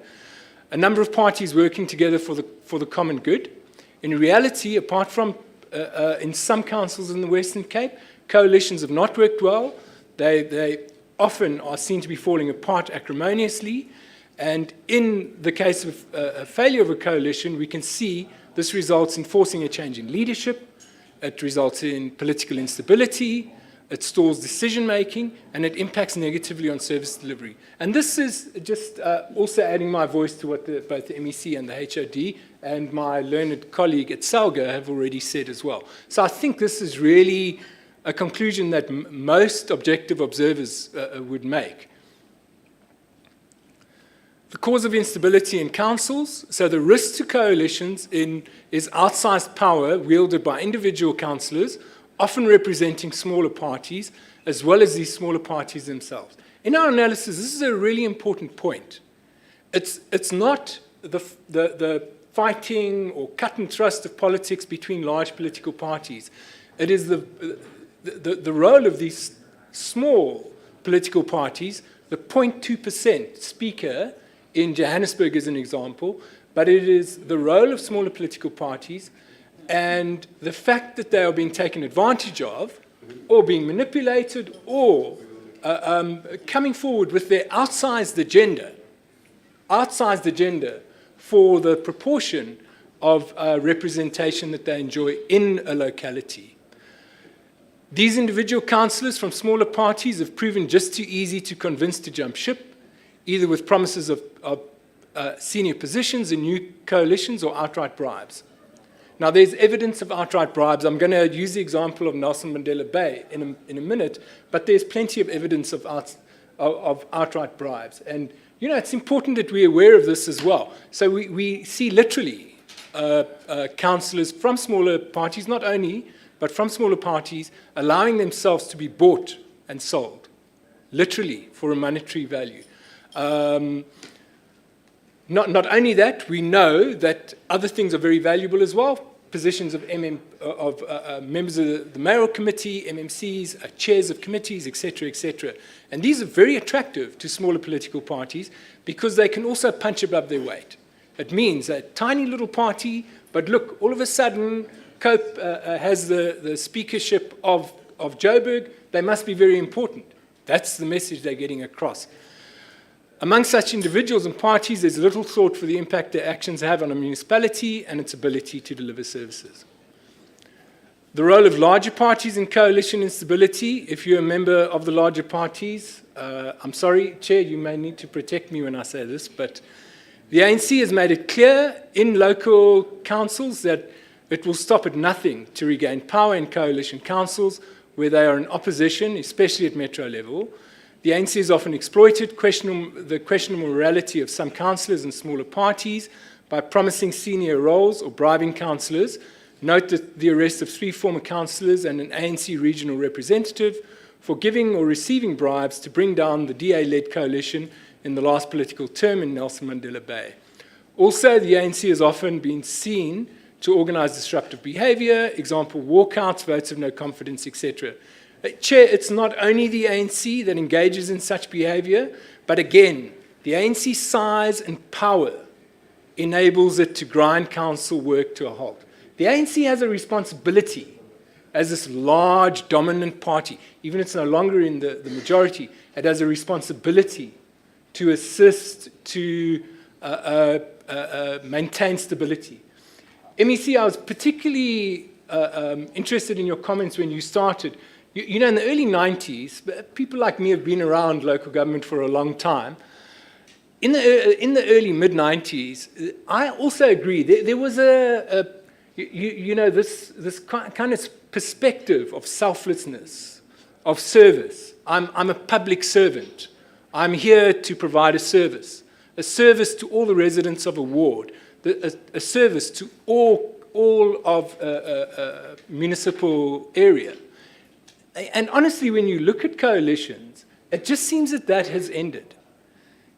A number of parties working together for the common good. In reality, apart from in some councils in the Western Cape, coalitions have not worked well. They often are seen to be falling apart acrimoniously. And in the case of a failure of a coalition, we can see this results in forcing a change in leadership. It results in political instability. It stalls decision-making, and it impacts negatively on service delivery. And this is just also adding my voice to what both the MEC and the HOD and my learned colleague at SALGA have already said as well. So I think this is really a conclusion that most objective observers would make. The cause of instability in councils, so the risk to coalitions is outsized power wielded by individual councillors, often representing smaller parties, as well as these smaller parties themselves. In our analysis, this is a really important point. It's not the fighting or cut and thrust of politics between large political parties. It is the role of these small political parties, the 0.2% speaker in Johannesburg is an example, but it is the role of smaller political parties and the fact that they are being taken advantage of or being manipulated or coming forward with their outsized agenda for the proportion of representation that they enjoy in a locality. These individual councillors from smaller parties have proven just too easy to convince to jump ship, either with promises of senior positions in new coalitions or outright bribes. Now, there's evidence of outright bribes. I'm going to use the example of Nelson Mandela Bay in a minute, but there's plenty of evidence of outright bribes. And, you know, it's important that we're aware of this as well. So we see literally councillors from smaller parties, not only, but from smaller parties, allowing themselves to be bought and sold, literally, for a monetary value. Not only that, we know that other things are very valuable as well. Positions of members of the mayoral committee, MMCs, chairs of committees, etc., etc. And these are very attractive to smaller political parties because they can also punch above their weight. It means a tiny little party, but look, all of a sudden, Cope has the speakership of Joburg. They must be very important. That's the message they're getting across. Among such individuals and parties, there's little thought for the impact their actions have on a municipality and its ability to deliver services. The role of larger parties in coalition instability, if you're a member of the larger parties, I'm sorry, Chair, you may need to protect me when I say this, but the ANC has made it clear in local councils that it will stop at nothing to regain power in coalition councils where they are in opposition, especially at metro level. The ANC has often exploited the questionable morality of some councillors and smaller parties by promising senior roles or bribing councillors. Note that the arrest of 3 former councillors and an ANC regional representative for giving or receiving bribes to bring down the DA-led coalition in the last political term in Nelson Mandela Bay. Also, the ANC has often been seen to organise disruptive behaviour, example walkouts, votes of no confidence, etc. Chair, it's not only the ANC that engages in such behaviour, but again, the ANC size and power enables it to grind council work to a halt. The ANC has a responsibility as this large, dominant party, even if it's no longer in the majority, it has a responsibility to assist to maintain stability. MEC, I was particularly interested in your comments when you started. You know, in the early 90s, people like me have been around local government for a long time. in the early mid-90s, I also agree. There was this kind of perspective of selflessness, of service. I'm a public servant. I'm here to provide a service to all the residents of a ward, a service to all of a municipal area. And honestly, when you look at coalitions, it just seems that has ended.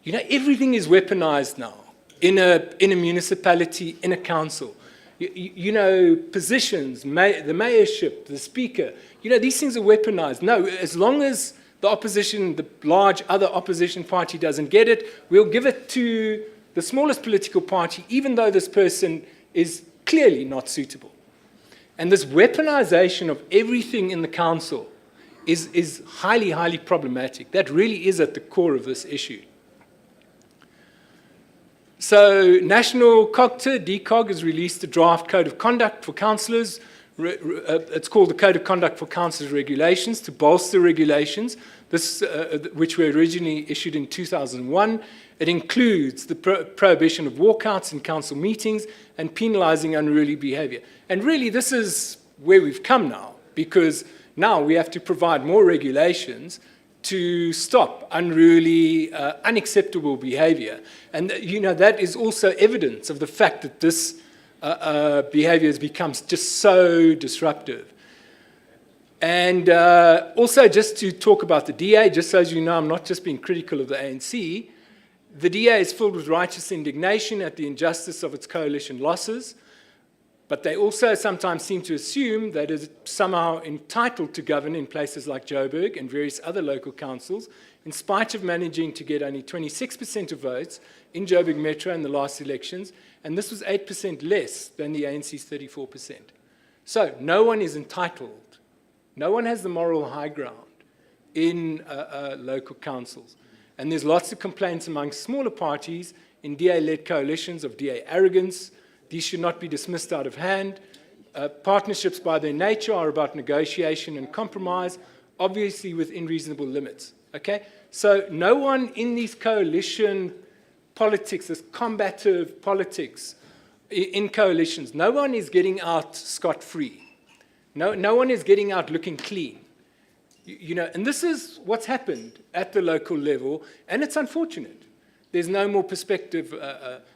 Everything is weaponized now in a municipality, in a council. Positions, the mayorship, the speaker, these things are weaponized. No, as long as the opposition, the large other opposition party doesn't get it, we'll give it to the smallest political party, even though this person is clearly not suitable. And this weaponization of everything in the council is highly, highly problematic. That really is at the core of this issue. So National Cogta, DCOG, has released a draft code of conduct for councillors. It's called the Code of Conduct for Councillors Regulations, to bolster regulations, which were originally issued in 2001. It includes the prohibition of walkouts in council meetings and penalising unruly behaviour. And really, this is where we've come now, because now we have to provide more regulations to stop unruly, unacceptable behaviour. And that is also evidence of the fact that this behaviour has become just so disruptive. And also, just to talk about the DA, just so as you know, I'm not just being critical of the ANC. The DA is filled with righteous indignation at the injustice of its coalition losses, but they also sometimes seem to assume that it is somehow entitled to govern in places like Joburg and various other local councils, in spite of managing to get only 26% of votes in Joburg Metro in the last elections, and this was 8% less than the ANC's 34%. So no one is entitled. No one has the moral high ground in local councils. And there's lots of complaints among smaller parties in DA-led coalitions of DA arrogance. These should not be dismissed out of hand. Partnerships by their nature are about negotiation and compromise, obviously within reasonable limits. Okay? So no one in these coalition politics, this combative politics in coalitions, no one is getting out scot-free. No one is getting out looking clean. And this is what's happened at the local level, and it's unfortunate. There's no more perspective,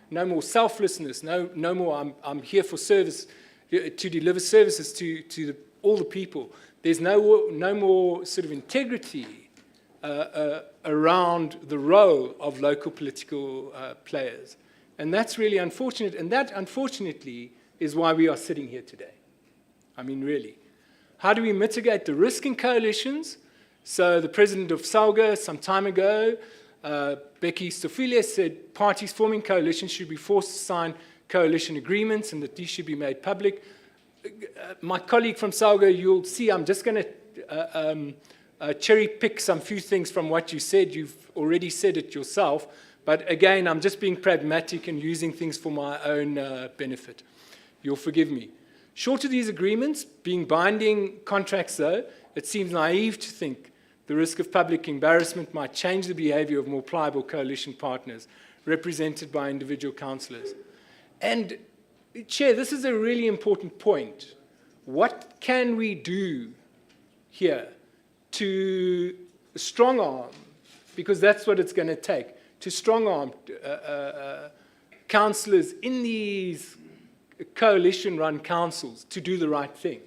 no more selflessness, no more I'm here for service, to deliver services to all the people. There's no more sort of integrity around the role of local political players. And that's really unfortunate, and that, unfortunately, is why we are sitting here today. I mean, really. How do we mitigate the risk in coalitions? So the president of SALGA some time ago, Becky Stofile, said parties forming coalitions should be forced to sign coalition agreements and that these should be made public. My colleague from SALGA, you'll see I'm just going to cherry pick some few things from what you said. You've already said it yourself. But again, I'm just being pragmatic and using things for my own benefit. You'll forgive me. Short of these agreements being binding contracts, though, it seems naive to think the risk of public embarrassment might change the behavior of more pliable coalition partners represented by individual councillors. And, Chair, this is a really important point. What can we do here to strong arm, because that's what it's going to take, to strong arm councillors in these coalition-run councils to do the right thing?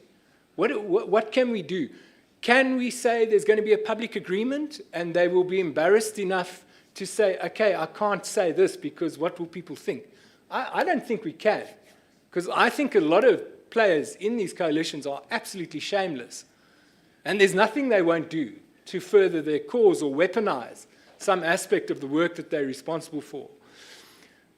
What can we do? Can we say there's going to be a public agreement and they will be embarrassed enough to say, okay, I can't say this because what will people think? I don't think we can, because I think a lot of players in these coalitions are absolutely shameless, and there's nothing they won't do to further their cause or weaponize some aspect of the work that they're responsible for.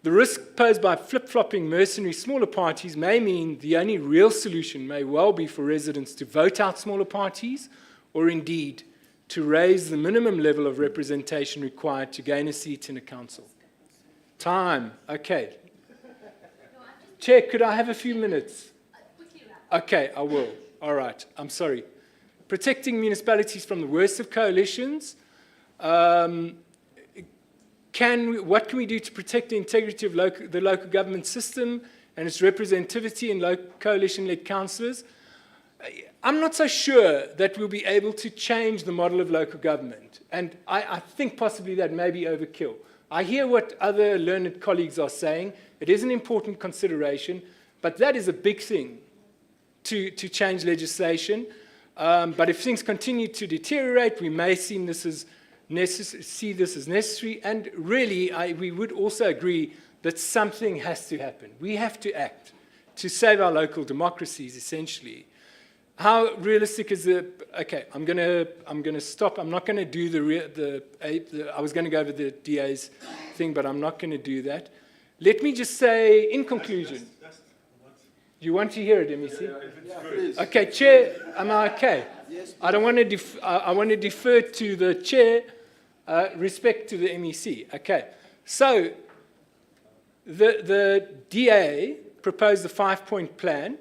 The risk posed by flip-flopping mercenary smaller parties may mean the only real solution may well be for residents to vote out smaller parties, or indeed to raise the minimum level of representation required to gain a seat in a council. Time. Okay. Chair, could I have a few minutes? Okay, I will. All right. I'm sorry. Protecting municipalities from the worst of coalitions. Can what can we do to protect the integrity of the local government system and its representativity in coalition-led councillors? I'm not so sure that we'll be able to change the model of local government. And I think possibly that may be overkill. I hear what other learned colleagues are saying. It is an important consideration, but that is a big thing to change legislation. But if things continue to deteriorate, we may see this as necessary. And really, we would also agree that something has to happen. We have to act to save our local democracies, essentially. How realistic is the? Okay, I'm gonna stop. I'm not gonna do I was gonna go over the DA's thing, but I'm not gonna do that. Let me just say, in conclusion. You want to hear it, MEC? Okay, Chair, am I okay? Yes. I don't want to. I want to defer to the Chair. Respect to the MEC. Okay, so the DA proposed a 5-point plan.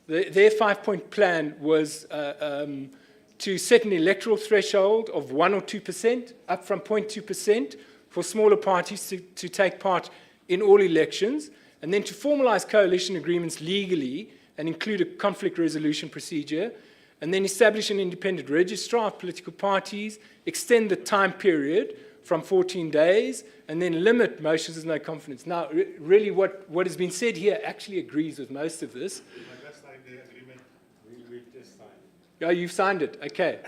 Their 5-point plan was to set an electoral threshold of 1 or 2%, up from 0.2%, for smaller parties to take part in all elections, and then to formalize coalition agreements legally and include a conflict resolution procedure, and then establish an independent registrar of political parties, extend the time period from 14 days, and then limit motions of no confidence. Now, really what has been said here actually agrees with most of this. Oh, you've signed it. Okay.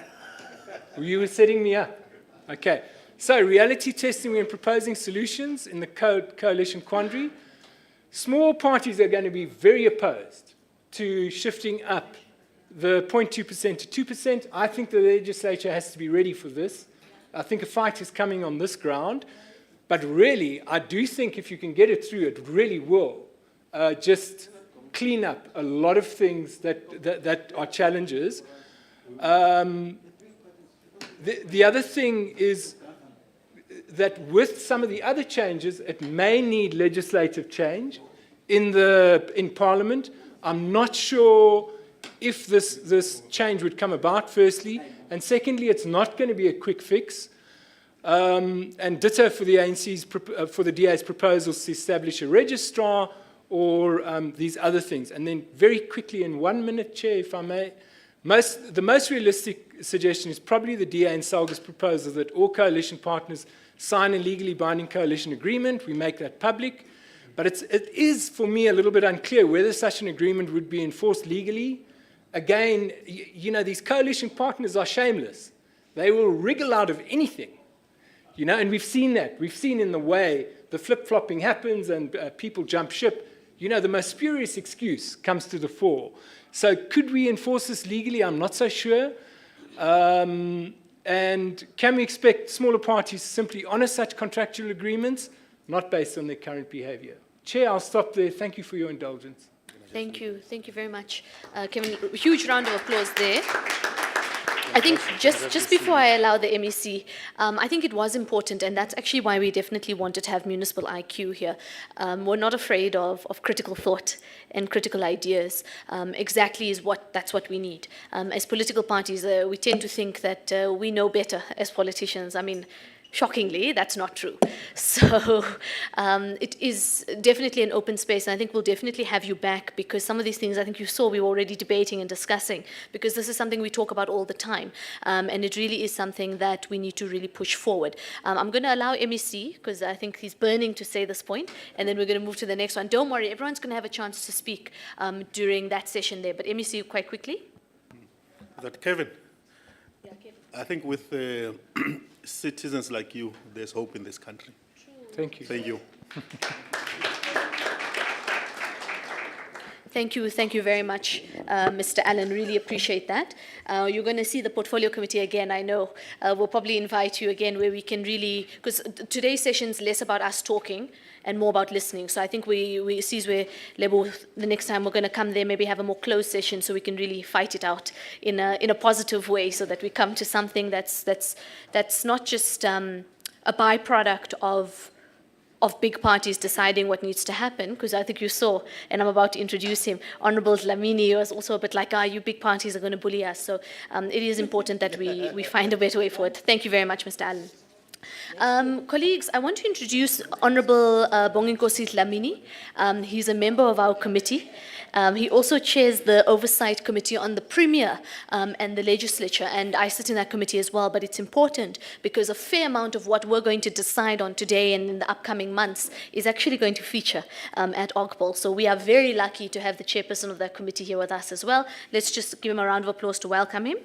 You were setting me up. Okay. So, reality testing and proposing solutions in the coalition quandary. Small parties are going to be very opposed to shifting up the 0.2% to 2%. I think the legislature has to be ready for this. I think a fight is coming on this ground. But really, I do think if you can get it through, it really will just clean up a lot of things that are challenges. The other thing is that with some of the other changes, it may need legislative change in Parliament. I'm not sure if this change would come about, firstly, and secondly, it's not going to be a quick fix. And ditto for the ANC's for the DA's proposals to establish a registrar or these other things. And then very quickly, in 1 minute, Chair, if I may. The most realistic suggestion is probably the DA and SALGA's proposal that all coalition partners sign a legally binding coalition agreement. We make that public. But it is, for me, a little bit unclear whether such an agreement would be enforced legally. Again, these coalition partners are shameless. They will wriggle out of anything. And we've seen that. We've seen in the way the flip-flopping happens and people jump ship. The most spurious excuse comes to the fore. So could we enforce this legally? I'm not so sure. And can we expect smaller parties to simply honour such contractual agreements, not based on their current behaviour? Chair, I'll stop there. Thank you for your indulgence.
Thank you. Thank you very much. Kevin, a huge round of applause there. I think just before I allow the MEC, I think it was important, and that's actually why we definitely wanted to have municipal IQ here. We're not afraid of critical thought and critical ideas. Exactly that's what we need. As political parties, we tend to think that we know better as politicians. I mean, shockingly, that's not true. So it is definitely an open space, and I think we'll definitely have you back, because some of these things I think you saw we were already debating and discussing, because this is something we talk about all the time, and it really is something that we need to really push forward. I'm going to allow MEC, because I think he's burning to say this point, and then we're going to move to the next one. Don't worry, everyone's going to have a chance to speak during that session there, but MEC, quite quickly.
That Kevin?
Yeah, Kevin.
I think with citizens like you, there's hope in this country.
Thank you.
Thank you.
Thank you very much, Mr. Allen. Really appreciate that. You're going to see the portfolio committee again, I know. We'll probably invite you again where we can really, because today's session is less about us talking and more about listening. So I think we see where Lebo, the next time we're going to come there, maybe have a more closed session so we can really fight it out in a positive way, so that we come to something that's not just a byproduct of big parties deciding what needs to happen, because I think you saw, and I'm about to introduce him, Honourable Dlamini was also a bit like, you big parties are going to bully us. So it is important that we find a better way forward. Thank you very much, Mr. Allen. Colleagues, I want to introduce Honorable Bonginkosi Dlamini. He's a member of our committee. He also chairs the Oversight Committee on the Premier and the Legislature, and I sit in that committee as well, but it's important because a fair amount of what we're going to decide on today and in the upcoming months is actually going to feature at OGPOL. So we are very lucky to have the chairperson of that committee here with us as well. Let's just give him a round of applause to welcome him.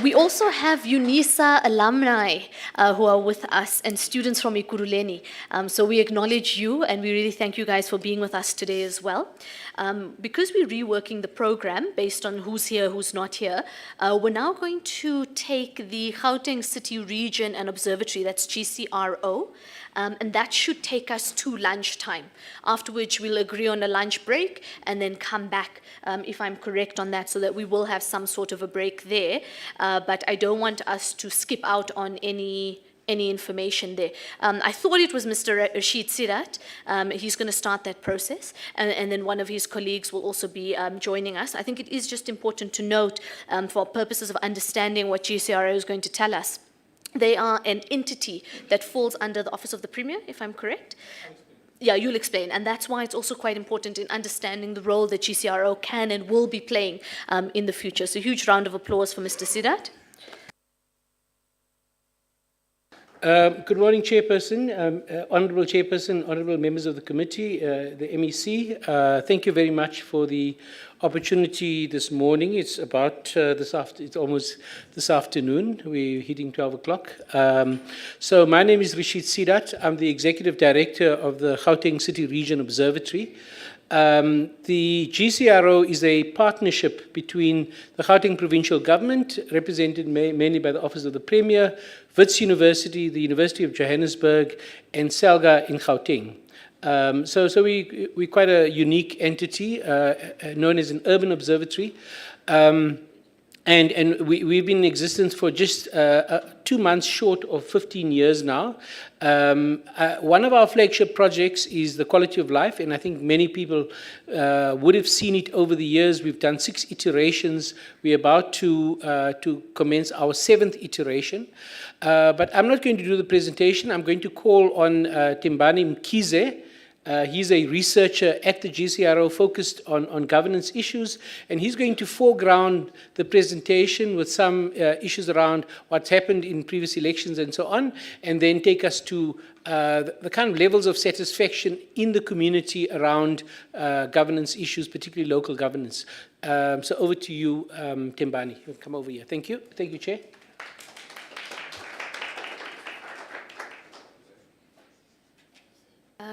We also have UNISA alumni who are with us and students from Ikuruleni. So we acknowledge you and we really thank you guys for being with us today as well. Because we're reworking the program based on who's here, who's not here, we're now going to take the Gauteng City Region and Observatory, that's GCRO, and that should take us to lunchtime, after which we'll agree on a lunch break and then come back, if I'm correct on that, so that we will have some sort of a break there. But I don't want us to skip out on any information there. I thought it was Mr. Rashid Sirat. He's going to start that process, and then one of his colleagues will also be joining us. I think it is just important to note, for purposes of understanding what GCRO is going to tell us, they are an entity that falls under the Office of the Premier, if I'm correct. Yeah, you'll explain. And that's why it's also quite important in understanding the role that GCRO can and will be playing in the future. So huge round of applause for Mr. Sidat.
Good morning, Chairperson, Honourable Chairperson, Honourable members of the committee, the MEC. Thank you very much for the opportunity this morning. It's about it's almost this afternoon. We're hitting 12 o'clock. So my name is Rashid Sidat. I'm the Executive Director of the Gauteng City Region Observatory. The GCRO is a partnership between the Gauteng Provincial Government, represented mainly by the Office of the Premier, Wits University, the University of Johannesburg, and SALGA in Gauteng. So we're quite a unique entity, known as an urban observatory. And we've been in existence for just 2 months short of 15 years now. One of our flagship projects is the quality of life, and I think many people would have seen it over the years. We've done 6 iterations. We're about to commence our 7th iteration. But I'm not going to do the presentation. I'm going to call on Timbani Mkize. He's a researcher at the GCRO focused on governance issues, and he's going to foreground the presentation with some issues around what's happened in previous elections and so on, and then take us to the kind of levels of satisfaction in the community around governance issues, particularly local governance. So over to you, Timbani. Come over here. Thank you. Thank you, Chair.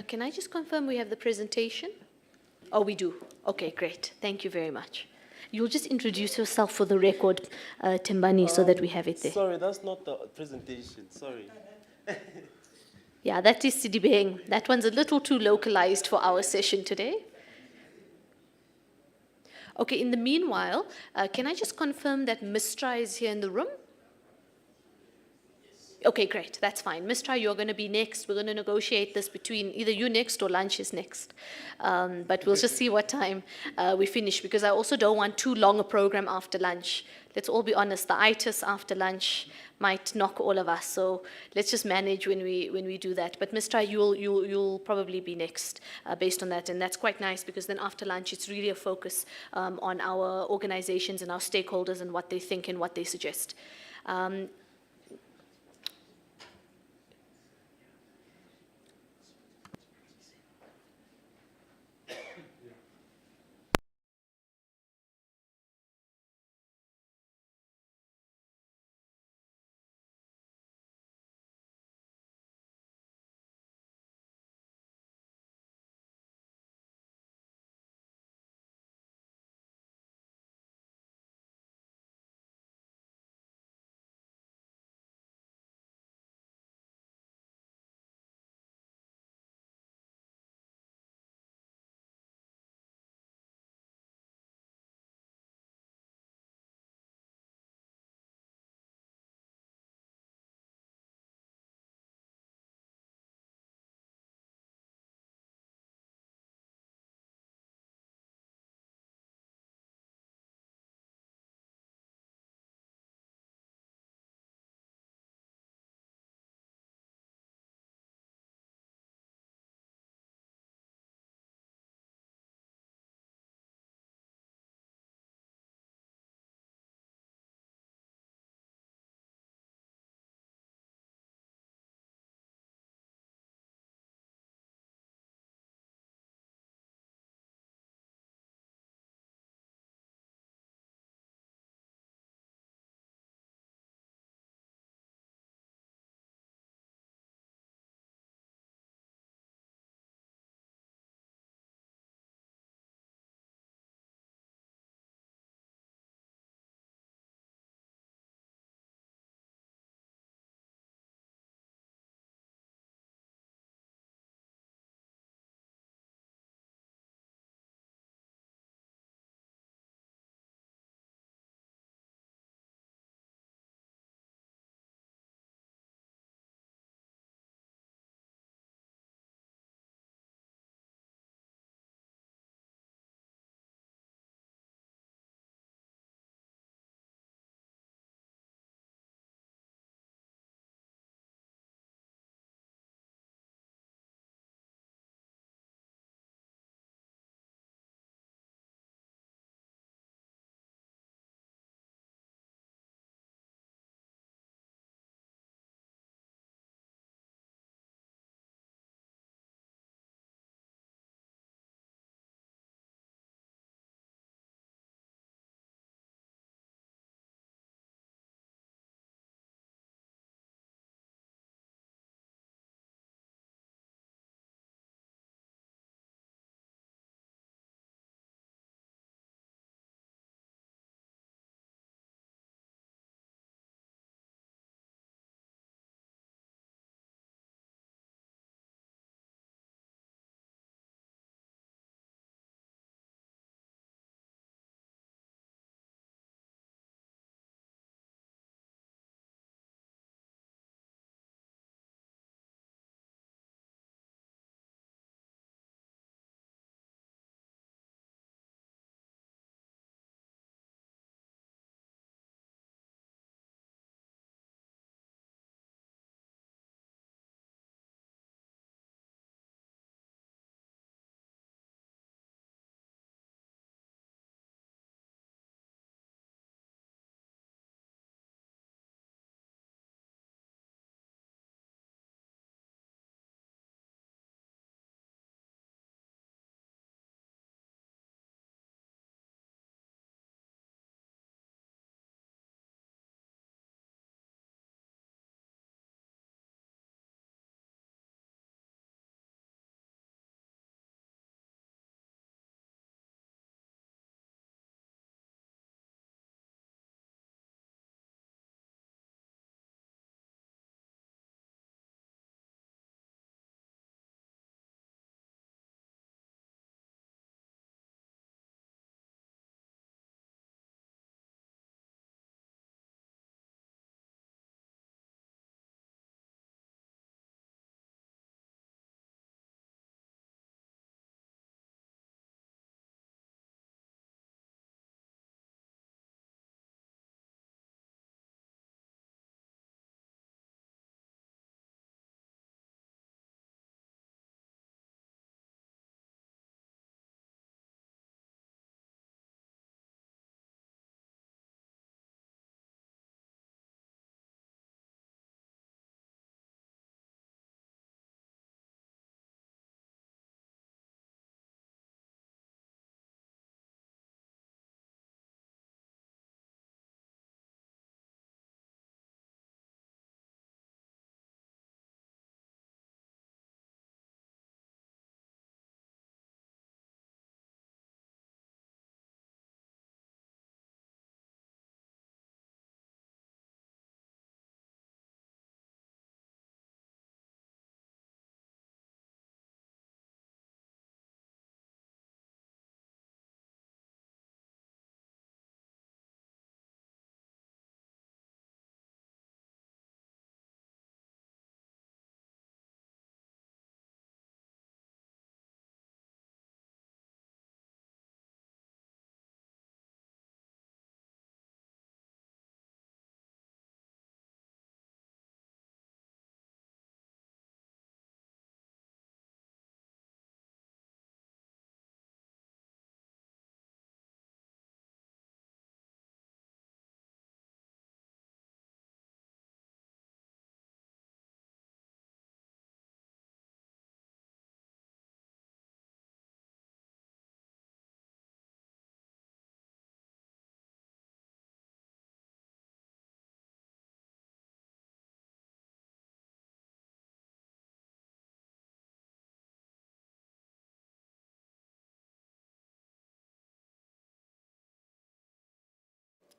Can I just confirm we have the presentation? Oh, we do. Okay, great. Thank you very much. You'll just introduce yourself for the record, Timbani, so that we have it there.
Sorry, that's not the presentation. Sorry.
Yeah, that is Sidibeng. That one's a little too localized for our session today. Okay, in the meanwhile, can I just confirm that Mistra is here in the room? Okay, great. That's fine. Mistra, you're going to be next. We're going to negotiate this between either you next or lunch is next. But we'll just see what time we finish, because I also don't want too long a program after lunch. Let's all be honest. The itis after lunch might knock all of us. So let's just manage when we do that. But Mistra, you'll probably be next based on that, and that's quite nice, because then after lunch it's really a focus on our organizations and our stakeholders and what they think and what they suggest.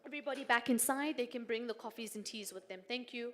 Everybody back inside, they can bring the coffees and teas with them. Thank you.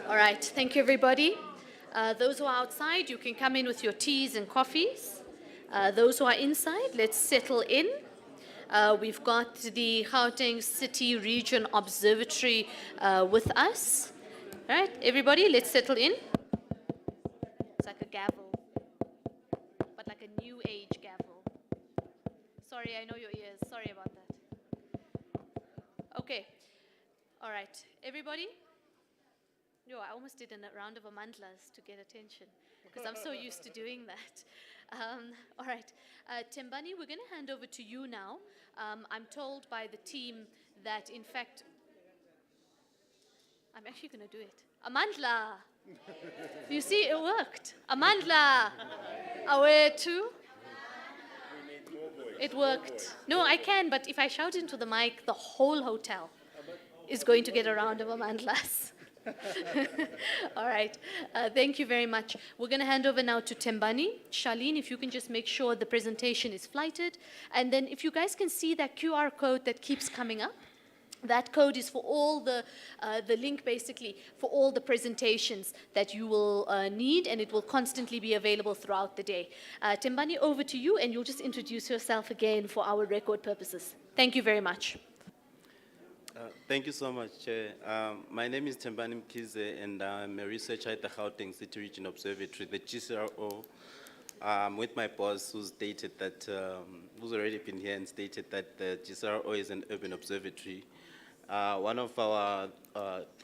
All right, thank you, everybody. Those who are outside, you can come in with your teas and coffees. Those who are inside, let's settle in. We've got the Gauteng City Region Observatory with us. All right, everybody, let's settle in. It's like a gavel, but like a new age gavel. Sorry, I know your ears. Sorry about that. Okay. All right, everybody. Yo, I almost did a round of amandlas to get attention because I'm so used to doing that. All right, Tembani, we're going to hand over to you now. I'm told by the team that, in fact, I'm actually going to do it. Amandla! You see, it worked. Amandla! Aware too? It worked. No, I can, but if I shout into the mic, the whole hotel is going to get a round of amandlas. All right. Thank you very much. We're going to hand over now to Tembani. Charlene, if you can just make sure the presentation is flighted. And then if you guys can see that QR code that keeps coming up, that code is for all the link basically for all the presentations that you will need, and it will constantly be available throughout the day. Tembani, over to you, and you'll just introduce yourself again for our record purposes. Thank you very much.
Thank you so much, Chair. My name is Tembani Mkize, and I'm a researcher at the Gauteng City Region Observatory, the GCRO. With my boss, who's stated that, who's already been here and stated that the GCRO is an urban observatory. One of our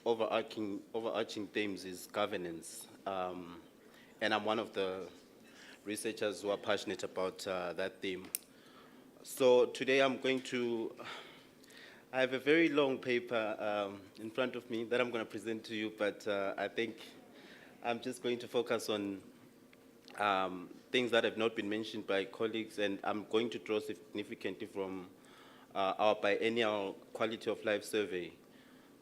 overarching themes is governance, and I'm one of the researchers who are passionate about that theme. So today I'm going to. I have a very long paper in front of me that I'm going to present to you, but I think I'm just going to focus on things that have not been mentioned by colleagues, and I'm going to draw significantly from our biennial quality of life survey.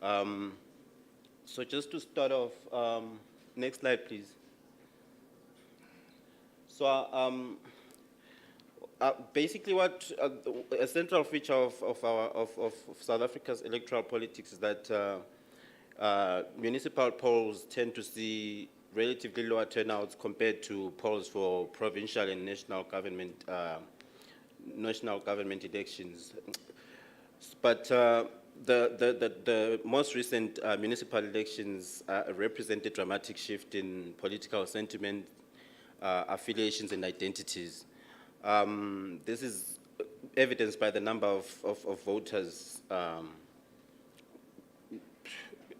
So just to start off, next slide, please. So basically, what a central feature of South Africa's electoral politics is that municipal polls tend to see relatively lower turnouts compared to polls for provincial and national government elections. But the most recent municipal elections represent a dramatic shift in political sentiment, affiliations, and identities. This is evidenced by the number of voters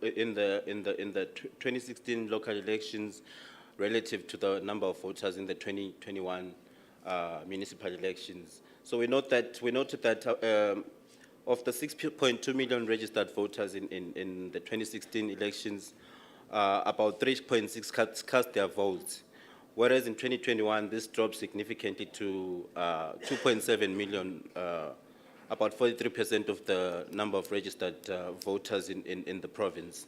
in the 2016 local elections relative to the number of voters in the 2021 municipal elections. So we noted that of the 6.2 million registered voters in the 2016 elections, about 3.6 cast their votes, whereas in 2021 this dropped significantly to 2.7 million, about 43% of the number of registered voters in the province.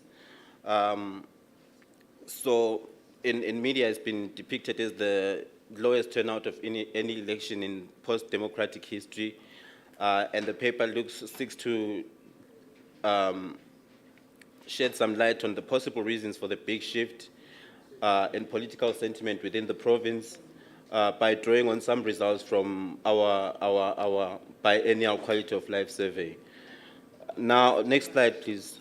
So in media it's been depicted as the lowest turnout of any election in post-democratic history, and the paper seeks to shed some light on the possible reasons for the big shift in political sentiment within the province by drawing on some results from our biennial quality of life survey. Now, next slide, please.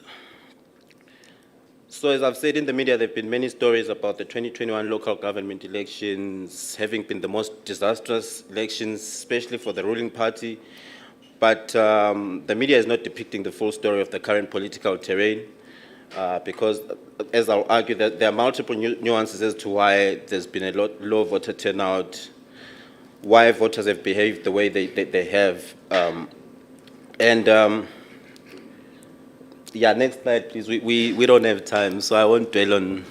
So as I've said, in the media, there have been many stories about the 2021 local government elections having been the most disastrous elections, especially for the ruling party. But the media is not depicting the full story of the current political terrain because, as I'll argue, that there are multiple nuances as to why there's been a low voter turnout, why voters have behaved the way they have. Yeah, next slide, please. We don't have time, so I won't dwell on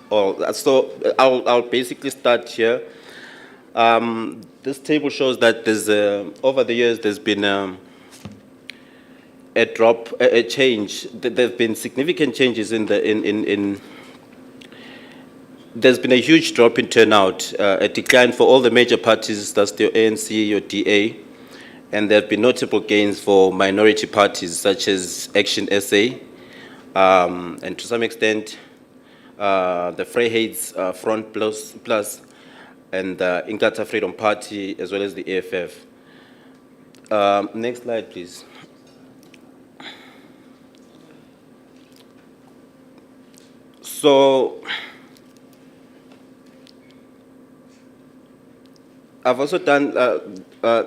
all that. So I'll basically start here. This table shows that there's over the years there's been a drop, a change. There've been significant changes in there's been a huge drop in turnout, a decline for all the major parties, that's the ANC, your DA, and there have been notable gains for minority parties such as Action SA, and to some extent, the Vryheids Front Plus and the Inkatha Freedom Party, as well as the AFF. Next slide, please. So, I've also done,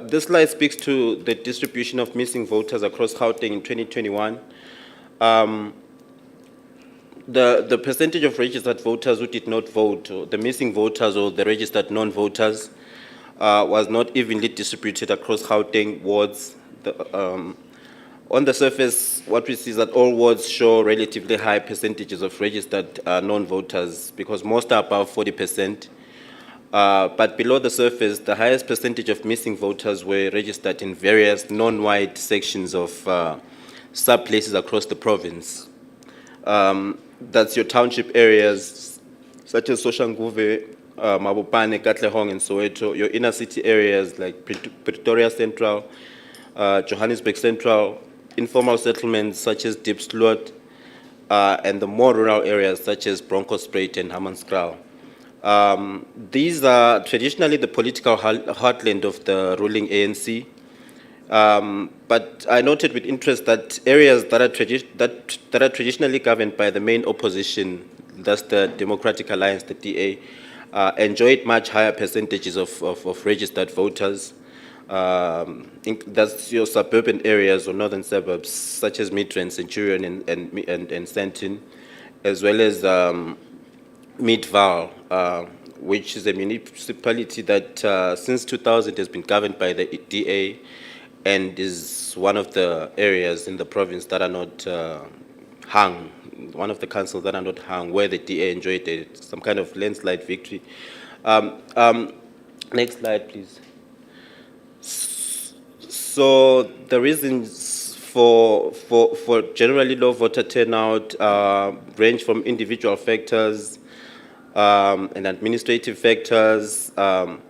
this slide speaks to the distribution of missing voters across Gauteng in 2021. The percentage of registered voters who did not vote, or the missing voters or the registered non-voters, was not evenly distributed across Gauteng wards. On the surface, what we see is that all wards show relatively high percentages of registered non-voters because most are above 40%. But below the surface, the highest percentage of missing voters were registered in various non-white sections of sub-places across the province. That's your township areas, such as Soshanguve, Mabopane, Katlehong, and Soweto, your inner city areas like Pretoria Central, Johannesburg Central, informal settlements such as Diepsloot, and the more rural areas such as Bronkhorstspruit and Hammanskraal. These are traditionally the political heartland of the ruling ANC. But I noted with interest that areas that are traditionally governed by the main opposition, thus the Democratic Alliance, the DA, enjoyed much higher percentages of registered voters. That's your suburban areas or northern suburbs, such as Midrand, Centurion, and Sandton, as well as Midvaal, which is a municipality that since 2000 has been governed by the DA and is one of the areas in the province that are not hung, one of the councils that are not hung, where the DA enjoyed some kind of landslide victory. Next slide, please. So the reasons for generally low voter turnout range from individual factors and administrative factors. But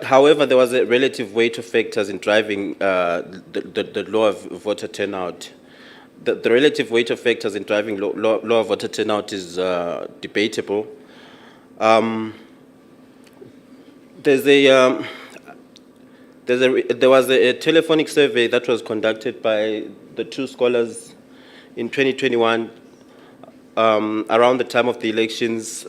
however, there was a relative weight of factors in driving the lower voter turnout. The relative weight of factors in driving lower voter turnout is debatable. There was a telephonic survey that was conducted by the two scholars in 2021 around the time of the elections.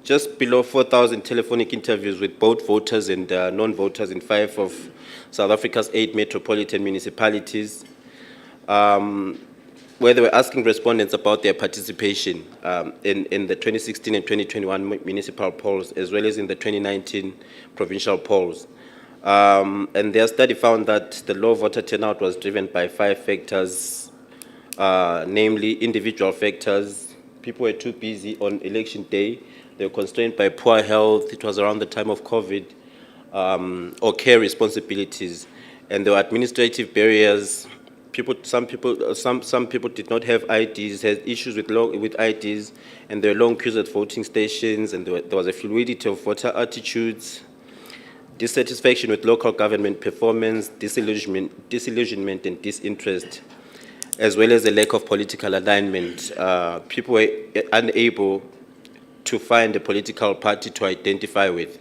Just below 4,000 telephonic interviews with both voters and non-voters in 5 of South Africa's 8 metropolitan municipalities, where they were asking respondents about their participation in the 2016 and 2021 municipal polls, as well as in the 2019 provincial polls. And their study found that the low voter turnout was driven by 5 factors, namely individual factors. People were too busy on election day. They were constrained by poor health. It was around the time of COVID, or care responsibilities. And there were administrative barriers. Some people did not have IDs, had issues with IDs, and there were long queues at voting stations, and there was a fluidity of voter attitudes, dissatisfaction with local government performance, disillusionment and disinterest, as well as a lack of political alignment. People were unable to find a political party to identify with.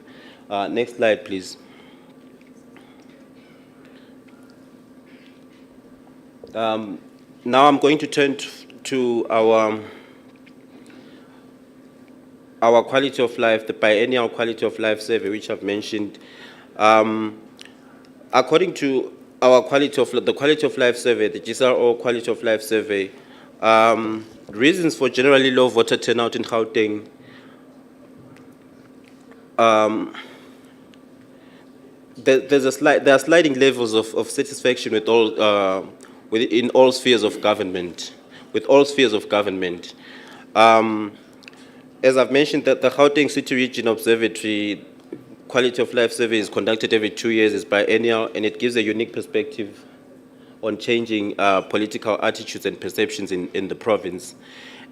Next slide, please. Now I'm going to turn to our quality of life, the biennial quality of life survey, which I've mentioned. According to our the quality of life survey, the GSRO quality of life survey, reasons for generally low voter turnout in Gauteng. There are sliding levels of satisfaction with all in all spheres of government. As I've mentioned, that the Gauteng City Region Observatory Quality of Life Survey is conducted every 2 years, is biennial, and it gives a unique perspective on changing political attitudes and perceptions in the province.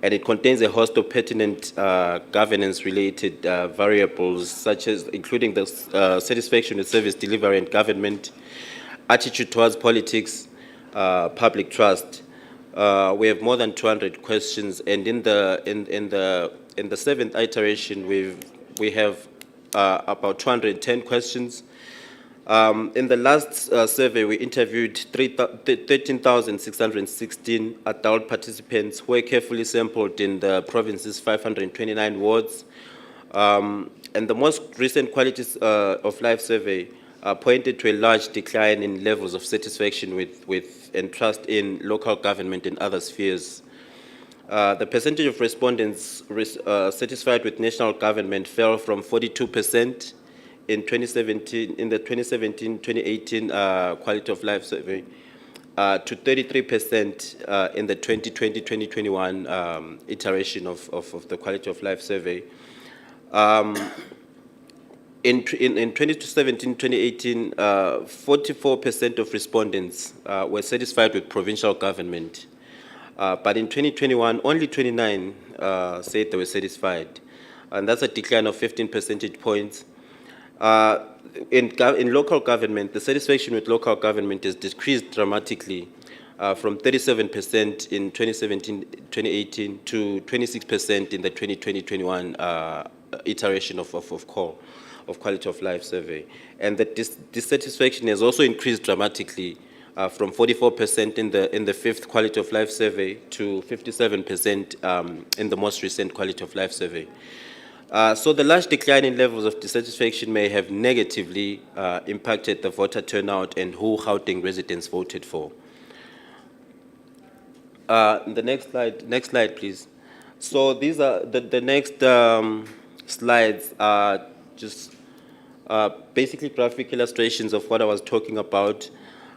And it contains a host of pertinent governance-related variables, such as including the satisfaction with service delivery and government, attitude towards politics, public trust. We have more than 200 questions, and in the 7th iteration, we have about 210 questions. In the last survey, we interviewed 13,616 adult participants who were carefully sampled in the province's 529 wards. And the most recent qualities of life survey pointed to a large decline in levels of satisfaction with and trust in local government and other spheres. The percentage of respondents satisfied with national government fell from 42% in 2017, in the 2017-2018 quality of life survey, to 33% in the 2020-2021 iteration of the quality of life survey. In 2017-2018, 44% of respondents were satisfied with provincial government. But in 2021, only 29 said they were satisfied. And that's a decline of 15 percentage points. In local government, the satisfaction with local government has decreased dramatically from 37% in 2017-2018 to 26% in the 2020-21 iteration of quality of life survey. And the dissatisfaction has also increased dramatically from 44% in the 5th quality of life survey to 57% in the most recent quality of life survey. So the large decline in levels of dissatisfaction may have negatively impacted the voter turnout and who Gauteng residents voted for. The next slide, please. So these are the next slides are just basically graphic illustrations of what I was talking about.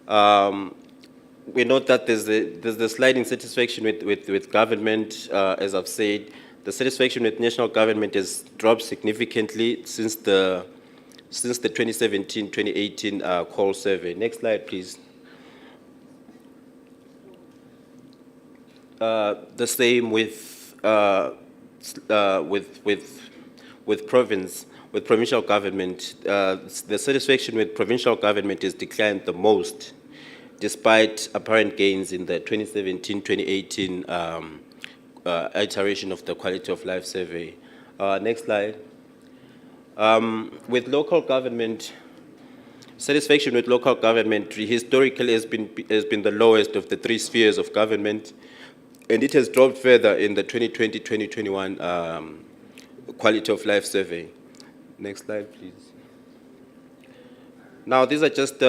We note that there's the sliding satisfaction with government, as I've said. The satisfaction with national government has dropped significantly since the 2017-2018 call survey. Next slide, please. The same with provincial government. The satisfaction with provincial government has declined the most, despite apparent gains in the 2017-2018 iteration of the quality of life survey. Next slide. With local government, satisfaction with local government historically has been the lowest of the three spheres of government, and it has dropped further in the 2020-2021 quality of life survey. Next slide, please. Now, these are just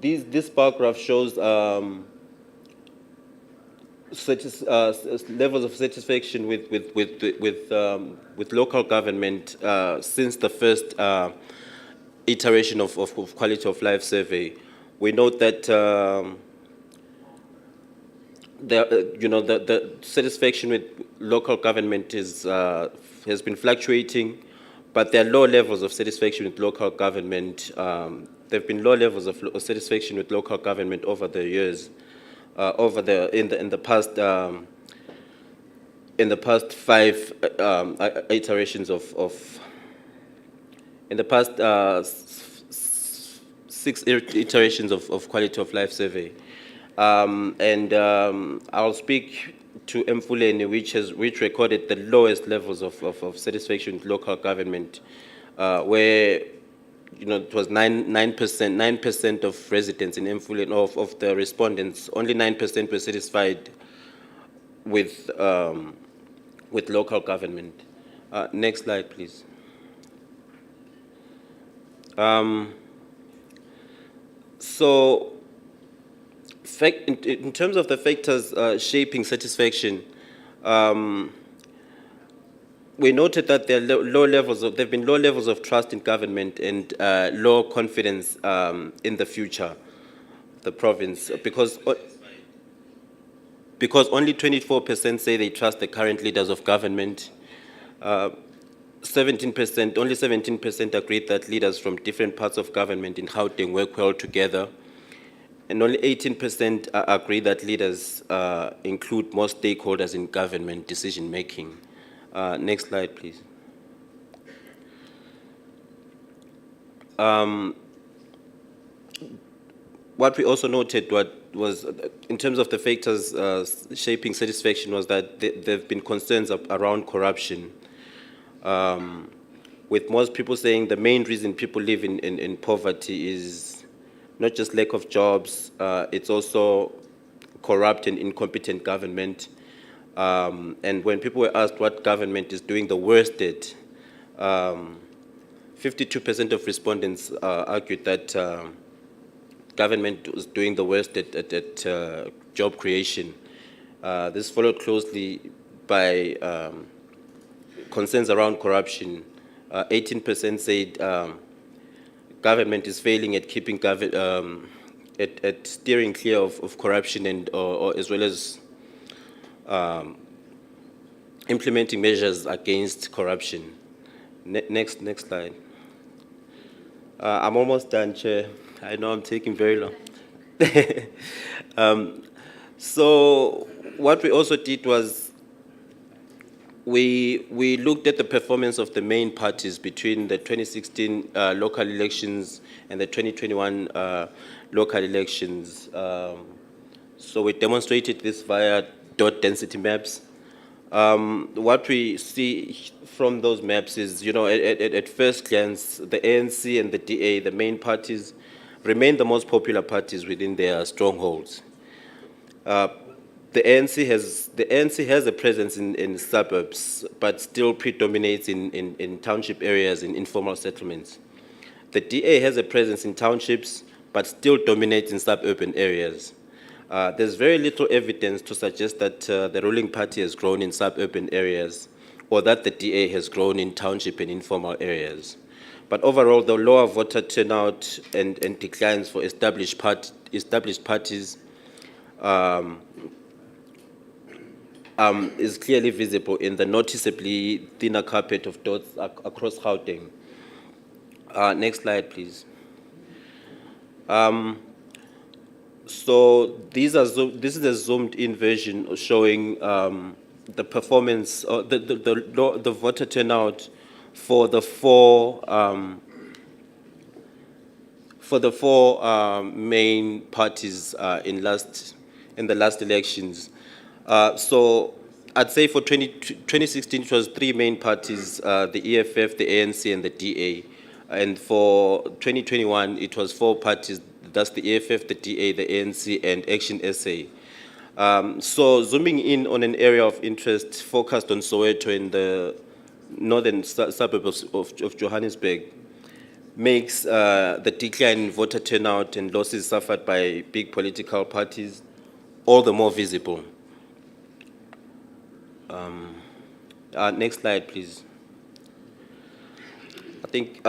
this bar graph shows levels of satisfaction with local government since the first iteration of quality of life survey. We note that the satisfaction with local government has been fluctuating, but there are low levels of satisfaction with local government. There have been low levels of satisfaction with local government over the years, in the past five iterations in the past 6 iterations of quality of life survey. I'll speak to Mfuleni, which recorded the lowest levels of satisfaction with local government, where it was 9% of residents in Mfuleni, of the respondents, only 9% were satisfied with local government. Next slide, please. So, in terms of the factors shaping satisfaction, we noted that there have been low levels of trust in government and low confidence in the future, the province, because only 24% say they trust the current leaders of government. 17%, only 17% agreed that leaders from different parts of government in Gauteng work well together. And only 18% agree that leaders include more stakeholders in government decision-making. Next slide, please. What we also noted was, in terms of the factors shaping satisfaction, was that there have been concerns around corruption, with most people saying the main reason people live in poverty is not just lack of jobs, it's also corrupt and incompetent government. And when people were asked what government is doing the worst at, 52% of respondents argued that government was doing the worst at job creation. This followed closely by concerns around corruption. 18% said government is failing at keeping at steering clear of corruption and or as well as implementing measures against corruption. Next slide. I'm almost done, Chair. I know I'm taking very long. So what we also did was we looked at the performance of the main parties between the 2016 local elections and the 2021 local elections. So we demonstrated this via dot density maps. What we see from those maps is, at first glance, the ANC and the DA, the main parties, remain the most popular parties within their strongholds. The ANC has a presence in suburbs, but still predominates in township areas, in informal settlements. The DA has a presence in townships, but still dominates in suburban areas. There's very little evidence to suggest that the ruling party has grown in suburban areas, or that the DA has grown in township and informal areas. But overall, the lower voter turnout and declines for established parties is clearly visible in the noticeably thinner carpet of dots across Gauteng. Next slide, please. So this is a zoomed-in version showing the performance, the voter turnout for the four main parties in the last elections. So I'd say for 2016 it was three main parties: the EFF, the ANC, and the DA. And for 2021 it was four parties. That's the EFF, the DA, the ANC, and Action SA. So zooming in on an area of interest focused on Soweto in the northern suburbs of Johannesburg makes the decline in voter turnout and losses suffered by big political parties all the more visible. Next slide, please. I think,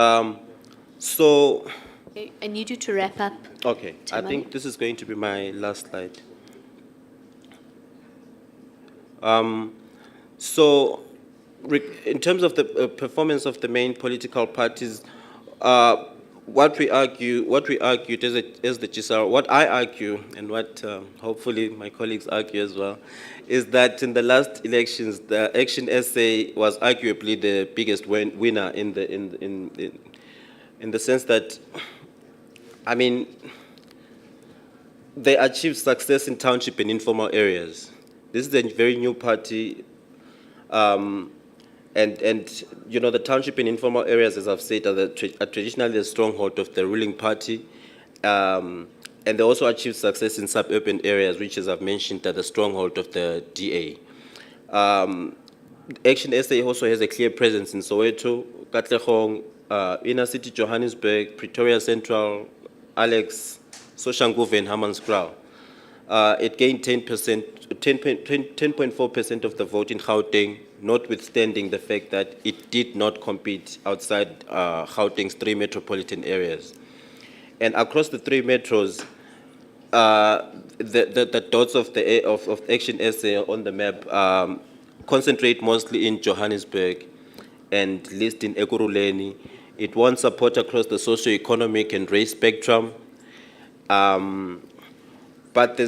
so...
Okay, I need you to wrap up.
Okay, I
Temane.
think this is going to be my last slide. So, in terms of the performance of the main political parties, what we argued as the GSR, what I argue, and what hopefully my colleagues argue as well, is that in the last elections, the Action SA was arguably the biggest winner in the sense that, I mean, they achieved success in township and informal areas. This is a very new party, and you know, the township and informal areas, as I've said, are traditionally the stronghold of the ruling party, and they also achieved success in suburban areas, which, as I've mentioned, are the stronghold of the DA. Action SA also has a clear presence in Soweto, Katlehong, Inner City Johannesburg, Pretoria Central, Alex, Soshanguve, and Hammanskraal. It gained 10.4% of the vote in Gauteng, notwithstanding the fact that it did not compete outside Gauteng's three metropolitan areas. And across the three metros, the dots of Action SA on the map concentrate mostly in Johannesburg and list in Ekurhuleni. It won support across the socio-economic and race spectrum. But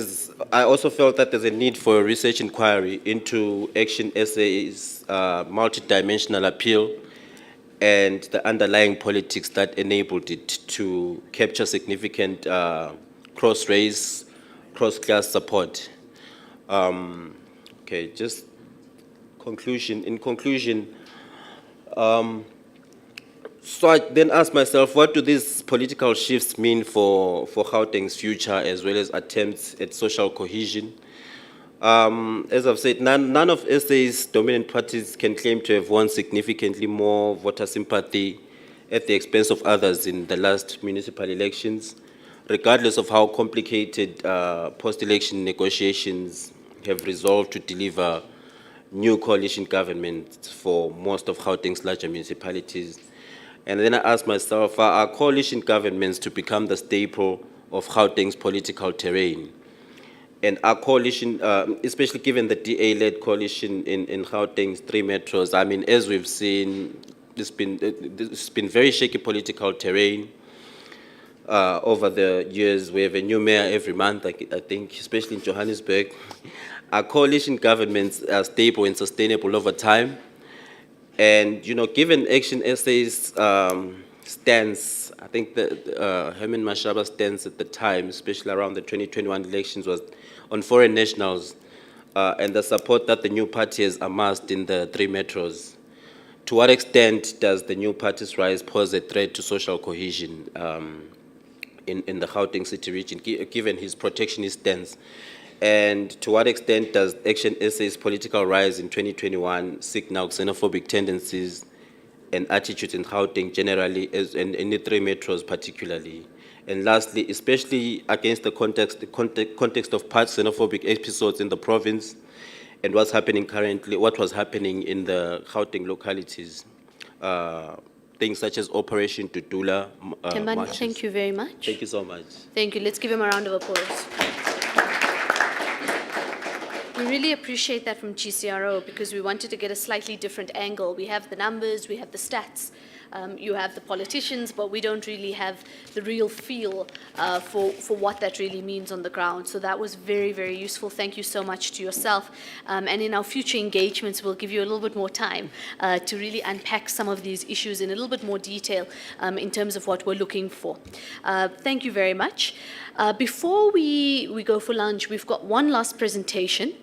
I also felt that there's a need for a research inquiry into Action SA's multidimensional appeal and the underlying politics that enabled it to capture significant cross-race, cross-class support. Okay, just conclusion. In conclusion, so I then asked myself, what do these political shifts mean for Gauteng's future as well as attempts at social cohesion? As I've said, none of SA's dominant parties can claim to have won significantly more voter sympathy at the expense of others in the last municipal elections, regardless of how complicated post-election negotiations have resolved to deliver new coalition governments for most of Gauteng's larger municipalities. And then I asked myself, are coalition governments to become the staple of Gauteng's political terrain? And our coalition, especially given the DA-led coalition in Gauteng's three metros, I mean, as we've seen, it's been very shaky political terrain over the years. We have a new mayor every month, I think, especially in Johannesburg. Our coalition governments are stable and sustainable over time. And, you know, given Action SA's stance, I think that Herman Mashaba's stance at the time, especially around the 2021 elections, was on foreign nationals and the support that the new party has amassed in the three metros. To what extent does the new party's rise pose a threat to social cohesion in the Gauteng city region, given his protectionist stance? And to what extent does Action SA's political rise in 2021 signal xenophobic tendencies and attitudes in Gauteng generally, and in the three metros particularly? And lastly, especially against the context of past xenophobic episodes in the province and what's happening currently, what was happening in the Gauteng localities, things such as Operation Tutula
Tembani,
marches.
thank you very much.
Thank you so much.
Thank you. Let's give him a round of applause. We really appreciate that from GCRO because we wanted to get a slightly different angle. We have the numbers, we have the stats, you have the politicians, but we don't really have the real feel for what that really means on the ground. So that was very, very useful. Thank you so much to yourself. And in our future engagements, we'll give you a little bit more time to really unpack some of these issues in a little bit more detail in terms of what we're looking for. Thank you very much. Before we go for lunch, we've got one last presentation.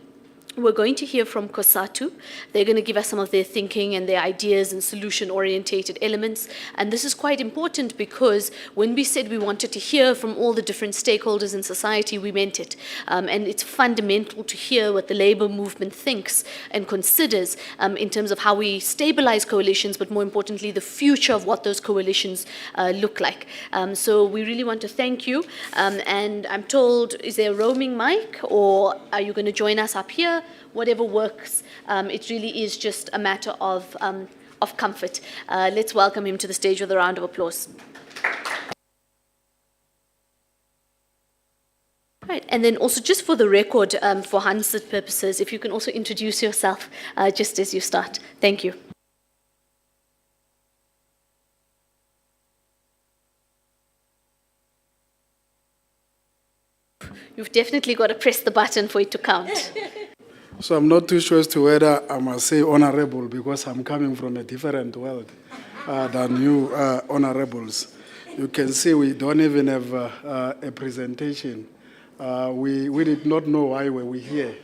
We're going to hear from COSATU. They're going to give us some of their thinking and their ideas and solution-orientated elements. And this is quite important because when we said we wanted to hear from all the different stakeholders in society, we meant it. And it's fundamental to hear what the labor movement thinks and considers in terms of how we stabilize coalitions, but more importantly, the future of what those coalitions look like. So we really want to thank you. And I'm told, is there a roaming mic or are you going to join us up here? Whatever works. It really is just a matter of comfort. Let's welcome him to the stage with a round of applause. Right, and then also just for the record, for Hansard purposes, if you can also introduce yourself just as you start. Thank you. You've definitely got to press the button for it to count.
So I'm not too sure as to whether I must say honorable because I'm coming from a different world than you honorables. You can see we don't even have a presentation. We did not know why we were here.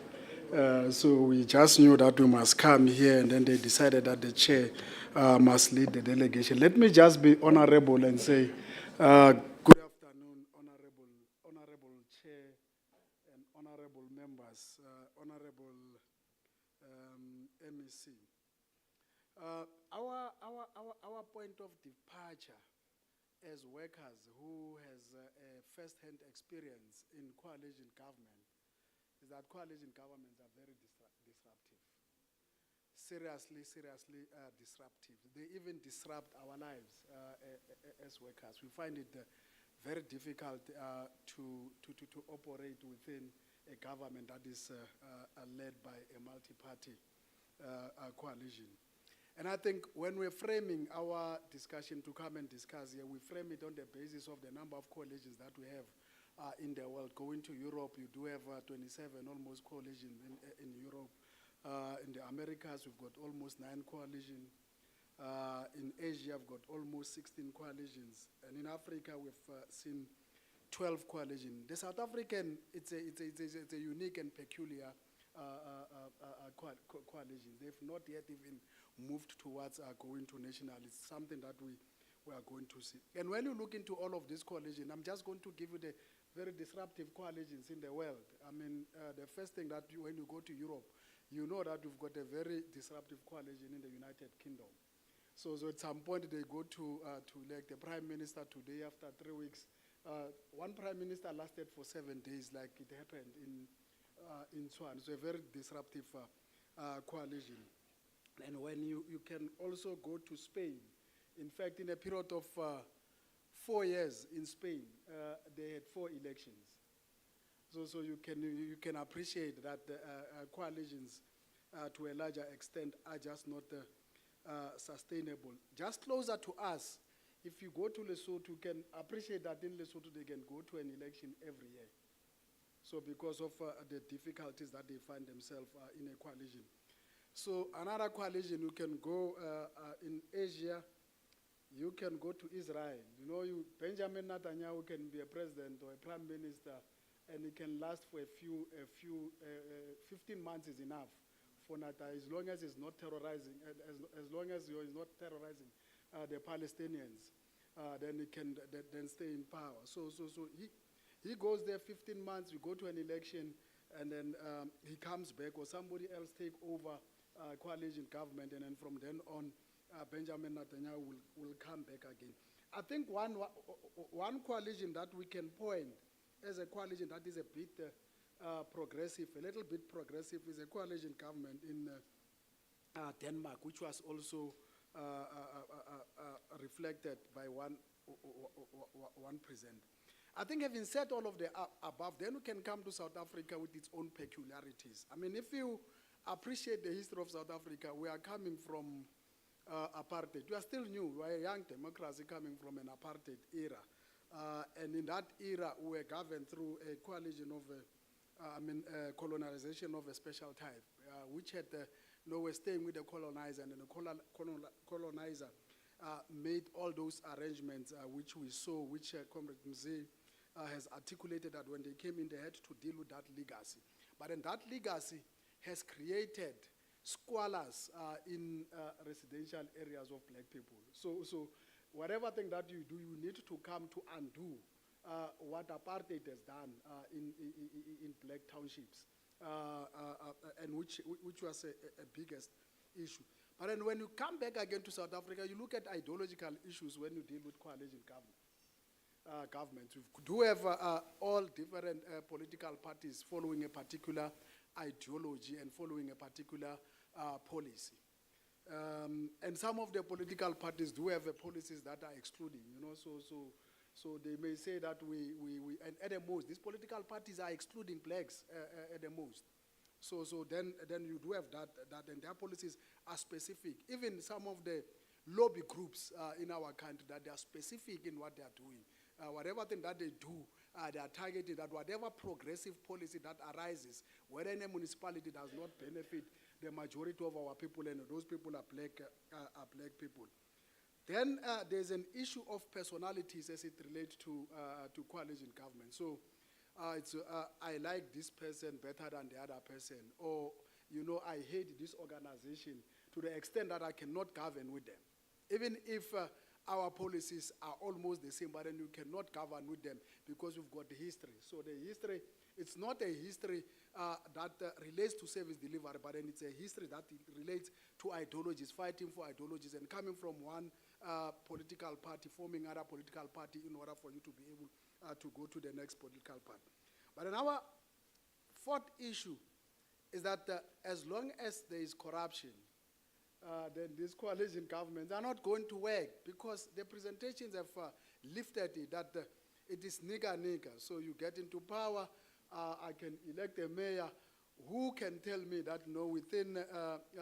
So we just knew that we must come here, and then they decided that the chair must lead the delegation. Let me just be honorable and say, good afternoon, honorable chair and honorable members, honorable MEC. Our point of departure as workers who has a first-hand experience in coalition government is that coalition governments are very disruptive. Seriously disruptive. They even disrupt our lives as workers. We find it very difficult to operate within a government that is led by a multi-party coalition. And I think when we're framing our discussion to come and discuss here, we frame it on the basis of the number of coalitions that we have in the world. Going to Europe, you do have 27 almost coalitions in Europe. In the Americas, we've got almost 9 coalitions. In Asia, we've got almost 16 coalitions. And in Africa, we've seen 12 coalitions. The South African, it's a unique and peculiar coalition. They've not yet even moved towards going to national. It's something that we are going to see. And when you look into all of these coalitions, I'm just going to give you the very disruptive coalitions in the world. I mean, the first thing that when you go to Europe, you know that we've got a very disruptive coalition in the United Kingdom. So at some point they go to elect the prime minister today after 3 weeks. One prime minister lasted for 7 days, like it happened in Swan. So a very disruptive coalition. And when you can also go to Spain, in fact, in a period of 4 years in Spain, they had 4 elections. So you can appreciate that coalitions, to a larger extent, are just not sustainable. Just closer to us, if you go to Lesotho, you can appreciate that in Lesotho they can go to an election every year. So because of the difficulties that they find themselves in a coalition. So another coalition, you can go in Asia, you can go to Israel. You know, Benjamin Netanyahu can be a president or a prime minister, and it can last for 15 months is enough for Netanyahu, as long as he's not terrorizing, as long as he's not terrorizing the Palestinians, then he can then stay in power. So he goes there 15 months, we go to an election, and then he comes back, or somebody else take over coalition government, and then from then on, Benjamin Netanyahu will come back again. I think one coalition that we can point as a coalition that is a bit progressive, a little bit progressive, is a coalition government in Denmark, which was also reflected by one presenter. I think having said all of the above, then we can come to South Africa with its own peculiarities. I mean, if you appreciate the history of South Africa, we are coming from apartheid. We are still new. We are a young democracy coming from an apartheid era. And in that era, we were governed through a coalition of, colonization of a special type, which had, we're staying with the colonizer, and then the colonizer made all those arrangements which we saw, which Comrade Mzee has articulated that when they came in, they had to deal with that legacy. But then that legacy has created squalors in residential areas of black people. So whatever thing that you do, you need to come to undo what apartheid has done in black townships, and which was a biggest issue. But then when you come back again to South Africa, you look at ideological issues when you deal with coalition governments. We do have all different political parties following a particular ideology and following a particular policy. And some of the political parties do have policies that are excluding, so they may say that and at the most, these political parties are excluding blacks at the most. So then you do have that, and their policies are specific. Even some of the lobby groups in our country, that they are specific in what they are doing. Whatever thing that they do, they are targeted at whatever progressive policy that arises, whether in a municipality does not benefit the majority of our people, and those people are black people. Then there's an issue of personalities as it relates to coalition government. So I like this person better than the other person, or I hate this organization to the extent that I cannot govern with them. Even if our policies are almost the same, but then you cannot govern with them because we've got the history. So the history, it's not a history that relates to service delivery, but then it's a history that relates to ideologies, fighting for ideologies, and coming from one political party, forming another political party in order for you to be able to go to the next political party. But then our fourth issue is that as long as there is corruption, then these coalition governments are not going to work, because the presentations have lifted it, that it is nigger. So you get into power, I can elect a mayor who can tell me that, within,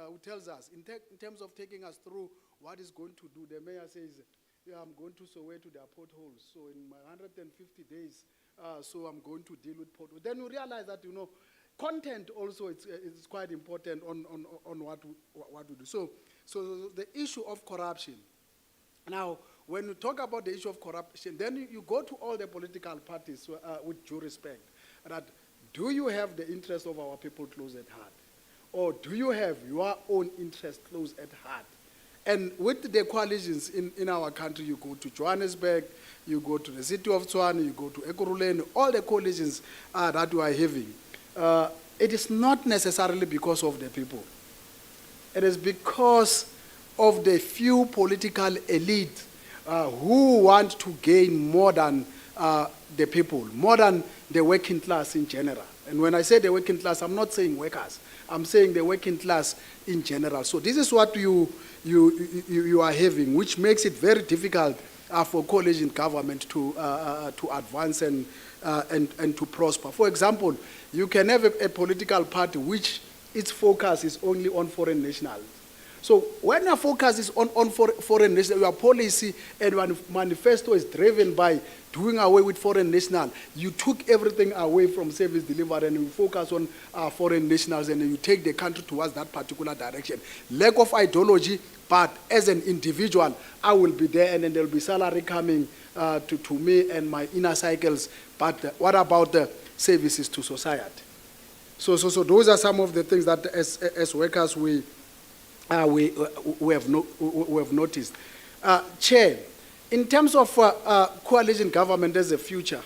who tells us, in terms of taking us through what is going to do, the mayor says, yeah, I'm going to Soweto, there are potholes. So in my 150 days, so I'm going to deal with potholes. Then you realize that, content also is quite important on what we do. So the issue of corruption. Now, when you talk about the issue of corruption, then you go to all the political parties with due respect. That do you have the interest of our people close at heart? Or do you have your own interest close at heart? And with the coalitions in our country, you go to Johannesburg, you go to the city of Tshwane, you go to Ekurhuleni, all the coalitions that we are having. It is not necessarily because of the people. It is because of the few political elite who want to gain more than the people, more than the working class in general. And when I say the working class, I'm not saying workers. I'm saying the working class in general. So this is what you are having, which makes it very difficult for coalition government to advance and to prosper. For example, you can have a political party which its focus is only on foreign nationals. So when your focus is on foreign nationals, your policy and your manifesto is driven by doing away with foreign nationals, you took everything away from service delivery and you focus on foreign nationals, and you take the country towards that particular direction. Lack of ideology, but as an individual, I will be there, and then there will be salary coming to me and my inner cycles. But what about the services to society? So those are some of the things that as workers we have noticed. Chair, in terms of coalition government as a future,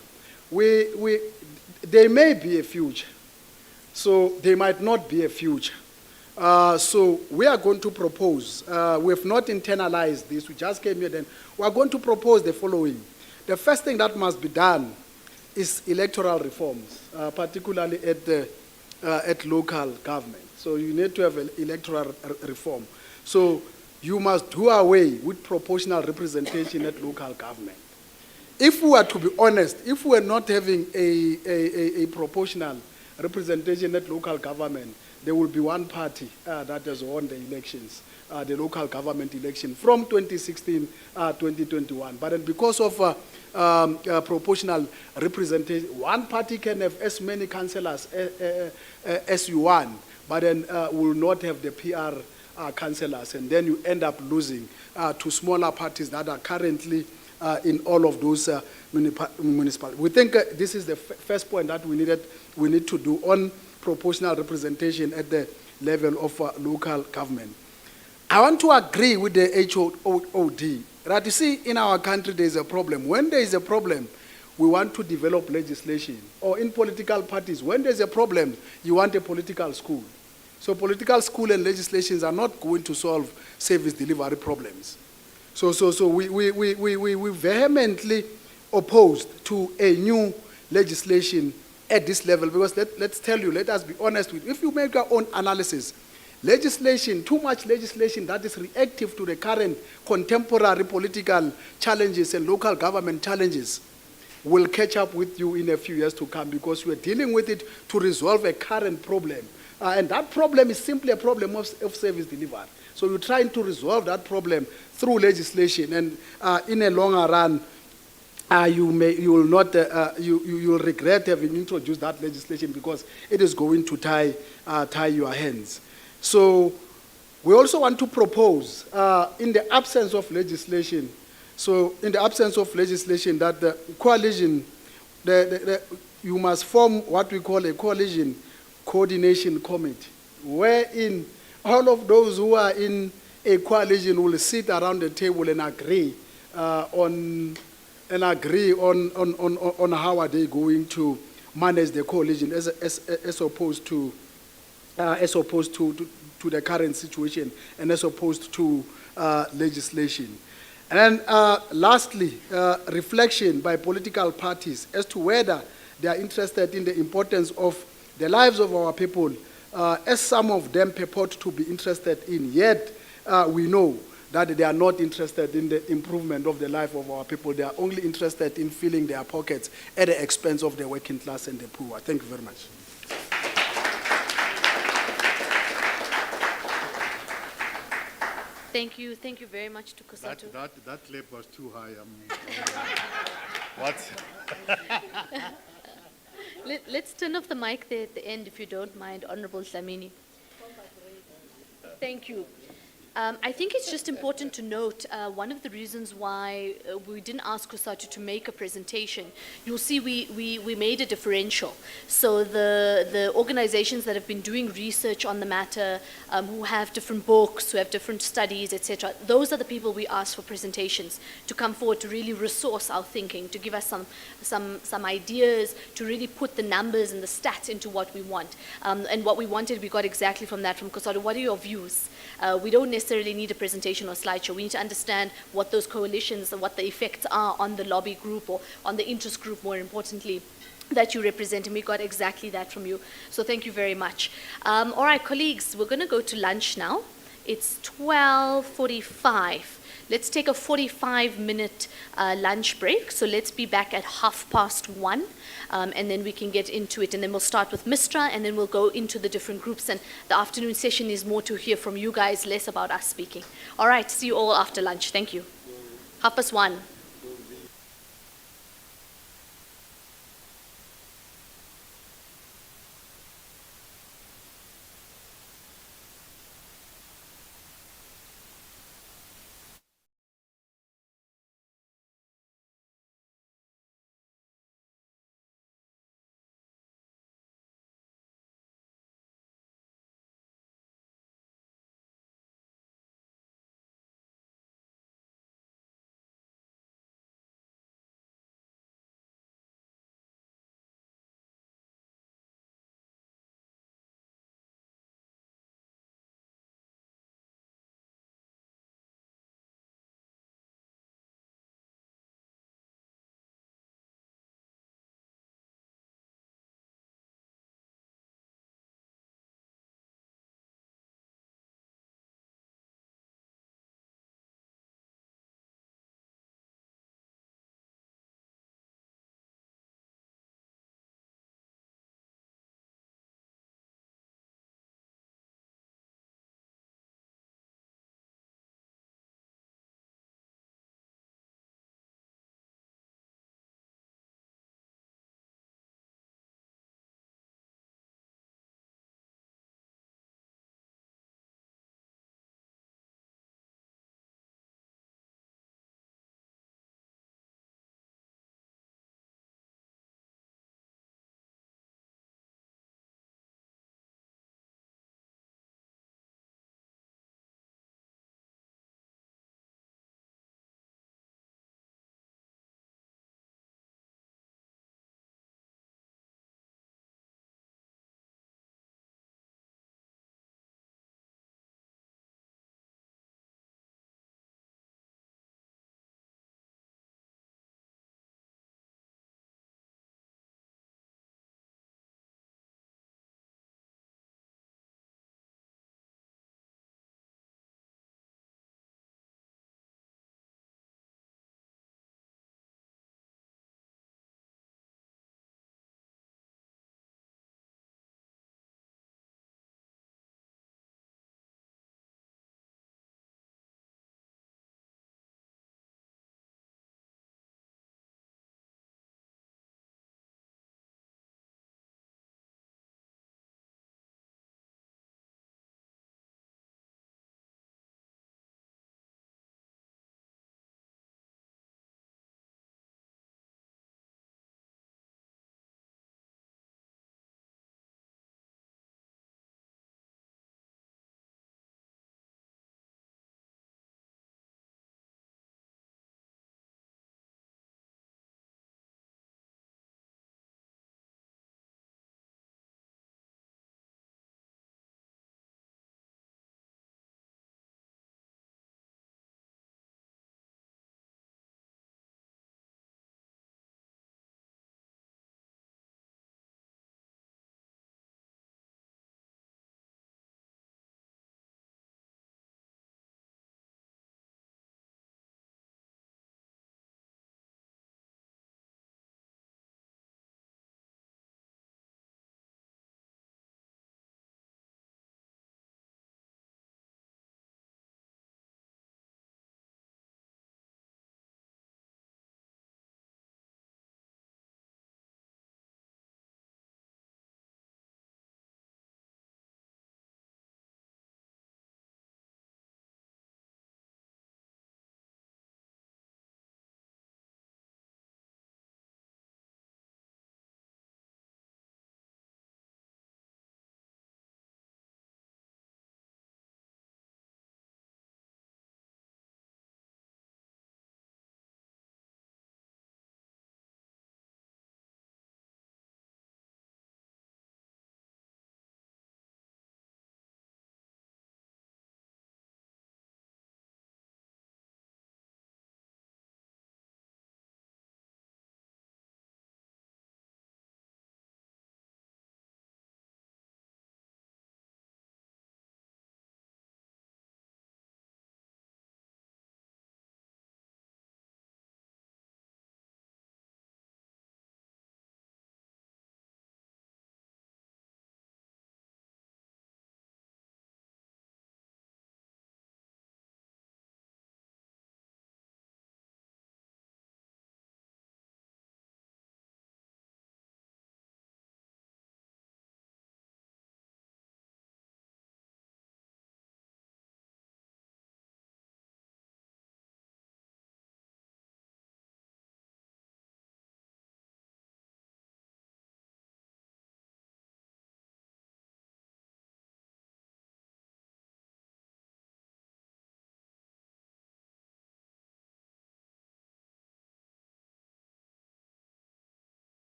there may be a future, so there might not be a future. So we are going to propose, we have not internalized this, we just came here then, we are going to propose the following. The first thing that must be done is electoral reforms, particularly at local government. So you need to have an electoral reform. So you must do away with proportional representation at local government. If we are to be honest, if we are not having a proportional representation at local government, there will be one party that has won the elections, the local government election from 2016, 2021. But then because of proportional representation, one party can have as many councillors as you want, but then will not have the PR councillors, and then you end up losing to smaller parties that are currently in all of those municipalities. We think this is the first point that we need to do on proportional representation at the level of local government. I want to agree with the HOD that you see in our country there is a problem. When there is a problem, we want to develop legislation. Or in political parties, when there's a problem, you want a political school. So political school and legislations are not going to solve service delivery problems. So we vehemently opposed to a new legislation at this level, because let's tell you, let us be honest with you. If you make our own analysis, legislation, too much legislation that is reactive to the current contemporary political challenges and local government challenges will catch up with you in a few years to come, because we are dealing with it to resolve a current problem. And that problem is simply a problem of service delivery. So you're trying to resolve that problem through legislation, and in a longer run, you will regret having introduced that legislation, because it is going to tie your hands. So we also want to propose, in the absence of legislation, that the coalition, you must form what we call a coalition coordination committee, wherein all of those who are in a coalition will sit around the table and agree on how are they going to manage the coalition as opposed to the current situation, and as opposed to legislation. And then lastly, reflection by political parties as to whether they are interested in the importance of the lives of our people, as some of them purport to be interested in, yet we know that they are not interested in the improvement of the life of our people. They are only interested in filling their pockets at the expense of the working class and the poor. Thank you very much.
Thank you very much to Kusato.
That clap was too high. What?
Let's turn off the mic there at the end, if you don't mind, Honorable Dlamini. Thank you. I think it's just important to note one of the reasons why we didn't ask Kusato to make a presentation. You'll see we made a differential. So the organizations that have been doing research on the matter, who have different books, who have different studies, etc., those are the people we asked for presentations to come forward to really resource our thinking, to give us some ideas, to really put the numbers and the stats into what we want. And what we wanted, we got exactly from that from Kusato. What are your views? We don't necessarily need a presentation or slideshow. We need to understand what those coalitions and what the effects are on the lobby group, or on the interest group, more importantly, that you represent, and we got exactly that from you. So thank you very much. All right, colleagues, we're going to go to lunch now. It's 12:45. Let's take a 45-minute lunch break. So let's be back at 1:30, and then we can get into it. And then we'll start with Mistra, and then we'll go into the different groups. And the afternoon session is more to hear from you guys, less about us speaking. All right, see you all after lunch. Thank you. 1:30.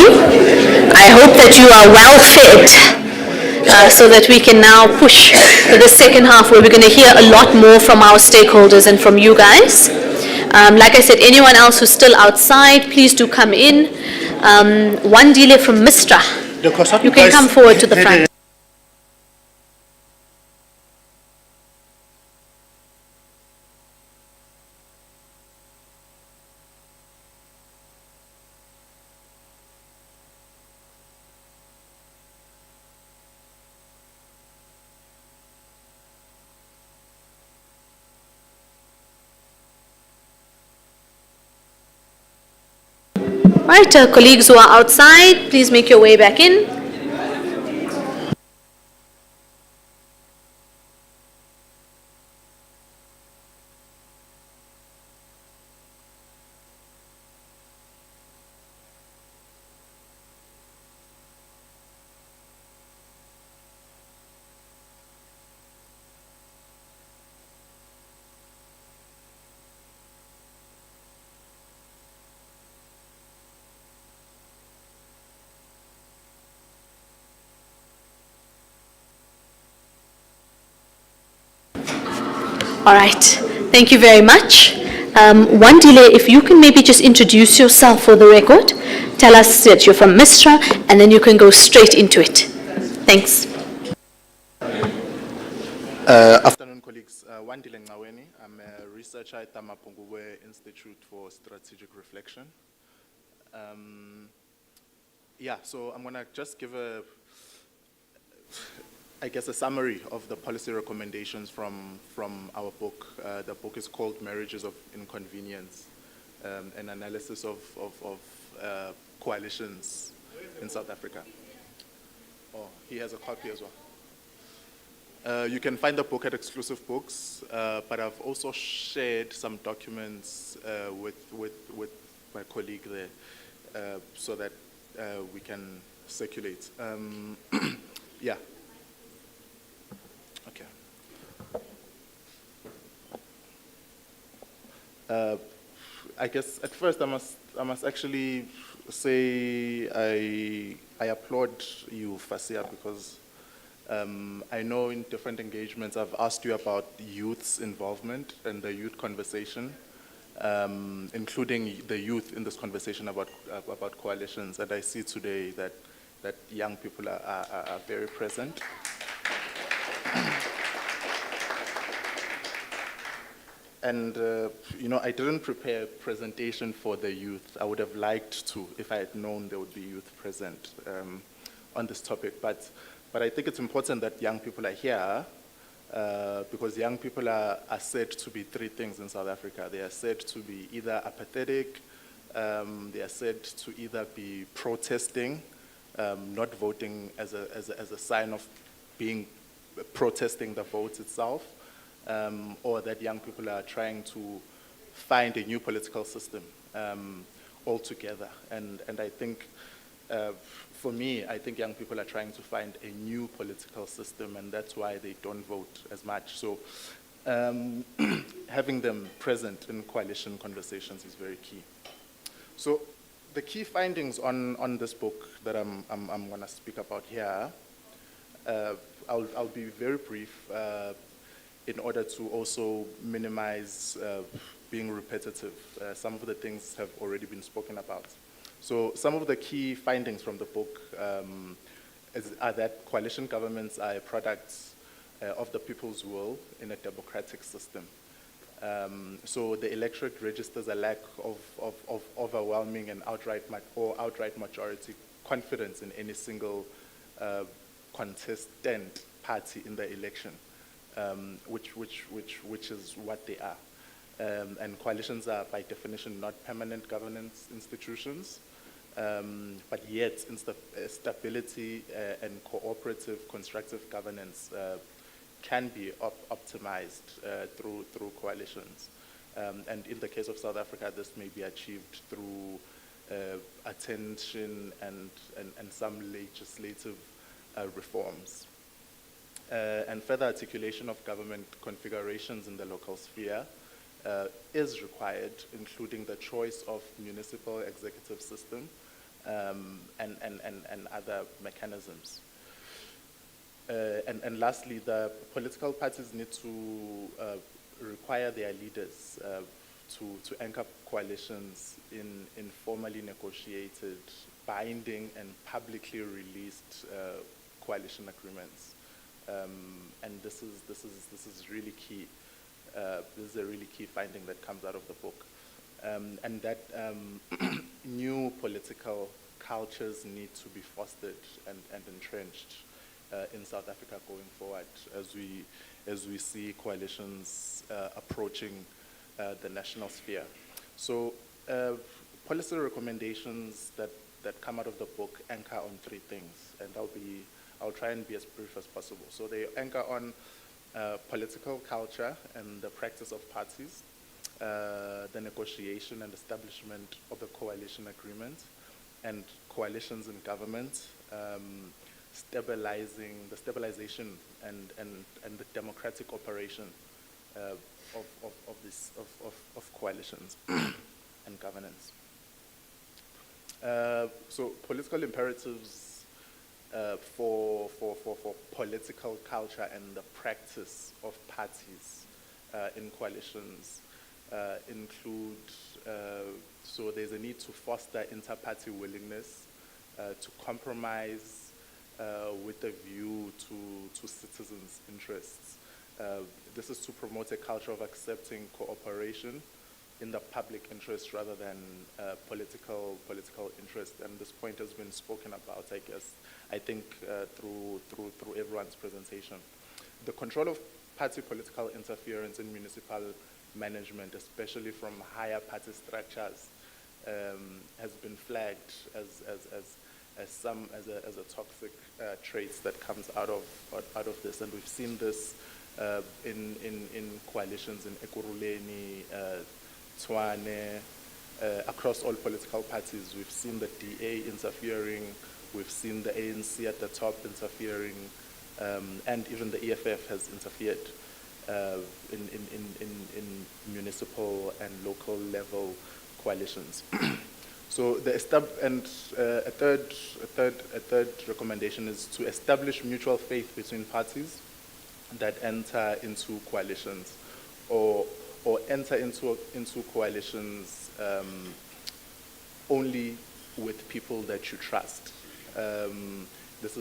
everybody. I hope that you are well fed so that we can now push to the second half where we're going to hear a lot more from our stakeholders and from you guys. Like I said, anyone else who's still outside, please do come in. One dealer from Mistra, you can come forward to the front. Right, colleagues who are outside, please make your way back in. All right, thank you very much. One delay, if you can maybe just introduce yourself for the record, tell us that you're from Mistra, and then you can go straight into it. Thanks.
Afternoon, colleagues. Wandile Ngaweni. I'm a researcher at the Mapungubwe Institute for Strategic Reflection. So I'm going to just give a summary of the policy recommendations from our book. The book is called Marriages of Inconvenience, an analysis of coalitions in South Africa. Oh, he has a copy as well. You can find the book at Exclusive Books, but I've also shared some documents with my colleague there so that we can circulate. Yeah. Okay. I guess at first I must actually say I applaud you, Fasia, because I know in different engagements I've asked you about youth's involvement and the youth conversation, including the youth in this conversation about coalitions. And I see today that young people are very present. And, I didn't prepare a presentation for the youth. I would have liked to, if I had known there would be youth present on this topic. But I think it's important that young people are here because young people are said to be three things in South Africa. They are said to be either apathetic, they are said to either be protesting, not voting as a sign of protesting the vote itself, or that young people are trying to find a new political system altogether. And I think, for me, I think young people are trying to find a new political system, and that's why they don't vote as much. So having them present in coalition conversations is very key. So the key findings on this book that I'm going to speak about here, I'll be very brief in order to also minimize being repetitive. Some of the things have already been spoken about. So some of the key findings from the book are that coalition governments are a product of the people's will in a democratic system. So the electorate registers a lack of overwhelming and outright majority confidence in any single contestant party in the election, which is what they are. And coalitions are, by definition, not permanent governance institutions, but yet stability and cooperative, constructive governance can be optimized through coalitions. And in the case of South Africa, this may be achieved through attention and some legislative reforms. And further articulation of government configurations in the local sphere is required, including the choice of municipal executive system and other mechanisms. And lastly, the political parties need to require their leaders to anchor coalitions in formally negotiated, binding, and publicly released coalition agreements. And this is really key. This is a really key finding that comes out of the book. And that new political cultures need to be fostered and entrenched in South Africa going forward as we see coalitions approaching the national sphere. So policy recommendations that come out of the book anchor on three things, and I'll try and be as brief as possible. So they anchor on political culture and the practice of parties, the negotiation and establishment of the coalition agreement, and coalitions in government, the stabilization and the democratic operation of coalitions and governance. So political imperatives for political culture and the practice of parties in coalitions include, so there's a need to foster inter-party willingness to compromise with a view to citizens' interests. This is to promote a culture of accepting cooperation in the public interest rather than political interest. And this point has been spoken about, I think, through everyone's presentation. The control of party political interference in municipal management, especially from higher party structures, has been flagged as a toxic trait that comes out of this, and we've seen this in coalitions in Ekurhuleni, Tshwane, across all political parties. We've seen the DA interfering, we've seen the ANC at the top interfering, and even the EFF has interfered in municipal and local level coalitions. So a third recommendation is to establish mutual faith between parties that enter into coalitions, or enter into coalitions only with people that you trust. This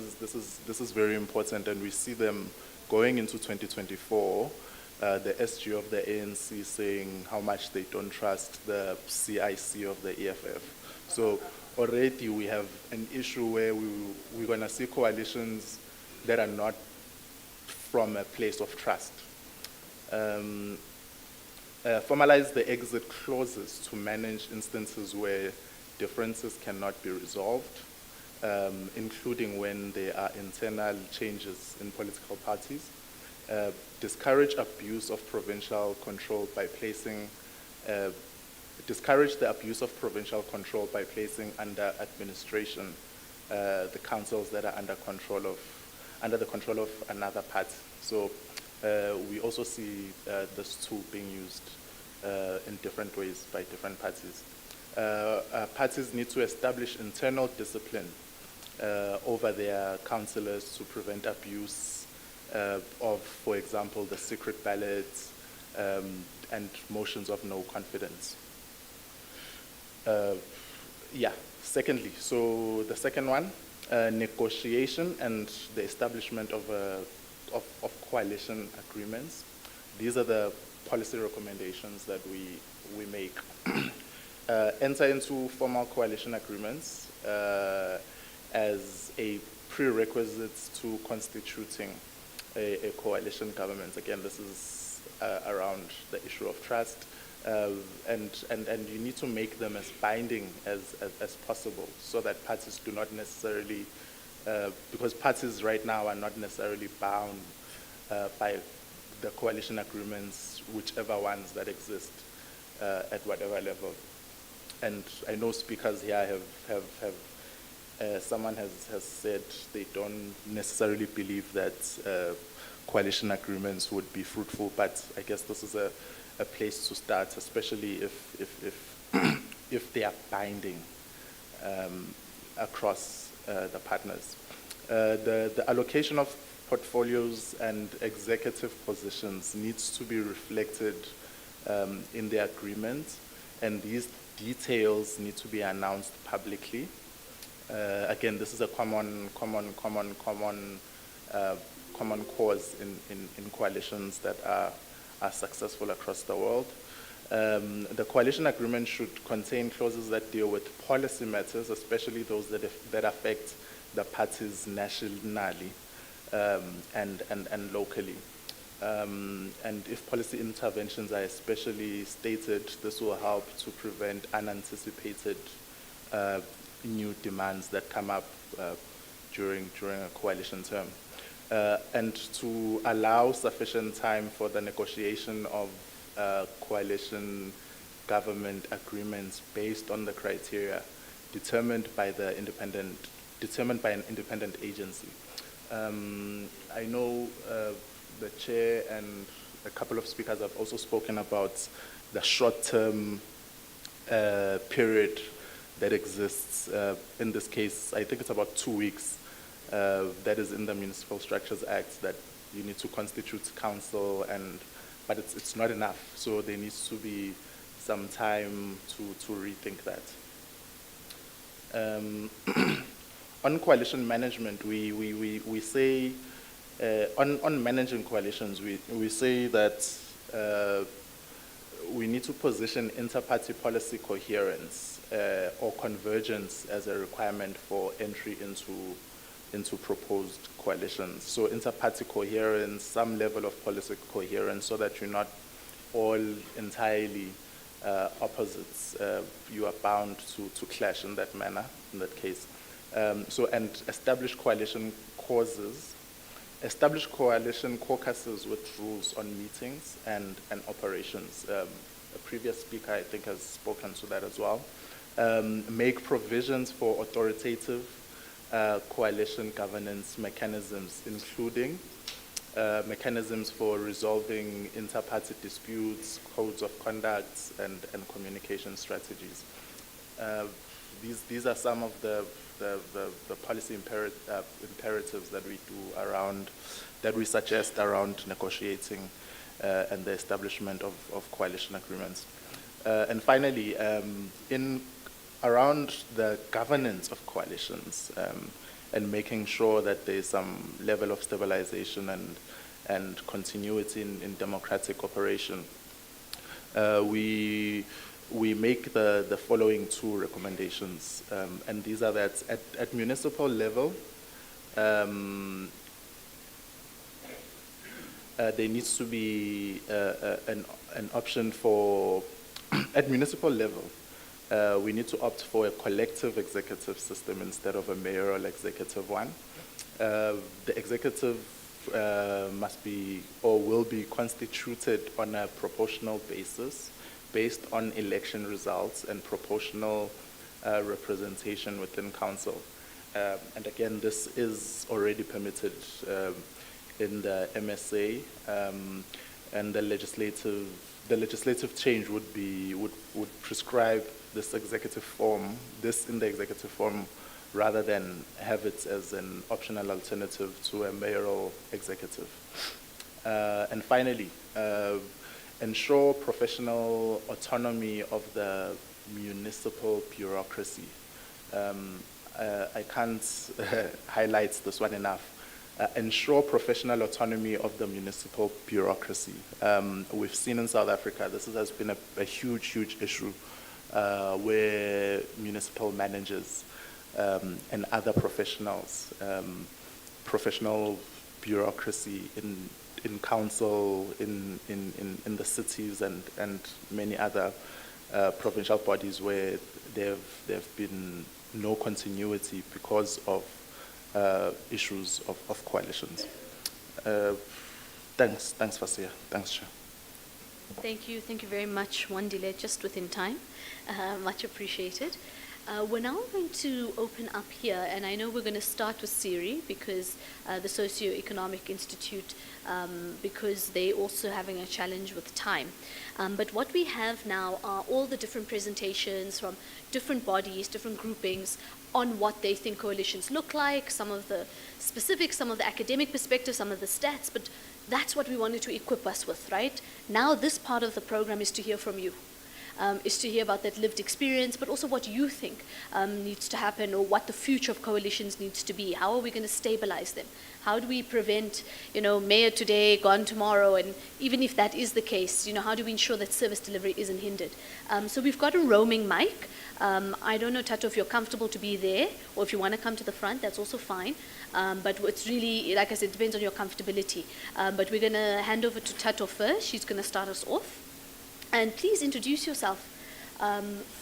is very important, and we see them going into 2024. The SG of the ANC saying how much they don't trust the CIC of the EFF. So already we have an issue where we're going to see coalitions that are not from a place of trust. Formalize the exit clauses to manage instances where differences cannot be resolved, including when there are internal changes in political parties. Discourage abuse of provincial control by placing discourage the abuse of provincial control by placing under administration the councils that are under the control of another party. So we also see this tool being used in different ways by different parties. Parties need to establish internal discipline over their councillors to prevent abuse of, for example, the secret ballots and motions of no confidence. Secondly, so the second one, negotiation and the establishment of coalition agreements. These are the policy recommendations that we make. Enter into formal coalition agreements as a prerequisite to constituting a coalition government. Again, this is around the issue of trust, and you need to make them as binding as possible, so that parties do not necessarily, because parties right now are not necessarily bound by the coalition agreements, whichever ones that exist at whatever level. And I know speakers here have someone has said they don't necessarily believe that coalition agreements would be fruitful, but I guess this is a place to start, especially if if they are binding. across the partners. The allocation of portfolios and executive positions needs to be reflected in the agreement, and these details need to be announced publicly. Again, this is a common cause in coalitions that are successful across the world. The coalition agreement should contain clauses that deal with policy matters, especially those that affect the parties nationally and locally. And if policy interventions are especially stated, this will help to prevent unanticipated new demands that come up during a coalition term. And to allow sufficient time for the negotiation of coalition government agreements based on the criteria determined by an independent agency. I know the chair and a couple of speakers have also spoken about the short-term period that exists. In this case, I think it's about 2 weeks. That is in the Municipal Structures Act, that you need to constitute council, but it's not enough. So there needs to be some time to rethink that. On coalition management, we say, on managing coalitions, we say that we need to position inter-party policy coherence or convergence as a requirement for entry into proposed coalitions. So inter-party coherence, some level of policy coherence, so that you're not all entirely opposites. You are bound to clash in that manner, in that case. And establish coalition causes, establish coalition caucuses with rules on meetings and operations. A previous speaker, I think, has spoken to that as well. Make provisions for authoritative coalition governance mechanisms, including mechanisms for resolving inter-party disputes, codes of conduct, and communication strategies. These are some of the policy imperatives that we do around, that we suggest around negotiating and the establishment of coalition agreements. And finally, around the governance of coalitions and making sure that there's some level of stabilization and continuity in democratic operation, we make the following 2 recommendations, and these are that at municipal level, there needs to be an option for, at municipal level, we need to opt for a collective executive system instead of a mayoral executive one. The executive must be or will be constituted on a proportional basis based on election results and proportional representation within council. And again, this is already permitted in the MSA, and the legislative change would prescribe this executive form, in the executive form, rather than have it as an optional alternative to a mayoral executive. And finally, ensure professional autonomy of the municipal bureaucracy. I can't highlight this one enough. Ensure professional autonomy of the municipal bureaucracy. We've seen in South Africa, this has been a huge issue where municipal managers and other professionals, professional bureaucracy in council, in the cities and many other provincial bodies where there have been no continuity because of issues of coalitions. Thanks, Vasia. Thanks, Chair.
Thank you very much, Wandile, just within time. Much appreciated. We're now going to open up here, and I know we're going to start with Siri because the Socio-Economic Institute, because they're also having a challenge with time. But what we have now are all the different presentations from different bodies, different groupings on what they think coalitions look like, some of the specifics, some of the academic perspectives, some of the stats, but that's what we wanted to equip us with, right? Now this part of the program is to hear from you. Is to hear about that lived experience, but also what you think needs to happen, or what the future of coalitions needs to be. How are we going to stabilize them? How do we prevent, mayor today, gone tomorrow, and even if that is the case, how do we ensure that service delivery isn't hindered? So we've got a roaming mic. I don't know, Tato, if you're comfortable to be there, or if you want to come to the front, that's also fine. But it's really, like I said, it depends on your comfortability. But we're going to hand over to Tato first. She's going to start us off. And please introduce yourself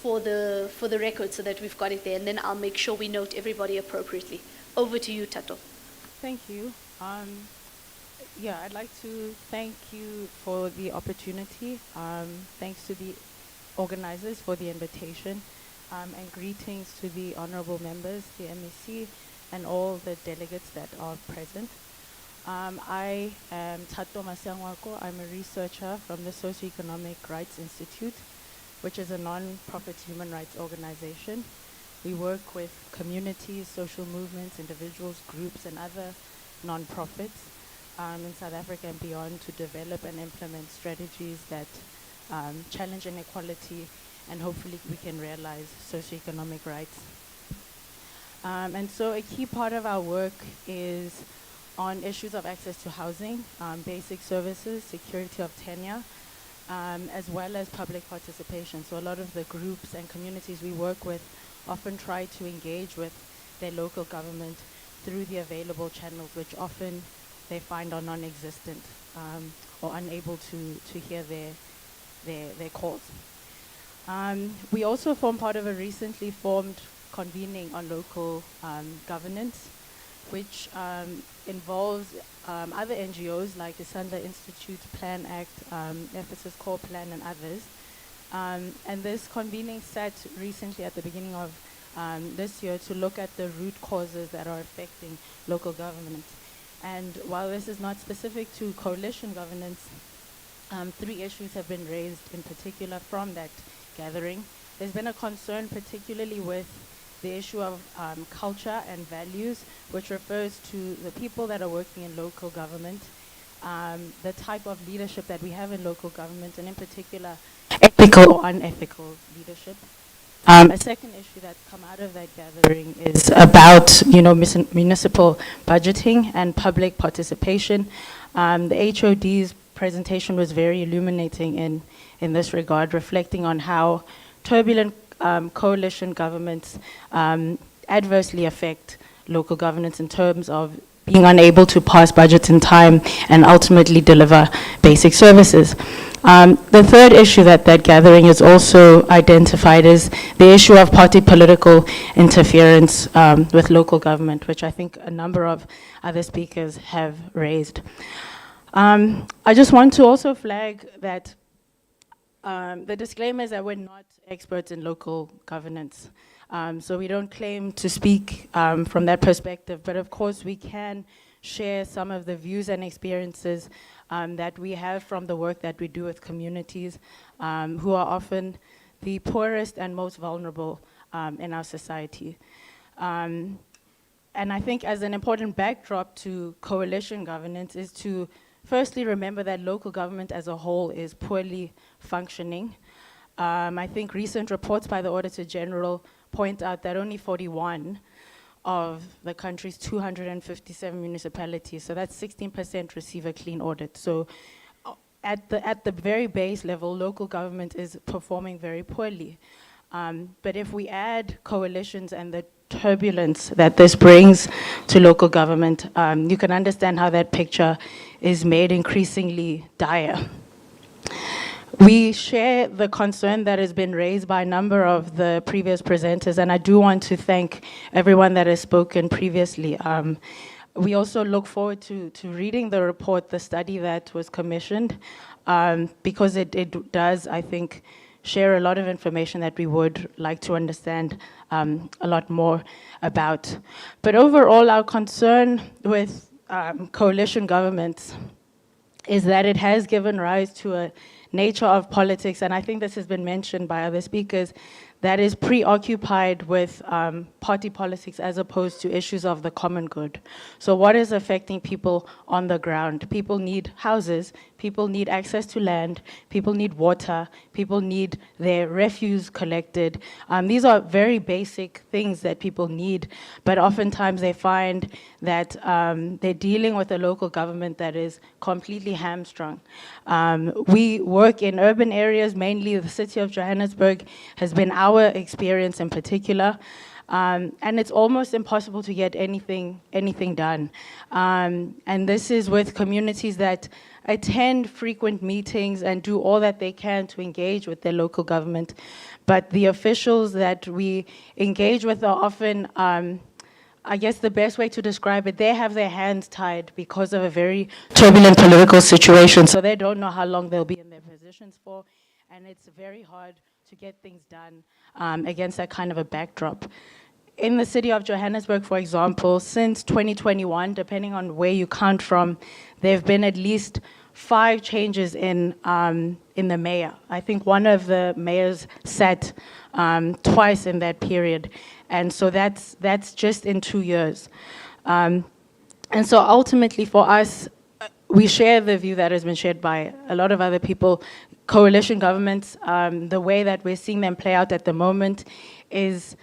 for the record so that we've got it there, and then I'll make sure we note everybody appropriately. Over to you, Tato.
Thank you. Yeah, I'd like to thank you for the opportunity. Thanks to the organizers for the invitation, and greetings to the honorable members, the MEC, and all the delegates that are present. I am Tato Masiangwako. I'm a researcher from the Socioeconomic Rights Institute, which is a non-profit human rights organization. We work with communities, social movements, individuals, groups, and other non-profits in South Africa and beyond to develop and implement strategies that challenge inequality, and hopefully we can realize socioeconomic rights. And so a key part of our work is on issues of access to housing, basic services, security of tenure, as well as public participation. So a lot of the groups and communities we work with often try to engage with their local government through the available channels, which often they find are non-existent or unable to hear their calls. We also form part of a recently formed convening on local governance, which involves other NGOs like the Sandler Institute, Plan Act, Ephesus Core Plan, and others. And this convening sat recently at the beginning of this year to look at the root causes that are affecting local government. And while this is not specific to coalition governance, 3 issues have been raised in particular from that gathering. There's been a concern particularly with the issue of culture and values, which refers to the people that are working in local government, the type of leadership that we have in local government, and in particular, ethical or unethical leadership. A second issue that's come out of that gathering is about, municipal budgeting and public participation. The HOD's presentation was very illuminating in this regard, reflecting on how turbulent coalition governments adversely affect local governance in terms of being unable to pass budgets in time and ultimately deliver basic services. The third issue that gathering is also identified is the issue of party political interference with local government, which I think a number of other speakers have raised. I just want to also flag that the disclaimer is that we're not experts in local governance. So we don't claim to speak from that perspective, but of course we can share some of the views and experiences that we have from the work that we do with communities who are often the poorest and most vulnerable in our society. And I think as an important backdrop to coalition governance is to firstly remember that local government as a whole is poorly functioning. I think recent reports by the Auditor General point out that only 41 of the country's 257 municipalities, so that's 16%, receive a clean audit. So at the very base level, local government is performing very poorly. But if we add coalitions and the turbulence that this brings to local government, you can understand how that picture is made increasingly dire. We share the concern that has been raised by a number of the previous presenters, and I do want to thank everyone that has spoken previously. We also look forward to reading the report, the study that was commissioned, because it does, I think, share a lot of information that we would like to understand a lot more about. But overall, our concern with coalition governments is that it has given rise to a nature of politics, and I think this has been mentioned by other speakers, that is preoccupied with party politics as opposed to issues of the common good. So what is affecting people on the ground? People need houses, people need access to land, people need water, people need their refuse collected. These are very basic things that people need, but oftentimes they find that they're dealing with a local government that is completely hamstrung. We work in urban areas, mainly the city of Johannesburg has been our experience in particular. And it's almost impossible to get anything done. And this is with communities that attend frequent meetings and do all that they can to engage with their local government. But the officials that we engage with are often, I guess the best way to describe it, they have their hands tied because of a very turbulent political situation. So they don't know how long they'll be in their positions for. And it's very hard to get things done against that kind of a backdrop. In the city of Johannesburg, for example, since 2021, depending on where you count from, there have been at least 5 changes in the mayor. I think one of the mayors sat twice in that period. And so that's just in 2 years. And so ultimately for us, we share the view that has been shared by a lot of other people. Coalition governments, the way that we're seeing them play out at the moment is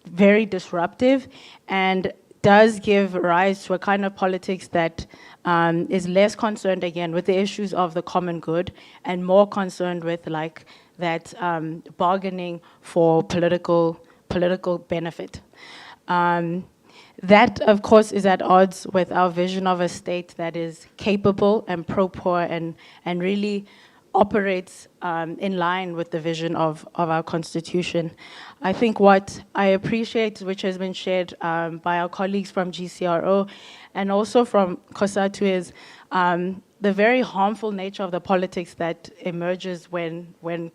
very disruptive and does give rise to a kind of politics that is less concerned, again, with the issues of the common good and more concerned with like that bargaining for political benefit. That, of course, is at odds with our vision of a state that is capable and pro-poor and really operates in line with the vision of our constitution. I think what I appreciate, which has been shared by our colleagues from GCRO and also from COSATU, is the very harmful nature of the politics that emerges when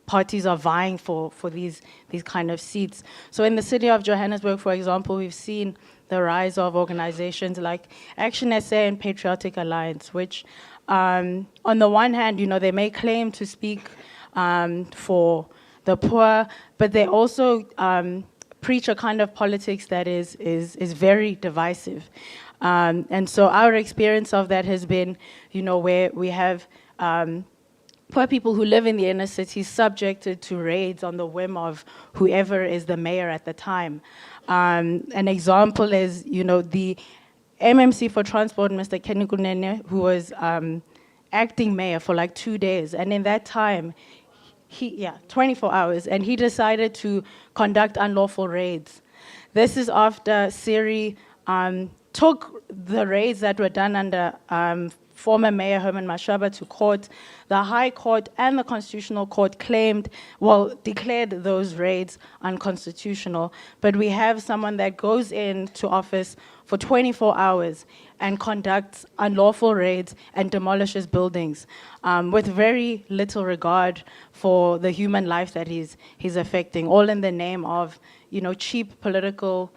parties are vying for these kind of seats. So in the city of Johannesburg, for example, we've seen the rise of organizations like Action SA and Patriotic Alliance, which on the one hand, you know, they may claim to speak for the poor, but they also preach a kind of politics that is very divisive. And so our experience of that has been, you know, where we have poor people who live in the inner cities subjected to raids on the whim of whoever is the mayor at the time. An example is, you know, the MMC for Transport, Mr. Kenny Kunene, who was acting mayor for like 2 days. And in that time, 24 hours, and he decided to conduct unlawful raids. This is after Siri took the raids that were done under former Mayor Herman Mashaba to court. The High Court and the Constitutional Court declared those raids unconstitutional. But we have someone that goes into office for 24 hours and conducts unlawful raids and demolishes buildings with very little regard for the human life that he's affecting, all in the name of, you know, cheap political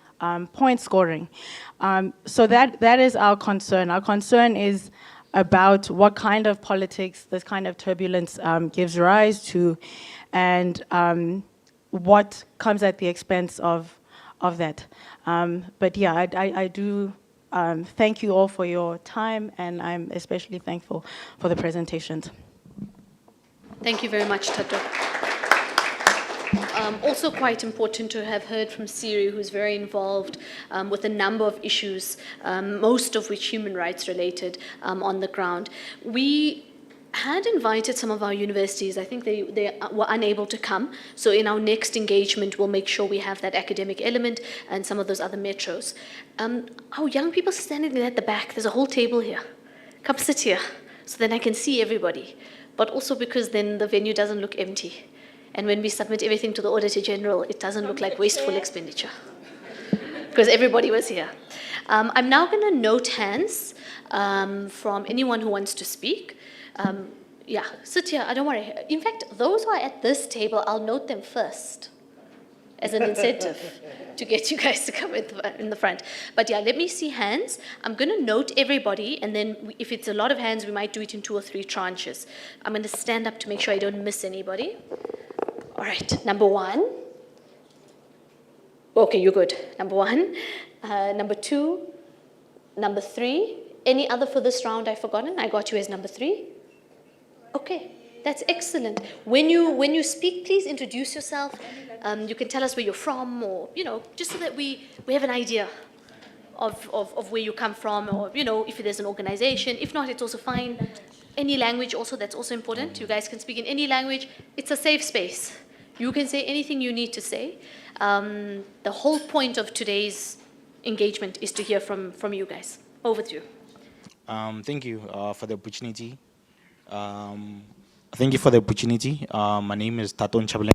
point scoring. So that is our concern. Our concern is about what kind of politics this kind of turbulence gives rise to, and what comes at the expense of that. But yeah, I do thank you all for your time, and I'm especially thankful for the presentations.
Thank you very much, Tato. Also quite important to have heard from Siri, who's very involved with a number of issues, most of which human rights related on the ground. We had invited some of our universities. I think they were unable to come. So in our next engagement, we'll make sure we have that academic element and some of those other metros. Our young people standing there at the back, there's a whole table here. Come sit here so then I can see everybody. But also because then the venue doesn't look empty. And when we submit everything to the Auditor General, it doesn't look like wasteful expenditure. Because everybody was here. I'm now going to note hands from anyone who wants to speak. Yeah, sit here, don't worry. In fact, those who are at this table, I'll note them first as an incentive to get you guys to come in the front. But yeah, let me see hands. I'm going to note everybody, and then if it's a lot of hands, we might do it in 2 or 3 tranches. I'm going to stand up to make sure I don't miss anybody. All right, number one. Okay, you're good. Number one. Number two. Number three. Any other for this round I've forgotten? I got you as number three. Okay, that's excellent. When you speak, please introduce yourself. You can tell us where you're from, or just so that we have an idea of where you come from, or if there's an organization. If not, it's also fine. Any language also, that's also important. You guys can speak in any language. It's a safe space. You can say anything you need to say. The whole point of today's engagement is to hear from you guys. Over to you.
Thank you for the opportunity. Thank you for the opportunity. My name is Taton Chablen.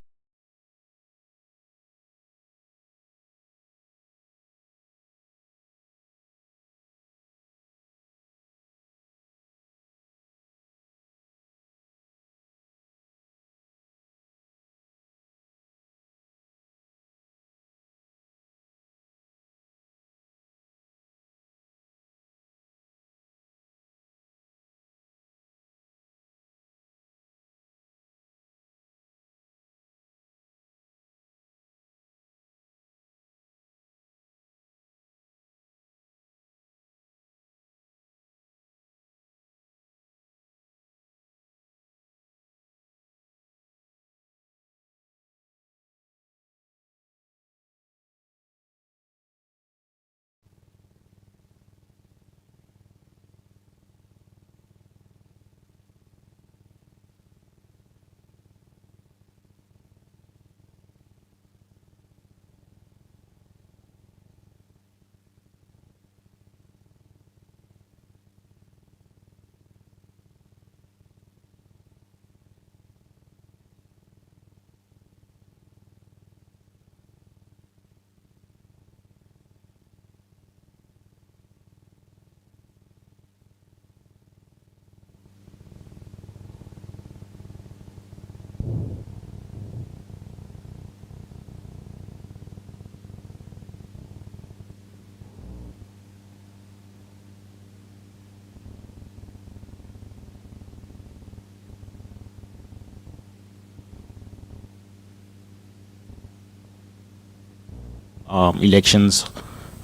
Elections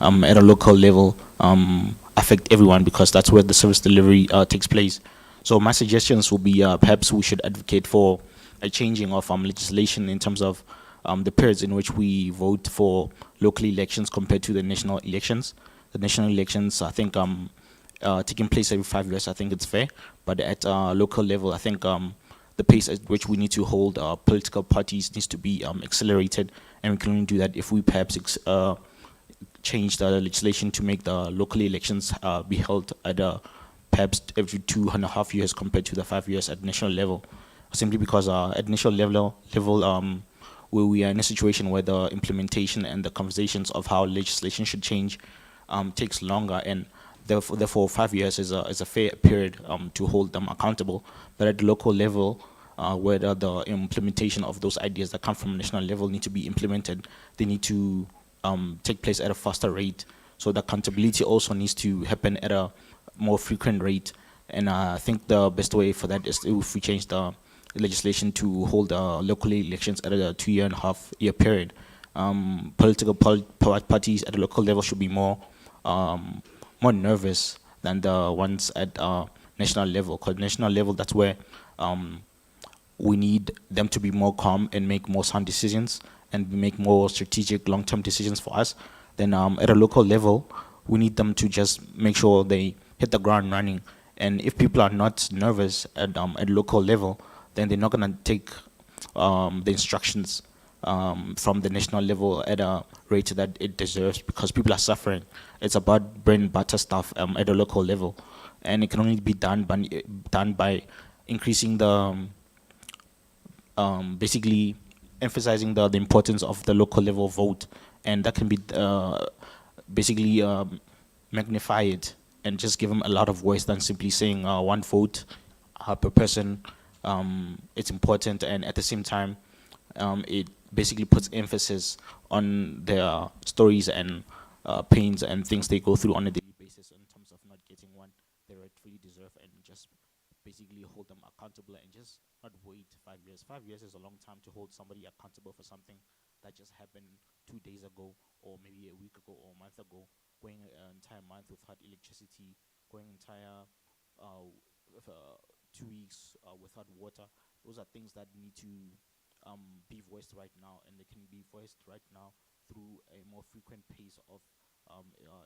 at a local level affect everyone because that's where the service delivery takes place. So my suggestions will be perhaps we should advocate for a changing of legislation in terms of the periods in which we vote for local elections compared to the national elections. The national elections, I think, taking place every 5 years, I think it's fair. But at local level, I think the pace at which we need to hold our political parties needs to be accelerated, and we can only do that if we perhaps change the legislation to make the local elections be held at perhaps every 2.5 years compared to the 5 years at national level. Simply because at national level, where we are in a situation where the implementation and the conversations of how legislation should change takes longer, and therefore 5 years is a fair period to hold them accountable. But at the local level, where the implementation of those ideas that come from national level need to be implemented, they need to take place at a faster rate. So the accountability also needs to happen at a more frequent rate. And I think the best way for that is if we change the legislation to hold local elections at a 2.5 year period. Political parties at the local level should be more nervous than the ones at national level. Because national level, that's where we need them to be more calm and make more sound decisions and make more strategic long-term decisions for us. Then at a local level, we need them to just make sure they hit the ground running. And if people are not nervous at local level, then they're not going to take the instructions from the national level at a rate that it deserves, because people are suffering. It's about bread and butter stuff at a local level, and it can only be done by increasing the basically emphasizing the importance of the local level vote, and that can be basically magnify it and just give them a lot of voice than simply saying one vote per person. It's important, and at the same time, it basically puts emphasis on their stories and pains and things they go through on a daily basis in terms of not getting one they rightfully deserve, and just basically hold them accountable and just not wait 5 years. 5 years is a long time to hold somebody accountable for something that just happened 2 days ago, or maybe a week ago, or a month ago, going an entire month without electricity, going entire 2 weeks without water. Those are things that need to be voiced right now, and they can be voiced right now through a more frequent pace of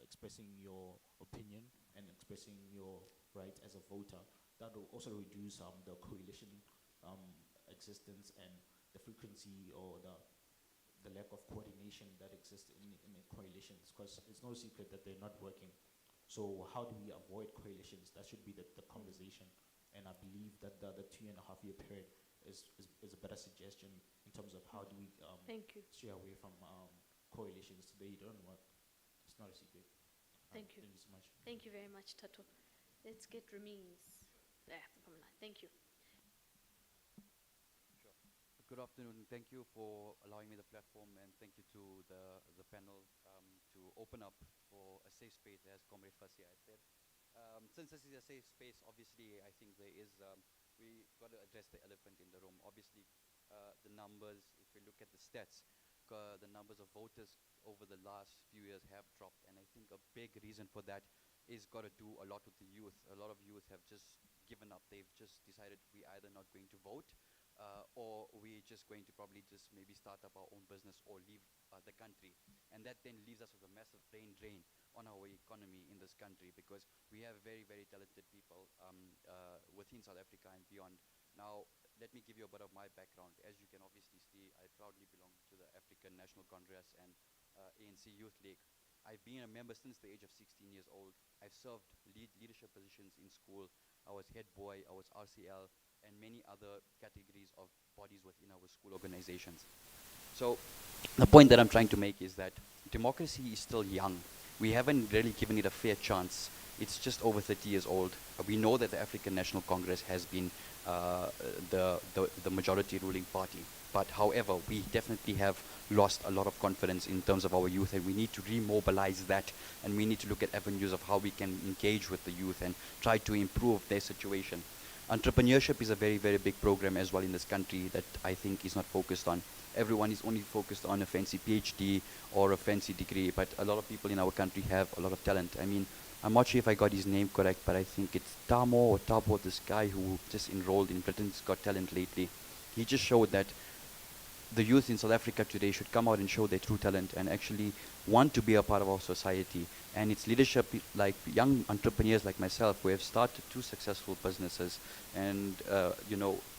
expressing your opinion and expressing your right as a voter. That will also reduce the coalition existence and the frequency or the lack of coordination that exists in the coalitions, because it's no secret that they're not working. So how do we avoid coalitions? That should be the conversation. And I believe that the 2.5 year period is a better suggestion in terms of how do we
Thank you.
stray away from coalitions. They don't work. It's not a secret.
Thank you.
Thank you so much.
Thank you very much, Tato. Let's get Rameen's. There, from line. Thank you.
Good afternoon. Thank you for allowing me the platform, and thank you to the panel to open up for a safe space, as Comrade Fassi had said. Since this is a safe space, obviously, I think there is, we got to address the elephant in the room. Obviously, the numbers, if we look at the stats, the numbers of voters over the last few years have dropped, and I think a big reason for that is got to do a lot with the youth. A lot of youth have just given up. They've just decided we either not going to vote, or we're just going to probably just maybe start up our own business or leave the country. And that then leaves us with a massive brain drain on our economy in this country, because we have very, very talented people within South Africa and beyond. Now, let me give you a bit of my background. As you can obviously see, I proudly belong to the African National Congress and ANC Youth League. I've been a member since the age of 16 years old. I've served leadership positions in school. I was head boy, I was RCL, and many other categories of bodies within our school organizations. So the point that I'm trying to make is that democracy is still young. We haven't really given it a fair chance. It's just over 30 years old. We know that the African National Congress has been the majority ruling party. But however, we definitely have lost a lot of confidence in terms of our youth, and we need to remobilize that, and we need to look at avenues of how we can engage with the youth and try to improve their situation. Entrepreneurship is a very, very big program as well in this country that I think is not focused on. Everyone is only focused on a fancy PhD or a fancy degree, but a lot of people in our country have a lot of talent. I mean, I'm not sure if I got his name correct, but I think it's Tamo or Tabo, this guy who just enrolled in Britain's Got Talent lately. He just showed that the youth in South Africa today should come out and show their true talent and actually want to be a part of our society. And it's leadership like young entrepreneurs like myself who have started 2 successful businesses and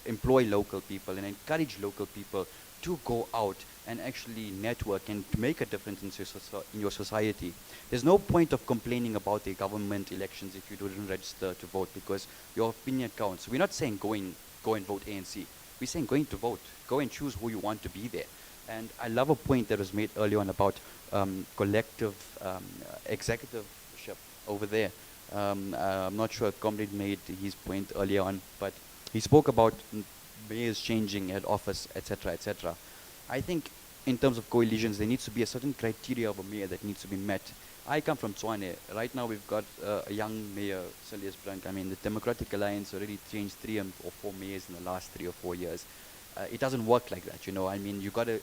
employ local people and encourage local people to go out and actually network and to make a difference in your society. There's no point of complaining about the government elections if you didn't register to vote, because your opinion counts. We're not saying go and vote ANC. We're saying going to vote. Go and choose who you want to be there. And I love a point that was made earlier on about collective executiveship over there. I'm not sure if Comrade made his point earlier on, but he spoke about mayors changing at office, etc., etc. I think in terms of coalitions, there needs to be a certain criteria of a mayor that needs to be met. I come from Tshwane. Right now we've got a young mayor, Silas Brink. I mean, the Democratic Alliance already changed 3 or 4 mayors in the last 3 or 4 years. It doesn't work like that, you know. I mean, you gotta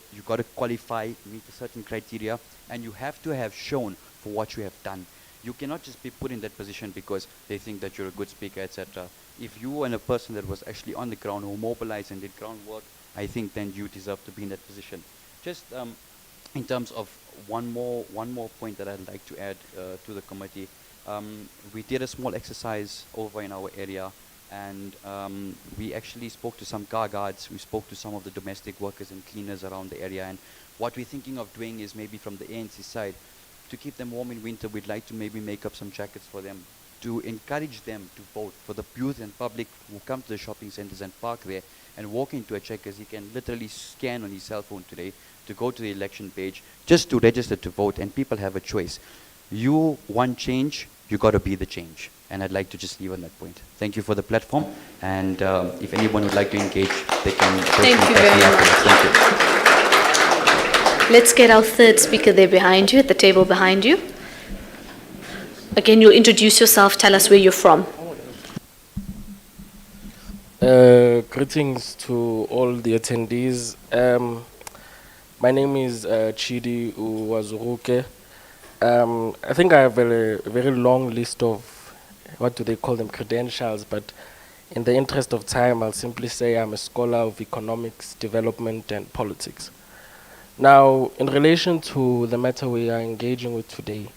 qualify, meet a certain criteria, and you have to have shown for what you have done. You cannot just be put in that position because they think that you're a good speaker, etc. If you are a person that was actually on the ground, who mobilized and did groundwork, I think then you deserve to be in that position. Just in terms of one more point that I'd like to add to the committee, we did a small exercise over in our area, and we actually spoke to some car guards, we spoke to some of the domestic workers and cleaners around the area, and what we're thinking of doing is maybe from the ANC side, to keep them warm in winter, we'd like to maybe make up some jackets for them, to encourage them to vote. For the youth and public who come to the shopping centers and park there and walk into a checkers, he can literally scan on his cell phone today to go to the election page just to register to vote, and people have a choice. You want change, you got to be the change. And I'd like to just leave on that point. Thank you for the platform, and if anyone would like to engage, they can.
Thank you very much.
Thank you.
Let's get our third speaker there behind you, at the table behind you. Again, you'll introduce yourself, tell us where you're from.
Greetings to all the attendees. My name is Chidi Uwazuruke. I think I have a very long list of, what do they call them, credentials, but in the interest of time, I'll simply say I'm a scholar of economics, development, and politics. Now, in relation to the matter we are engaging with today,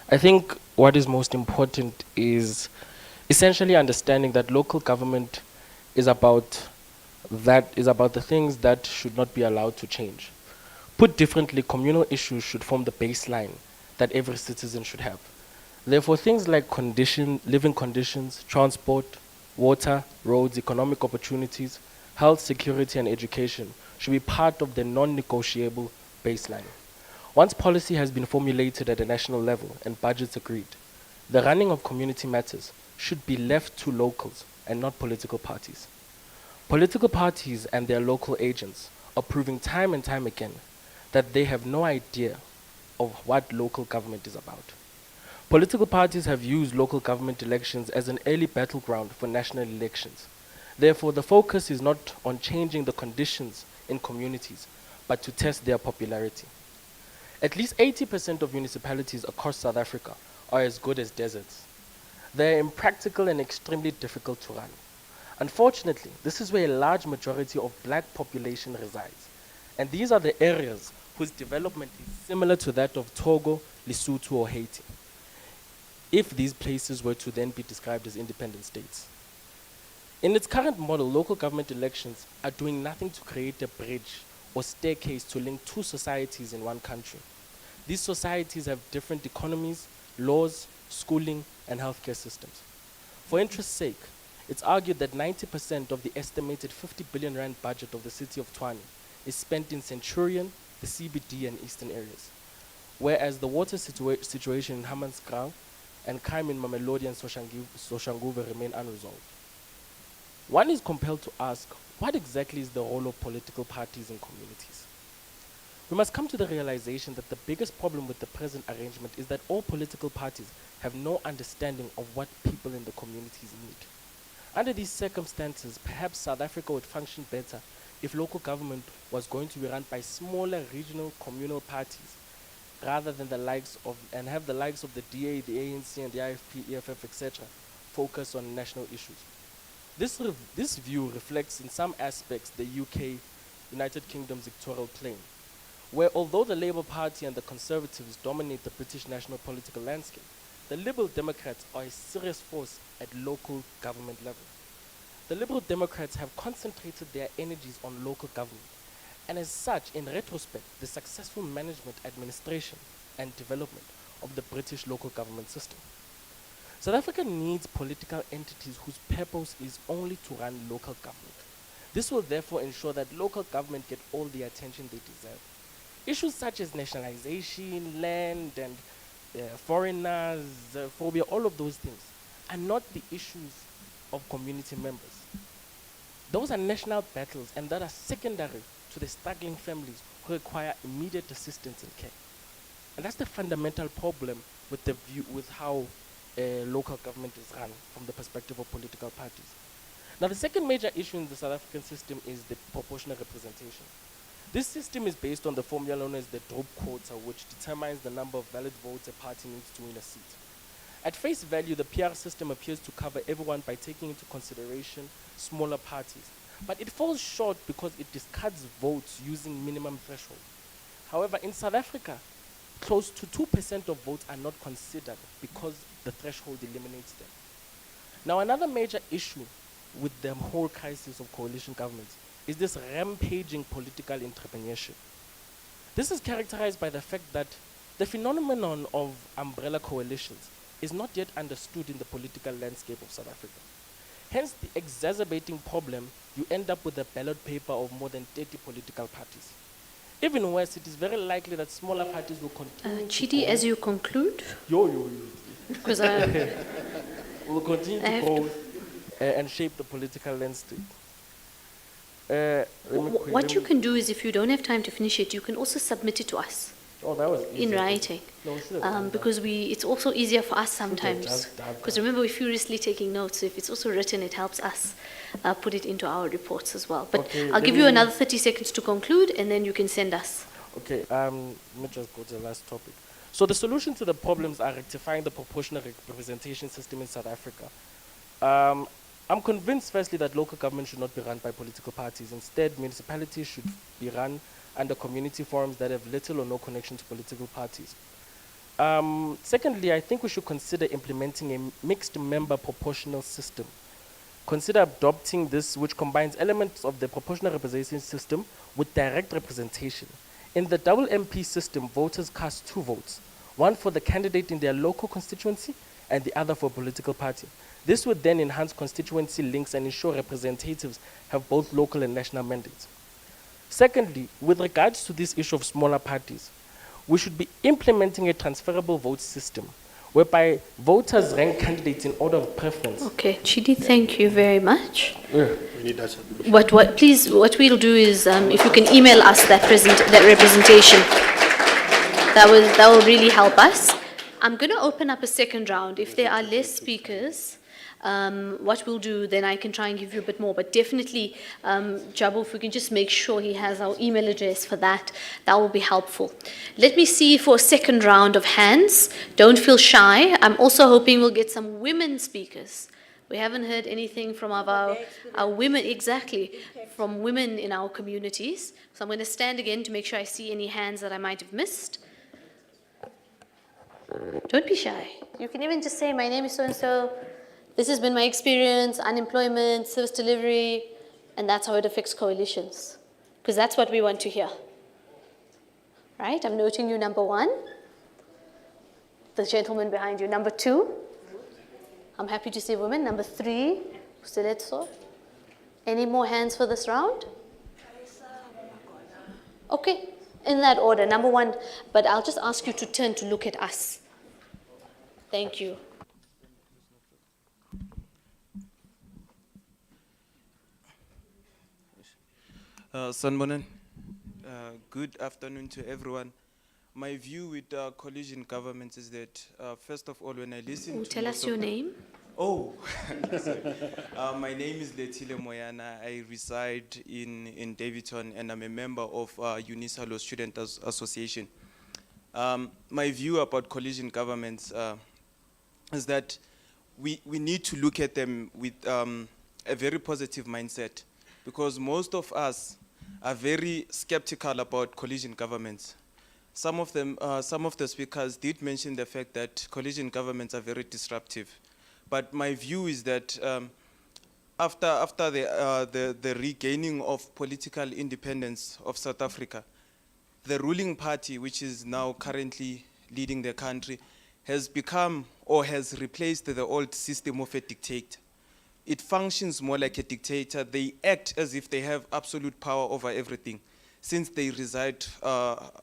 I think what is most important is essentially understanding that local government is about the things that should not be allowed to change. Put differently, communal issues should form the baseline that every citizen should have. Therefore, things like living conditions, transport, water, roads, economic opportunities, health, security, and education should be part of the non-negotiable baseline. Once policy has been formulated at a national level and budgets agreed, the running of community matters should be left to locals and not political parties. Political parties and their local agents are proving time and time again that they have no idea of what local government is about. Political parties have used local government elections as an early battleground for national elections. Therefore, the focus is not on changing the conditions in communities, but to test their popularity. At least 80% of municipalities across South Africa are as good as deserts. They are impractical and extremely difficult to run. Unfortunately, this is where a large majority of black population resides. And these are the areas whose development is similar to that of Togo, Lesotho, or Haiti, if these places were to then be described as independent states. In its current model, local government elections are doing nothing to create a bridge or staircase to link two societies in one country. These societies have different economies, laws, schooling, and healthcare systems. For interest's sake, it's argued that 90% of the estimated 50 billion rand budget of the city of Tshwane is spent in Centurion, the CBD, and eastern areas, whereas the water situation in Hammanskraal and crime in Mamelodi and Soshanguve remain unresolved. One is compelled to ask, what exactly is the role of political parties in communities? We must come to the realization that the biggest problem with the present arrangement is that all political parties have no understanding of what people in the communities need. Under these circumstances, perhaps South Africa would function better if local government was going to be run by smaller regional communal parties rather than have the likes of the DA, the ANC, and the IFP, EFF, etc. focus on national issues. This view reflects in some aspects the UK, United Kingdom's electoral claim, where although the Labour Party and the Conservatives dominate the British national political landscape, the Liberal Democrats are a serious force at local government level. The Liberal Democrats have concentrated their energies on local government, and as such, in retrospect, the successful management, administration, and development of the British local government system. South Africa needs political entities whose purpose is only to run local government. This will therefore ensure that local government get all the attention they deserve. Issues such as nationalization, land, and foreigners, phobia, all of those things are not the issues of community members. Those are national battles and that are secondary to the struggling families who require immediate assistance and care. And that's the fundamental problem with the view, with how local government is run from the perspective of political parties. Now, the second major issue in the South African system is the proportional representation. This system is based on the formula known as the Droop quota, which determines the number of valid votes a party needs to win a seat. At face value, the PR system appears to cover everyone by taking into consideration smaller parties, but it falls short because it discards votes using minimum threshold. However, in South Africa, close to 2% of votes are not considered because the threshold eliminates them. Now, another major issue with the whole crisis of coalition governments is this rampaging political entrepreneurship. This is characterized by the fact that the phenomenon of umbrella coalitions is not yet understood in the political landscape of South Africa. Hence, the exacerbating problem, you end up with a ballot paper of more than 30 political parties. Even worse, it is very likely that smaller parties will continue
Chidi, as you conclude. Because
will continue to grow and shape the political landscape.
What you can do is, if you don't have time to finish it, you can also submit it to us.
Oh, that was easy.
in writing.
No, we should have done that.
Because it's also easier for us
have
sometimes.
just done
Because
that.
remember, we're furiously taking notes, so if it's also written, it helps us put it into our reports as well. But
Okay,
I'll
let
give you
me-
another 30 seconds to conclude, and then you can send us.
Okay, let me just go to the last topic. So the solution to the problems are rectifying the proportional representation system in South Africa. I'm convinced, firstly, that local government should not be run by political parties. Instead, municipalities should be run under community forums that have little or no connection to political parties. Secondly, I think we should consider implementing a mixed member proportional system. Consider adopting this, which combines elements of the proportional representation system with direct representation. In the double MP system, voters cast 2 votes, one for the candidate in their local constituency and the other for a political party. This would then enhance constituency links and ensure representatives have both local and national mandates. Secondly, with regards to this issue of smaller parties, we should be implementing a transferable vote system whereby voters rank candidates in order of preference.
Okay, Chidi, thank you very much.
Yeah.
We need that.
Please, what we'll do is, if you can email us that representation, that will really help us. I'm going to open up a second round. If there are less speakers, what we'll do, then I can try and give you a bit more. But definitely, Jabu, if we can just make sure he has our email address for that, that will be helpful. Let me see for a second round of hands. Don't feel shy. I'm also hoping we'll get some women speakers. We haven't heard anything from our women, exactly, from women in our communities. So I'm going to stand again to make sure I see any hands that I might have missed. Don't be shy. You can even just say, my name is so-and-so. This has been my experience, unemployment, service delivery, and that's how it affects coalitions. Because that's what we want to hear. Right? I'm noting you number 1. The gentleman behind you, number 2. I'm happy to see women. Number 3, Usteletso. Any more hands for this round? Okay, in that order, number 1. But I'll just ask you to turn to look at us. Thank you.
Sanbonen, good afternoon to everyone. My view with coalition governments is that, first of all, when I listen to...
Tell us your name.
Oh, sorry. My name is Letile Moyana. I reside in Davidton, and I'm a member of UNISA Law Student Association. My view about coalition governments is that we need to look at them with a very positive mindset, because most of us are very skeptical about coalition governments. Some of the speakers did mention the fact that coalition governments are very disruptive. But my view is that after the regaining of political independence of South Africa, the ruling party, which is now currently leading the country, has become or has replaced the old system of a dictator. It functions more like a dictator. They act as if they have absolute power over everything, since they reside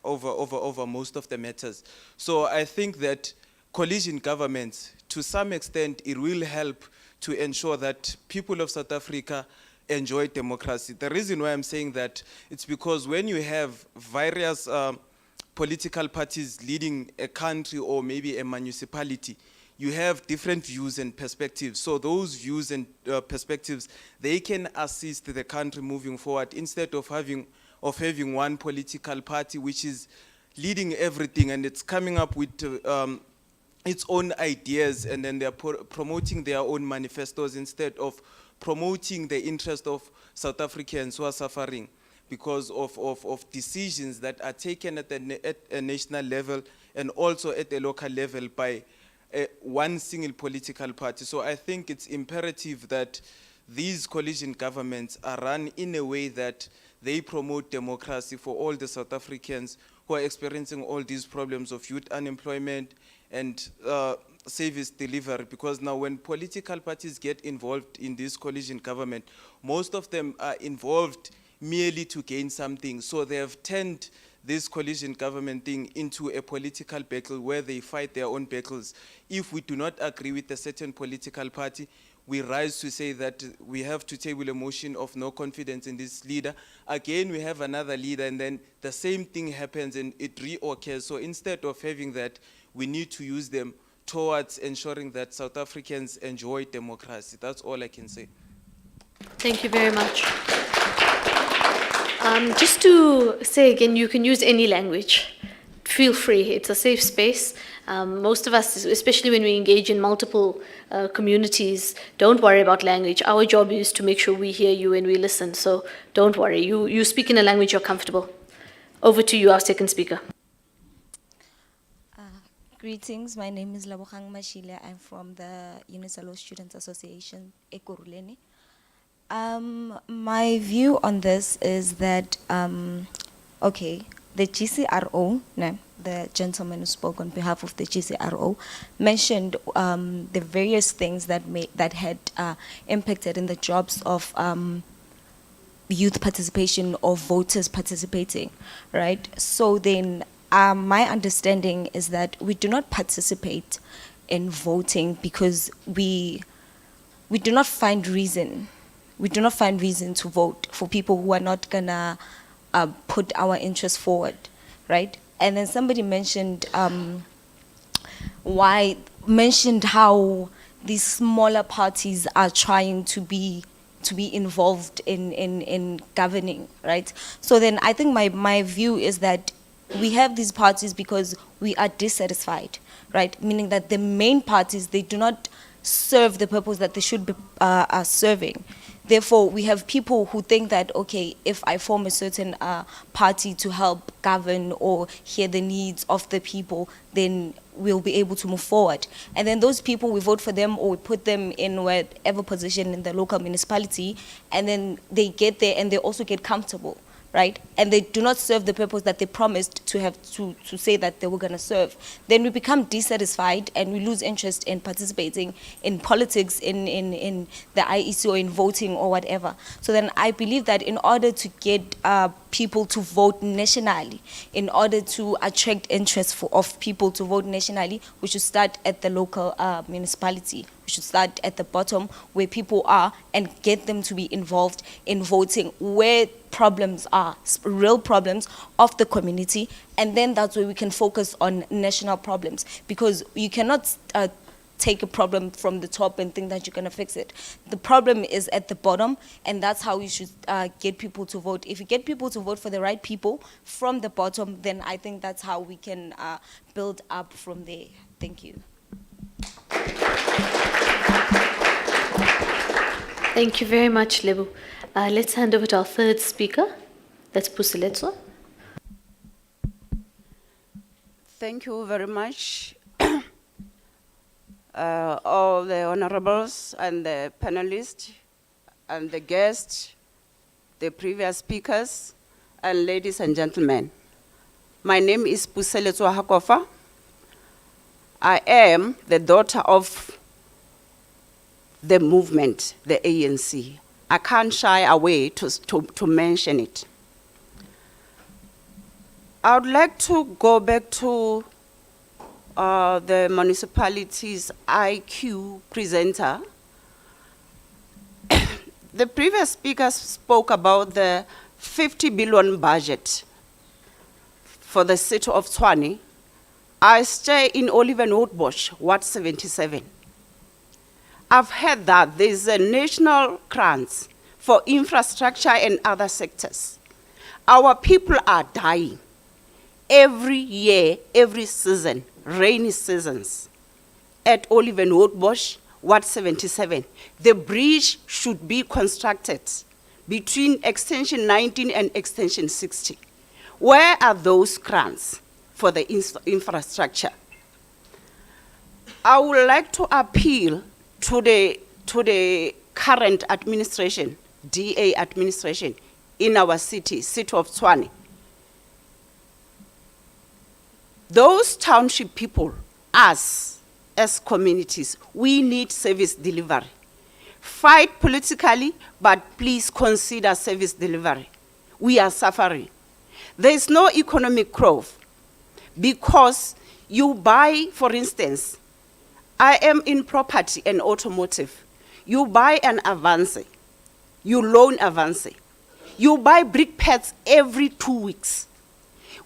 over most of the matters. So I think that coalition governments, to some extent, it will help to ensure that people of South Africa enjoy democracy. The reason why I'm saying that, it's because when you have various political parties leading a country or maybe a municipality, you have different views and perspectives. So those views and perspectives, they can assist the country moving forward, instead of having one political party which is leading everything and it's coming up with its own ideas, and then they're promoting their own manifestos instead of promoting the interest of South Africans who are suffering because of decisions that are taken at a national level and also at a local level by one single political party. So I think it's imperative that these coalition governments are run in a way that they promote democracy for all the South Africans who are experiencing all these problems of youth unemployment and service delivery. Because now when political parties get involved in this coalition government, most of them are involved merely to gain something. So they have turned this coalition government thing into a political battle where they fight their own battles. If we do not agree with a certain political party, we rise to say that we have to table a motion of no confidence in this leader. Again, we have another leader, and then the same thing happens and it reoccurs. So instead of having that, we need to use them towards ensuring that South Africans enjoy democracy. That's all I can say.
Thank you very much. Just to say again, you can use any language. Feel free, it's a safe space. Most of us, especially when we engage in multiple communities, don't worry about language. Our job is to make sure we hear you and we listen, so don't worry. You speak in a language you're comfortable. Over to you, our second speaker.
Greetings, my name is Labogang Mashile. I'm from the Unisalo Students Association, Ekurhuleni. My view on this is that, okay, the GCRO, no, the gentleman who spoke on behalf of the GCRO, mentioned the various things that had impacted in the jobs of youth participation or voters participating, right? So then, my understanding is that we do not participate in voting because we do not find reason. We do not find reason to vote for people who are not gonna put our interests forward, right? And then somebody mentioned how these smaller parties are trying to be involved in governing, right? So then I think my view is that we have these parties because we are dissatisfied, right? Meaning that the main parties, they do not serve the purpose that they should be serving. Therefore, we have people who think that, okay, if I form a certain party to help govern or hear the needs of the people, then we'll be able to move forward. And then those people, we vote for them or we put them in whatever position in the local municipality, and then they get there and they also get comfortable, right? And they do not serve the purpose that they promised to have to say that they were going to serve. Then we become dissatisfied and we lose interest in participating in politics, in the IEC or in voting or whatever. So then I believe that in order to get people to vote nationally, in order to attract interest of people to vote nationally, we should start at the local municipality. We should start at the bottom where people are and get them to be involved in voting where problems are, real problems of the community, and then that's where we can focus on national problems, because you cannot take a problem from the top and think that you're going to fix it. The problem is at the bottom, and that's how you should get people to vote. If you get people to vote for the right people from the bottom, then I think that's how we can build up from there. Thank you.
Thank you very much, Lebu. Let's hand over to our third speaker. That's Puseletso.
Thank you very much. All the honorables and the panelists and the guests, the previous speakers, and ladies and gentlemen. My name is Puseletso Hakofa. I am the daughter of the movement, the ANC. I can't shy away to mention it. I would like to go back to the municipality's IQ presenter. The previous speaker spoke about the 50 billion budget for the city of Tshwane. I stay in Olivenhoutbosch, Ward 77. I've heard that there's a national grant for infrastructure and other sectors. Our people are dying. Every year, every season, rainy seasons, at Olivenhoutbosch, Ward 77, the bridge should be constructed between Extension 19 and Extension 60. Where are those grants for the infrastructure? I would like to appeal to the current administration, DA administration, in our city of Tshwane. Those township people, us, as communities, we need service delivery. Fight politically, but please consider service delivery. We are suffering. There is no economic growth because you buy, for instance, I am in property and automotive. You buy an avance, you loan avance. You buy brick pads every 2 weeks.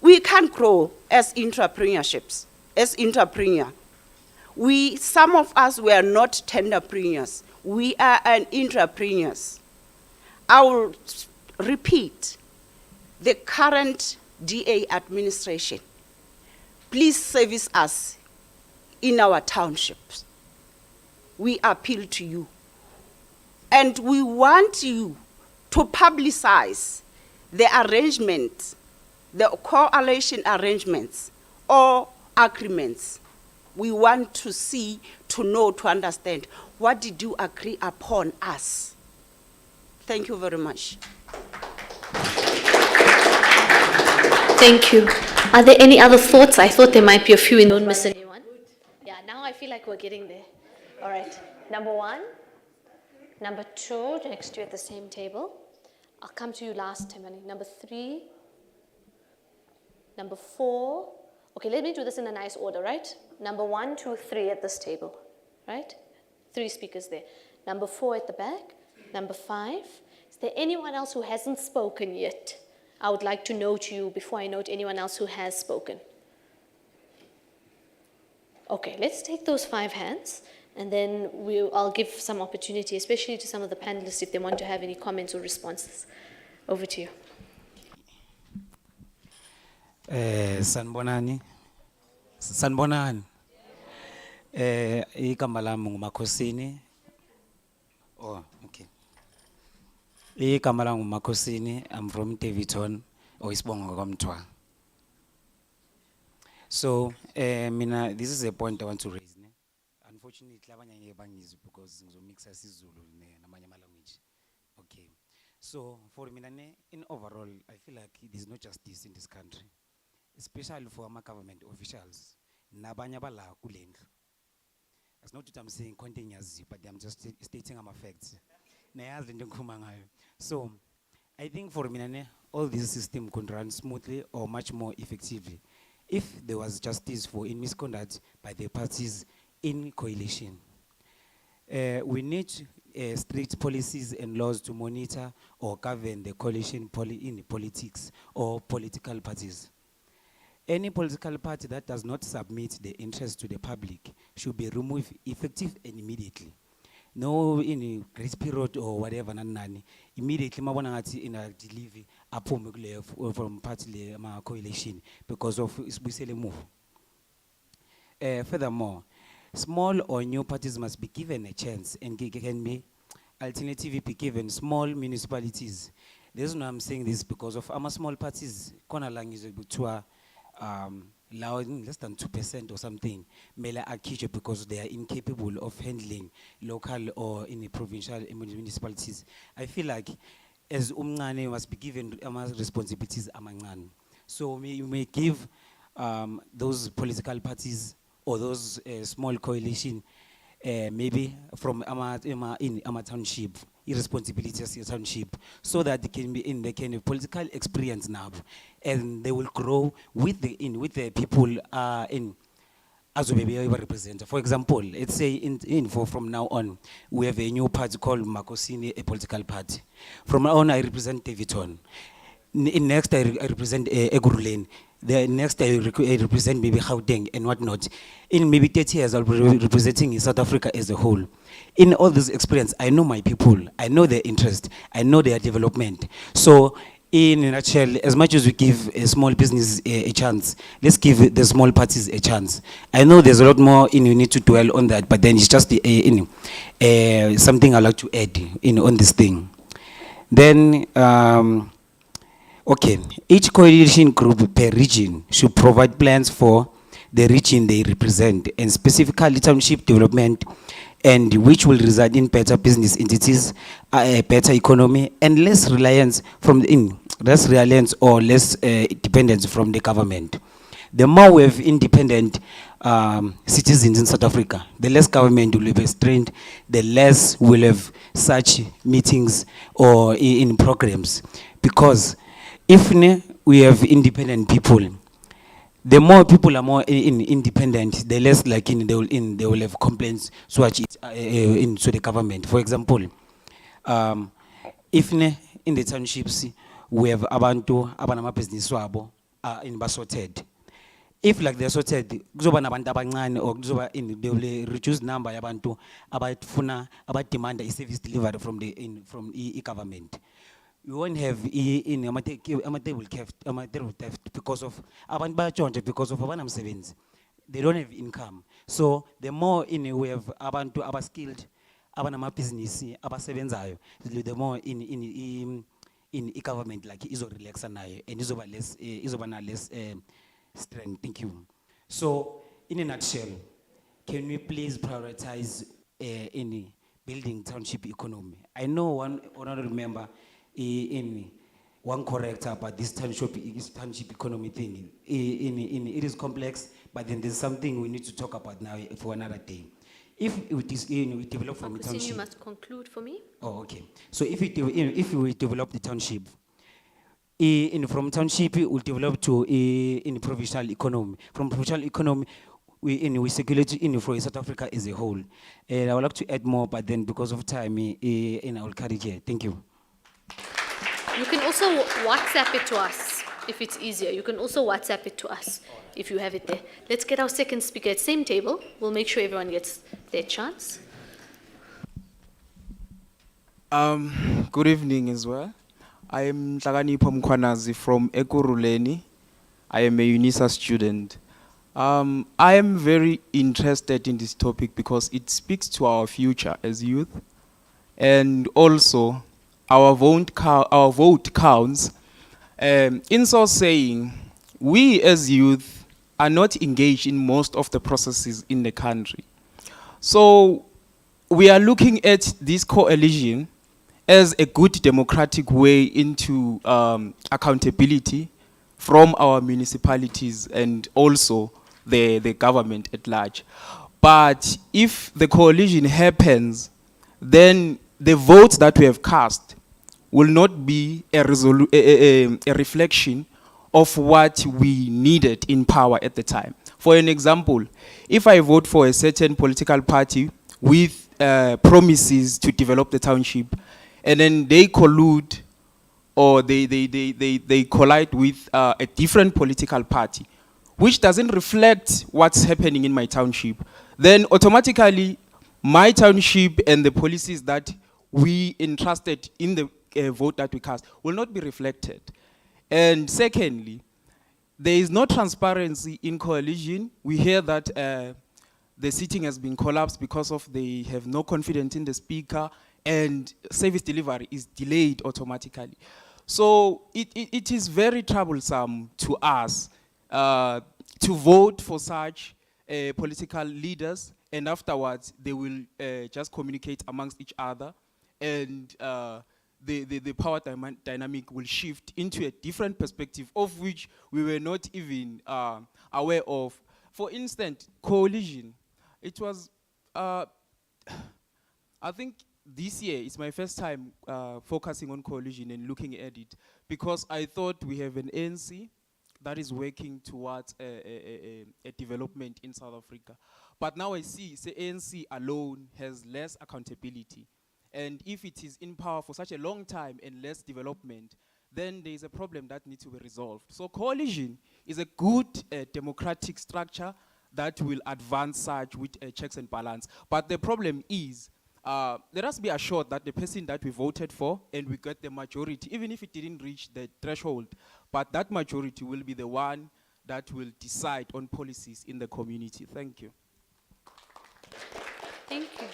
We can't grow as entrepreneurships, as entrepreneur. Some of us were not tenderpreneurs. We are an entrepreneurs. I will repeat, the current DA administration, please service us in our townships. We appeal to you. And we want you to publicize the arrangements, the coalition arrangements or agreements. We want to see, to know, to understand, what did you agree upon us? Thank you very much.
Thank you. Are there any other thoughts? I thought there might be a few. Don't miss anyone. Yeah, now I feel like we're getting there. All right. Number 1, number 2, next to you at the same table. I'll come to you last, Temani. Number 3, number 4. Okay, let me do this in a nice order, right? Number 1, 2, 3 at this table, right? 3 speakers there. Number 4 at the back. Number 5. Is there anyone else who hasn't spoken yet? I would like to note you before I note anyone else who has spoken. Okay, let's take those 5 hands, and then I'll give some opportunity, especially to some of the panelists, if they want to have any comments or responses. Over to you.
Sanbonani. Sanbonani. Igama lami nguMakhosini. Oh, okay. Igama lami nguMakhosini. I'm from Davidton, or Isibongo kwaMthwa. So, mina, this is a point I want to raise. Unfortunately, abanye ngeke bangizwe because ngizomixa isiZulu namanye ama-language. Okay. So, for mina, in overall, I feel like there's no justice in this country, especially for our government officials. Nabanye abala kule ndlu. That's not what I'm saying continuously, but I'm just stating my facts. So, I think for me, all this system could run smoothly or much more effectively if there was justice for in misconduct by the parties in coalition. We need strict policies and laws to monitor or govern the coalition in politics or political parties. Any political party that does not submit the interest to the public should be removed effective and immediately. No in a grace period or whatever, immediately in a delivery from party coalition because of we move. Furthermore, small or new parties must be given a chance and can be alternatively be given small municipalities. The reason I'm saying this because of our small parties, is able to allowing less than 2% or something, because they are incapable of handling local or in the provincial municipalities. I feel like as umncane must be given responsibilities amangane. So you may give those political parties or those small coalition maybe from in township, irresponsibility as a township, so that they can be in the kind of political experience now, and they will grow with the people in as we represent. For example, let's say from now on we have a new party called Makosini, a political party. From now on I represent Davidton. Next I represent Egurulane. The next I represent maybe Gauteng and whatnot. In maybe 30 years, I'll be representing South Africa as a whole. In all this experience, I know my people, I know their interest, I know their development. So, in a nutshell, as much as we give a small business a chance, let's give the small parties a chance. I know there's a lot more you need to dwell on that, but then it's just something I'd like to add on this thing. Then, okay, each coalition group per region should provide plans for the region they represent and specifically township development, and which will result in better business entities, a better economy, and less reliance or less dependence from the government. The more we have independent citizens in South Africa, the less government will be strained, the less we'll have such meetings or in programs. Because if we have independent people, the more people are more independent, the less like they will have complaints towards it into the government. For example, if in the townships we have abantu abanama business wabo in sorted. If like they're sorted, kuzoba nabantu abancane or kuzoba they will reduce number yabantu abafuna abademand i-service delivery from the government. We won't have ama-table theft because of abantu bayatshontsha because of abanamsebenzi. They don't have income. So the more we have abantu skilled, abanamabhizinisi abasebenzayo, the more in government like izo relaxa nayo and izoba na less strength. Thank you. So in a nutshell, can we please prioritize in building township economy? I know one honorable member in one corrector about this township economy thing. It is complex, but then there's something we need to talk about now for another day. If it is we develop from a township,
you must conclude for me.
Oh, okay. So if we develop the township, from township we will develop to in provincial economy. From provincial economy, we circulate for South Africa as a whole. And I would like to add more, but then because of time, I will carry here. Thank you.
You can also WhatsApp it to us if it's easier. You can also WhatsApp it to us if you have it there. Let's get our second speaker at same table. We'll make sure everyone gets their chance.
Good evening as well. I am Hlakanipho Mkhwanazi from Ekurhuleni. I am a UNISA student. I am very interested in this topic because it speaks to our future as youth, and also our vote counts. In so saying, we as youth are not engaged in most of the processes in the country. So we are looking at this coalition as a good democratic way into accountability from our municipalities and also the government at large. But if the coalition happens, then the votes that we have cast will not be a reflection of what we needed in power at the time. For an example, if I vote for a certain political party with promises to develop the township, and then they collude or they collide with a different political party, which doesn't reflect what's happening in my township, then automatically my township and the policies that we entrusted in the vote that we cast will not be reflected. And secondly, there is no transparency in coalition. We hear that the sitting has been collapsed because of they have no confidence in the speaker, and service delivery is delayed automatically. So it is very troublesome to us to vote for such political leaders, and afterwards they will just communicate amongst each other, and the power dynamic will shift into a different perspective of which we were not even aware of. For instance, coalition. It was, I think this year is my first time focusing on coalition and looking at it, because I thought we have an ANC that is working towards a development in South Africa. But now I see ANC alone has less accountability. And if it is in power for such a long time and less development, then there is a problem that needs to be resolved. So coalition is a good democratic structure that will advance such with checks and balance. But the problem is, let us be assured that the person that we voted for and we got the majority, even if it didn't reach the threshold, but that majority will be the one that will decide on policies in the community. Thank you.
Thank you.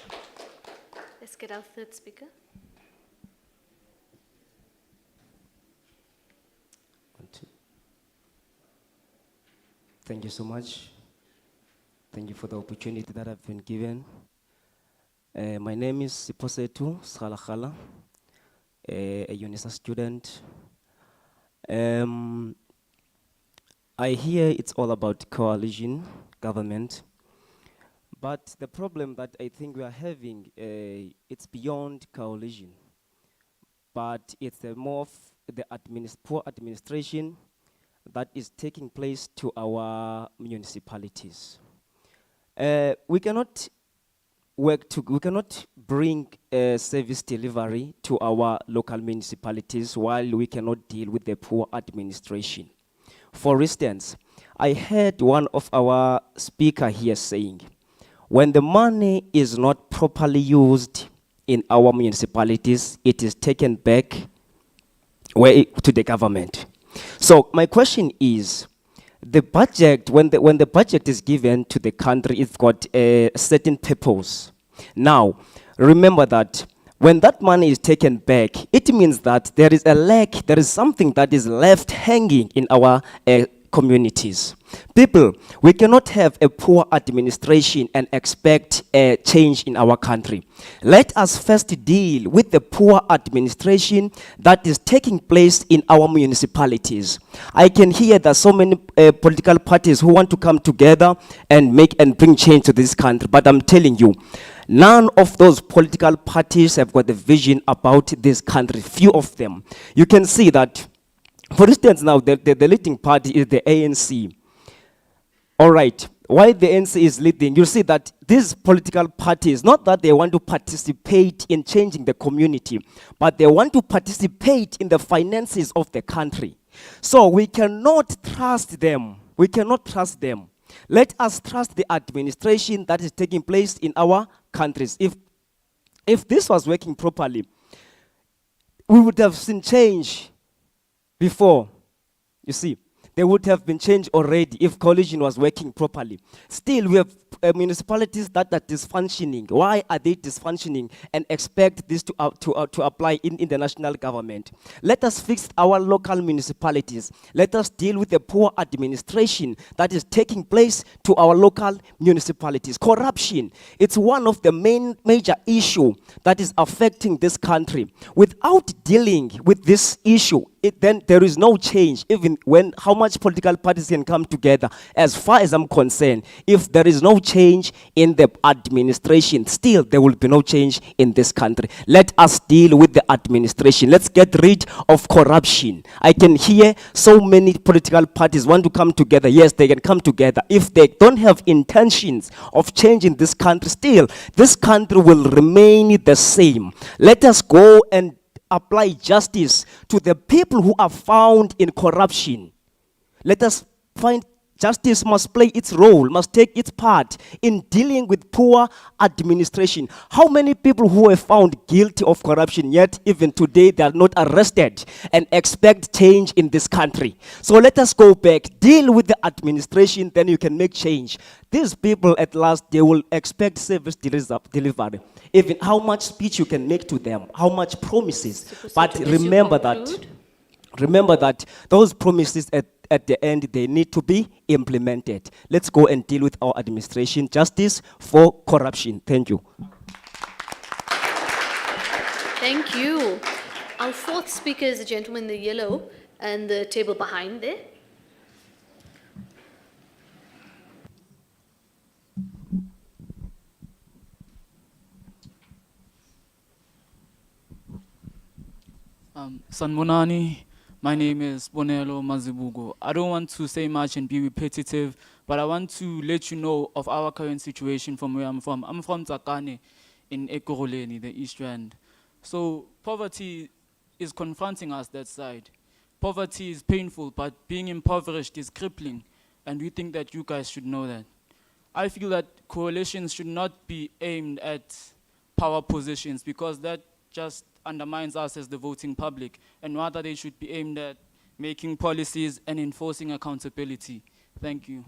Let's get our third speaker.
Thank you so much. Thank you for the opportunity that I've been given. My name is Siposetu Schalachala, a UNISA student. I hear it's all about coalition government, but the problem that I think we are having, it's beyond coalition, but it's more of the poor administration that is taking place to our municipalities. We cannot we cannot bring service delivery to our local municipalities while we cannot deal with the poor administration. For instance, I heard one of our speaker here saying, when the money is not properly used in our municipalities, it is taken back to the government. So my question is, the budget, when the budget is given to the country, it's got a certain purpose. Now, remember that when that money is taken back, it means that there is a lack, there is something that is left hanging in our communities. People, we cannot have a poor administration and expect a change in our country. Let us first deal with the poor administration that is taking place in our municipalities. I can hear that so many political parties who want to come together and bring change to this country, but I'm telling you, none of those political parties have got the vision about this country, few of them. You can see that, for instance, now the leading party is the ANC. All right, why the ANC is leading, you see that these political parties, not that they want to participate in changing the community, but they want to participate in the finances of the country. So we cannot trust them. We cannot trust them. Let us trust the administration that is taking place in our countries. If this was working properly, we would have seen change before. You see, there would have been change already if coalition was working properly. Still, we have municipalities that are dysfunctioning. Why are they dysfunctioning? And expect this to apply in the national government. Let us fix our local municipalities. Let us deal with the poor administration that is taking place to our local municipalities. Corruption, it's one of the major issues that is affecting this country. Without dealing with this issue, then there is no change, even when how much political parties can come together. As far as I'm concerned, if there is no change in the administration, still there will be no change in this country. Let us deal with the administration. Let's get rid of corruption. I can hear so many political parties want to come together. Yes, they can come together. If they don't have intentions of changing this country, still this country will remain the same. Let us go and apply justice to the people who are found in corruption. Let us find justice must play its role, must take its part in dealing with poor administration. How many people who were found guilty of corruption, yet even today they are not arrested and expect change in this country? So let us go back, deal with the administration, then you can make change. These people at last, they will expect service delivery. Even how much speech you can make to them, how much promises. But remember that those promises at the end, they need to be implemented. Let's go and deal with our administration. Justice for corruption. Thank you.
Thank you. Our fourth speaker is the gentleman in the yellow and the table behind there.
Sanbonani, my name is Bonelo Mazibugo. I don't want to say much and be repetitive, but I want to let you know of our current situation from where I'm from. I'm from Tsakane in Ekurhuleni, the East Rand. So poverty is confronting us that side. Poverty is painful, but being impoverished is crippling, and we think that you guys should know that. I feel that coalitions should not be aimed at power positions because that just undermines us as the voting public, and rather they should be aimed at making policies and enforcing accountability. Thank you.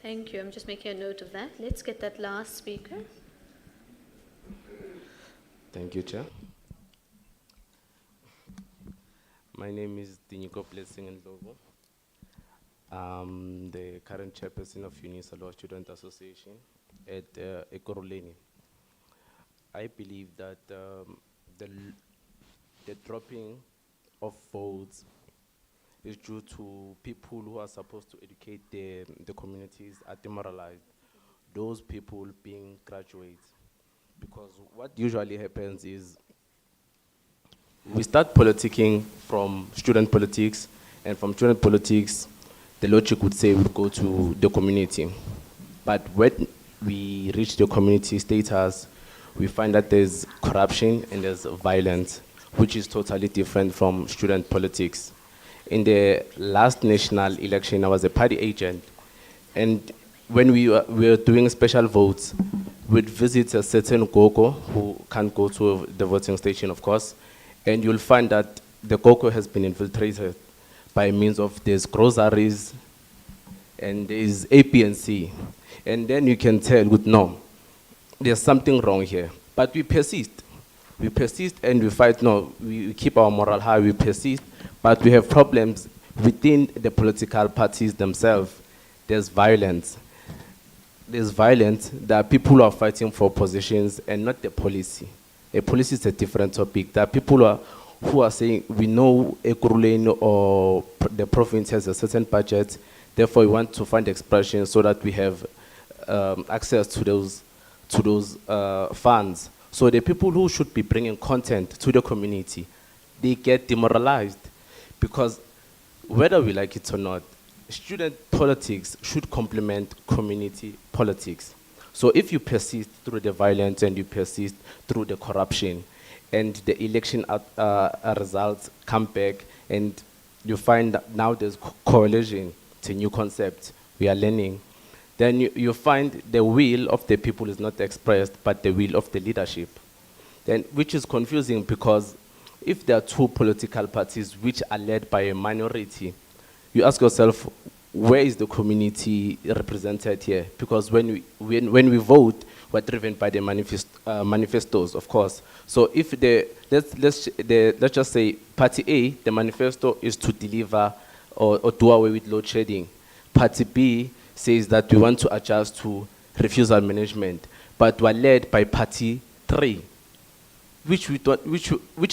Thank you. I'm just making a note of that. Let's get that last speaker.
Thank you, Chair. My name is Dinyiko Blessing Ndlovu. I'm the current chairperson of UNISA Law Student Association at Ekurhuleni. I believe that the dropping of votes is due to people who are supposed to educate the communities are demoralized. Those people being graduates. Because what usually happens is we start politicking from student politics, and from student politics, the logic would say we go to the community. But when we reach the community status, we find that there's corruption and there's violence, which is totally different from student politics. In the last national election, I was a party agent, and when we were doing special votes, we'd visit a certain gogo who can't go to the voting station, of course, and you'll find that the gogo has been infiltrated by means of there's groceries and there's APNC. And then you can tell with no, there's something wrong here. But we persist. We persist and we fight. No, we keep our moral high, we persist, but we have problems within the political parties themselves. There's violence. There's violence. There are people who are fighting for positions and not the policy. A policy is a different topic. There are people who are saying, we know Ekurhuleni or the province has a certain budget, therefore we want to find expression so that we have access to those funds. So the people who should be bringing content to the community, they get demoralized, because whether we like it or not, student politics should complement community politics. So if you persist through the violence and you persist through the corruption, and the election results come back, and you find that now there's coalition, it's a new concept, we are learning, then you find the will of the people is not expressed, but the will of the leadership. Then, which is confusing, because if there are two political parties which are led by a minority, you ask yourself, where is the community represented here? Because when we vote, we're driven by the manifestos, of course. So if let's just say Party A, the manifesto is to deliver or do away with load shedding. Party B says that we want to adjust to refusal management, but we're led by Party 3, which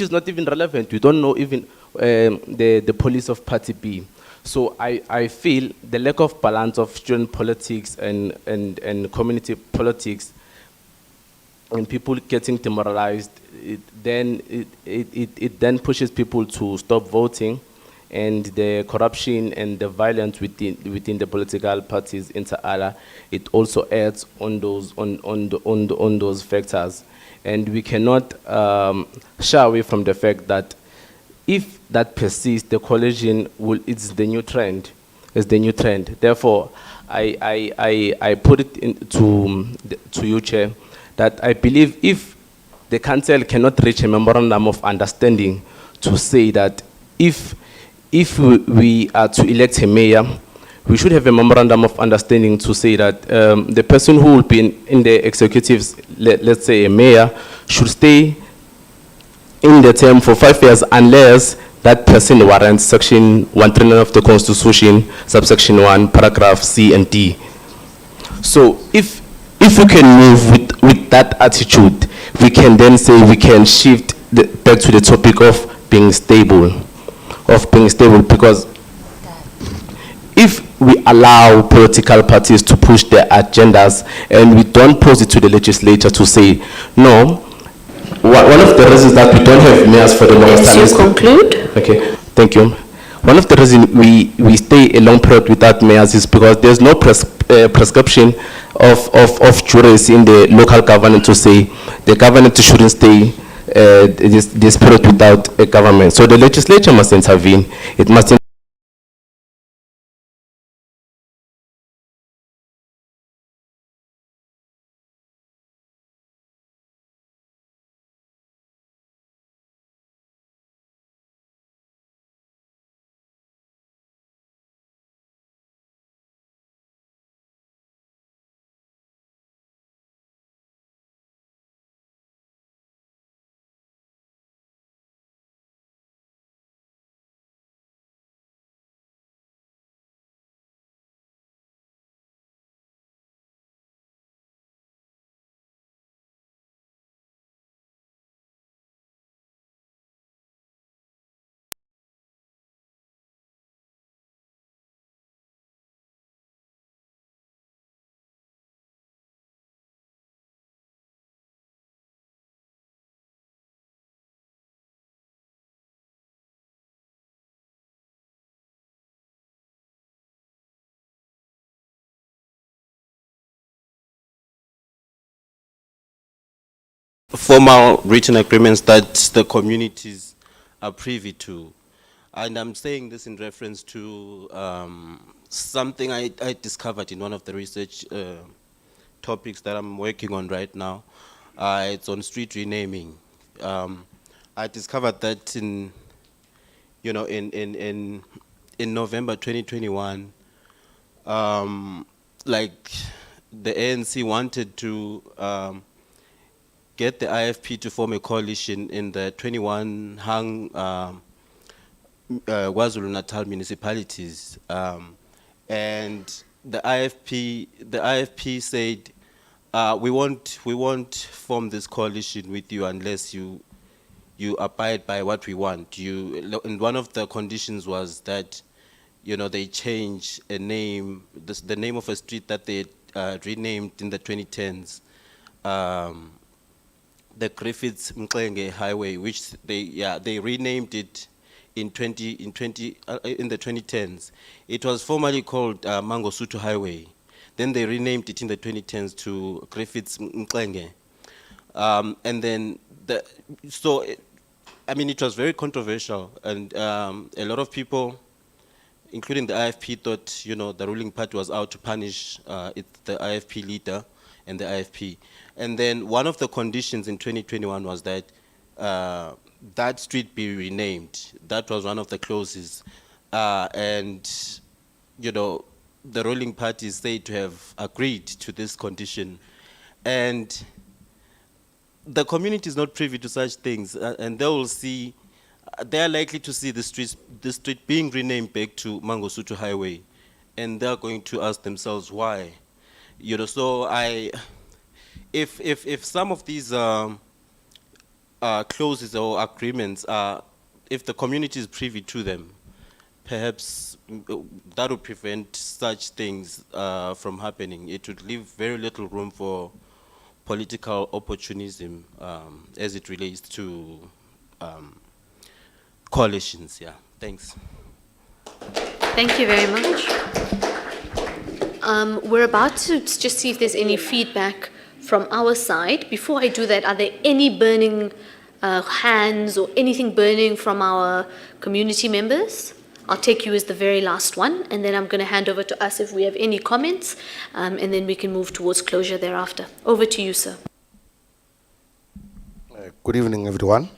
is not even relevant. We don't know even the policy of Party B. So I feel the lack of balance of student politics and community politics, and people getting demoralized, it then pushes people to stop voting, and the corruption and the violence within the political parties inter alia, it also adds on those factors. And we cannot shy away from the fact that if that persists, the coalition it's the new trend. It's the new trend. Therefore, I put it to you, Chair, that I believe if the council cannot reach a memorandum of understanding to say that if we are to elect a mayor, we should have a memorandum of understanding to say that the person who will be in the executives, let's say a mayor, should stay in the term for 5 years unless that person warrants section 139 of the Constitution, subsection 1, paragraph C and D. So if we can move with that attitude, we can then say we can shift back to the topic of being stable, because if we allow political parties to push their agendas and we don't pose it to the legislature to say, no, one of the reasons that we don't have mayors for the longest time is...
conclude?
Okay, thank you. One of the reasons we stay a long period without mayors is because there's no prescription of juries in the local government to say the government shouldn't stay this period without a government. So the legislature must intervene. It must
formal written agreements that the communities are privy to. And I'm saying this in reference to something I discovered in one of the research topics that I'm working on right now. It's on street renaming. I discovered that in November 2021, like the ANC wanted to get the IFP to form a coalition in the 21 hung KwaZulu-Natal municipalities, and the IFP said, we won't form this coalition with you unless you abide by what we want. And one of the conditions was that they change a name, the name of a street that they renamed in the 2010s. The Griffiths Mxenge Highway, which they renamed it in the 2010s. It was formerly called Mangosuthu Highway. Then they renamed it in the 2010s to Griffiths Mxenge. And then it was very controversial, and a lot of people, including the IFP, thought the ruling party was out to punish the IFP leader and the IFP. And then one of the conditions in 2021 was that that street be renamed. That was one of the clauses. And the ruling party is said to have agreed to this condition. And the community is not privy to such things, and they are likely to see the street being renamed back to Mangosuthu Highway, and they are going to ask themselves why. So if some of these clauses or agreements if the community is privy to them, perhaps that would prevent such things from happening. It would leave very little room for political opportunism as it relates to coalitions. Yeah, thanks.
Thank you very much. We're about to just see if there's any feedback from our side. Before I do that, are there any burning hands or anything burning from our community members? I'll take you as the very last one, and then I'm going to hand over to us if we have any comments, and then we can move towards closure thereafter. Over to you, sir.
Good evening, everyone.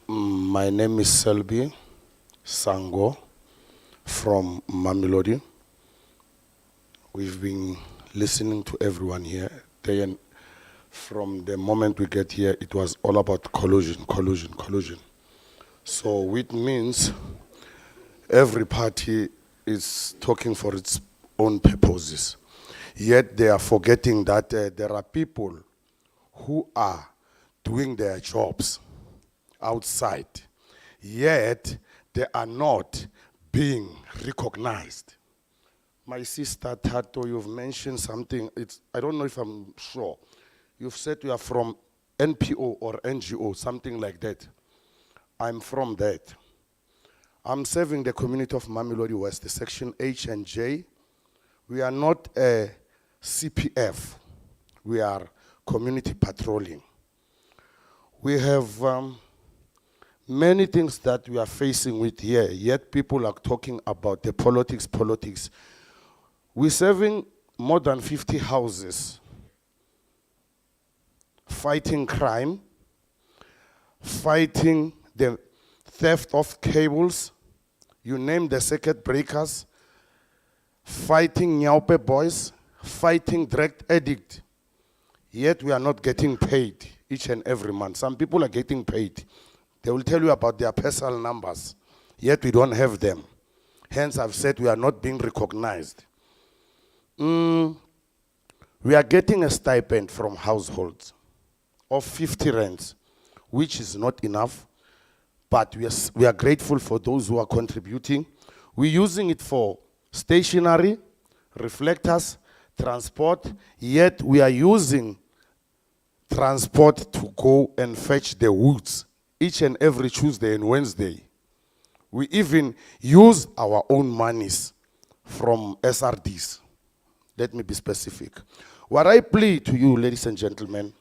My name is Selby Sango from Mamelodi. We've been listening to everyone here. From the moment we get here, it was all about collusion. So which means every party is talking for its own purposes. Yet they are forgetting that there are people who are doing their jobs outside, yet they are not being recognized. My sister Tato, you've mentioned something, I don't know if I'm sure. You've said you are from NPO or NGO, something like that. I'm from that. I'm serving the community of Mamelodi West, the section H and J. We are not a CPF. We are community patrolling. We have many things that we are facing with here, yet people are talking about the politics. We're serving more than 50 houses, fighting crime, fighting the theft of cables, you name the circuit breakers, fighting Nyaupe boys, fighting drug addict, yet we are not getting paid each and every month. Some people are getting paid. They will tell you about their personal numbers, yet we don't have them. Hence, I've said we are not being recognized. We are getting a stipend from households of 50 rands, which is not enough, but we are grateful for those who are contributing. We're using it for stationery, reflectors, transport, yet we are using transport to go and fetch the woods each and every Tuesday and Wednesday. We even use our own monies from SRDs. Let me be specific. What I plead to you, ladies and gentlemen,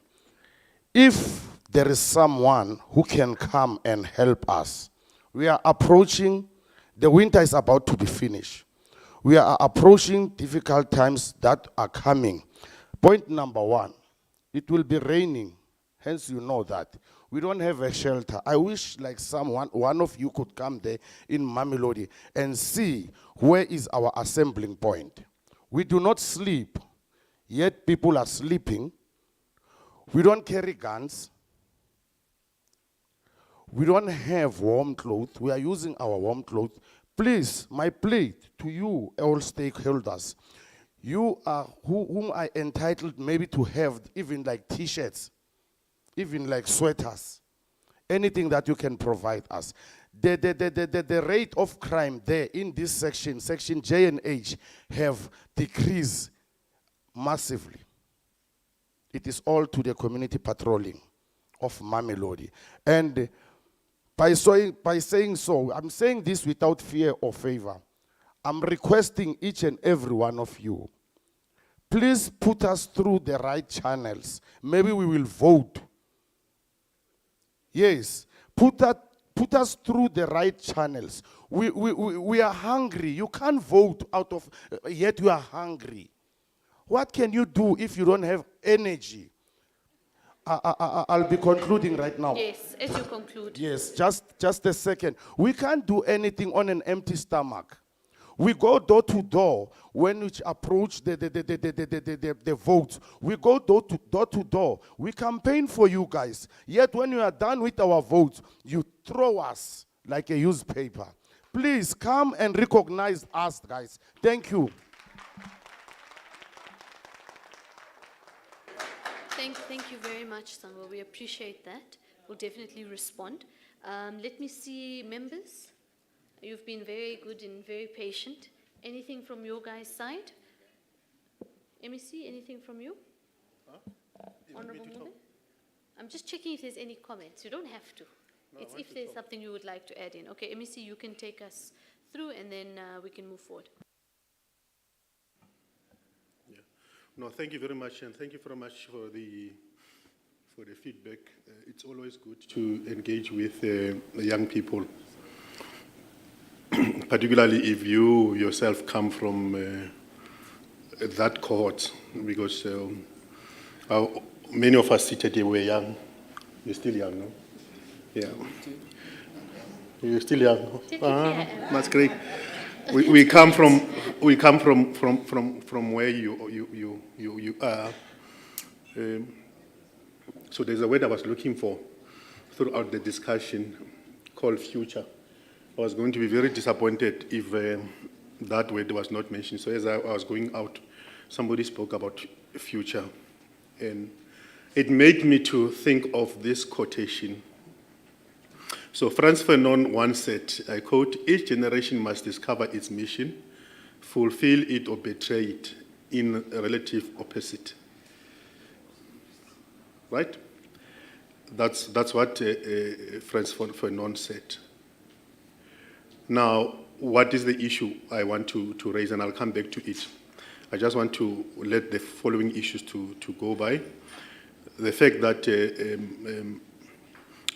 if there is someone who can come and help us, we are approaching, the winter is about to be finished. We are approaching difficult times that are coming. Point number one, it will be raining, hence you know that. We don't have a shelter. I wish like one of you could come there in Mamelodi and see where is our assembling point. We do not sleep, yet people are sleeping. We don't carry guns. We don't have warm clothes. We are using our warm clothes. Please, my plea to you, all stakeholders, you are whom I entitled maybe to have even like t-shirts, even like sweaters, anything that you can provide us. The rate of crime there in this section J and H, have decreased massively. It is all to the community patrolling of Mamelodi. And by saying so, I'm saying this without fear or favor. I'm requesting each and every one of you, please put us through the right channels. Maybe we will vote. Yes, put us through the right channels. We are hungry. You can't vote out of, yet you are hungry. What can you do if you don't have energy? I'll be concluding right now.
Yes, as you conclude.
Yes, just a second. We can't do anything on an empty stomach. We go door to door when we approach the votes. We go door to door. We campaign for you guys. Yet when you are done with our votes, you throw us like a newspaper. Please come and recognize us, guys. Thank you.
Thank you very much, Sangwa. We appreciate that. We'll definitely respond. Let me see members. You've been very good and very patient. Anything from your guys' side? MEC, anything from you? Honorable Mule? I'm just checking if there's any comments. You don't have to. It's if there's something you would like to add in. Okay, MEC, you can take us through and then we can move forward.
No, thank you very much, and thank you very much for the feedback. It's always good to engage with the young people, particularly if you yourself come from that cohort, because many of us seated here were young. You're still young, no? Yeah. You're still young. That's great. We come from where you are. So there's a word I was looking for throughout the discussion called future. I was going to be very disappointed if that word was not mentioned. So as I was going out, somebody spoke about future, and it made me to think of this quotation. So Frantz Fanon once said, I quote, "Each generation must discover its mission, fulfill it or betray it in relative opposite." Right? That's what Frantz Fanon said. Now, what is the issue I want to raise, and I'll come back to it. I just want to let the following issues to go by. The fact that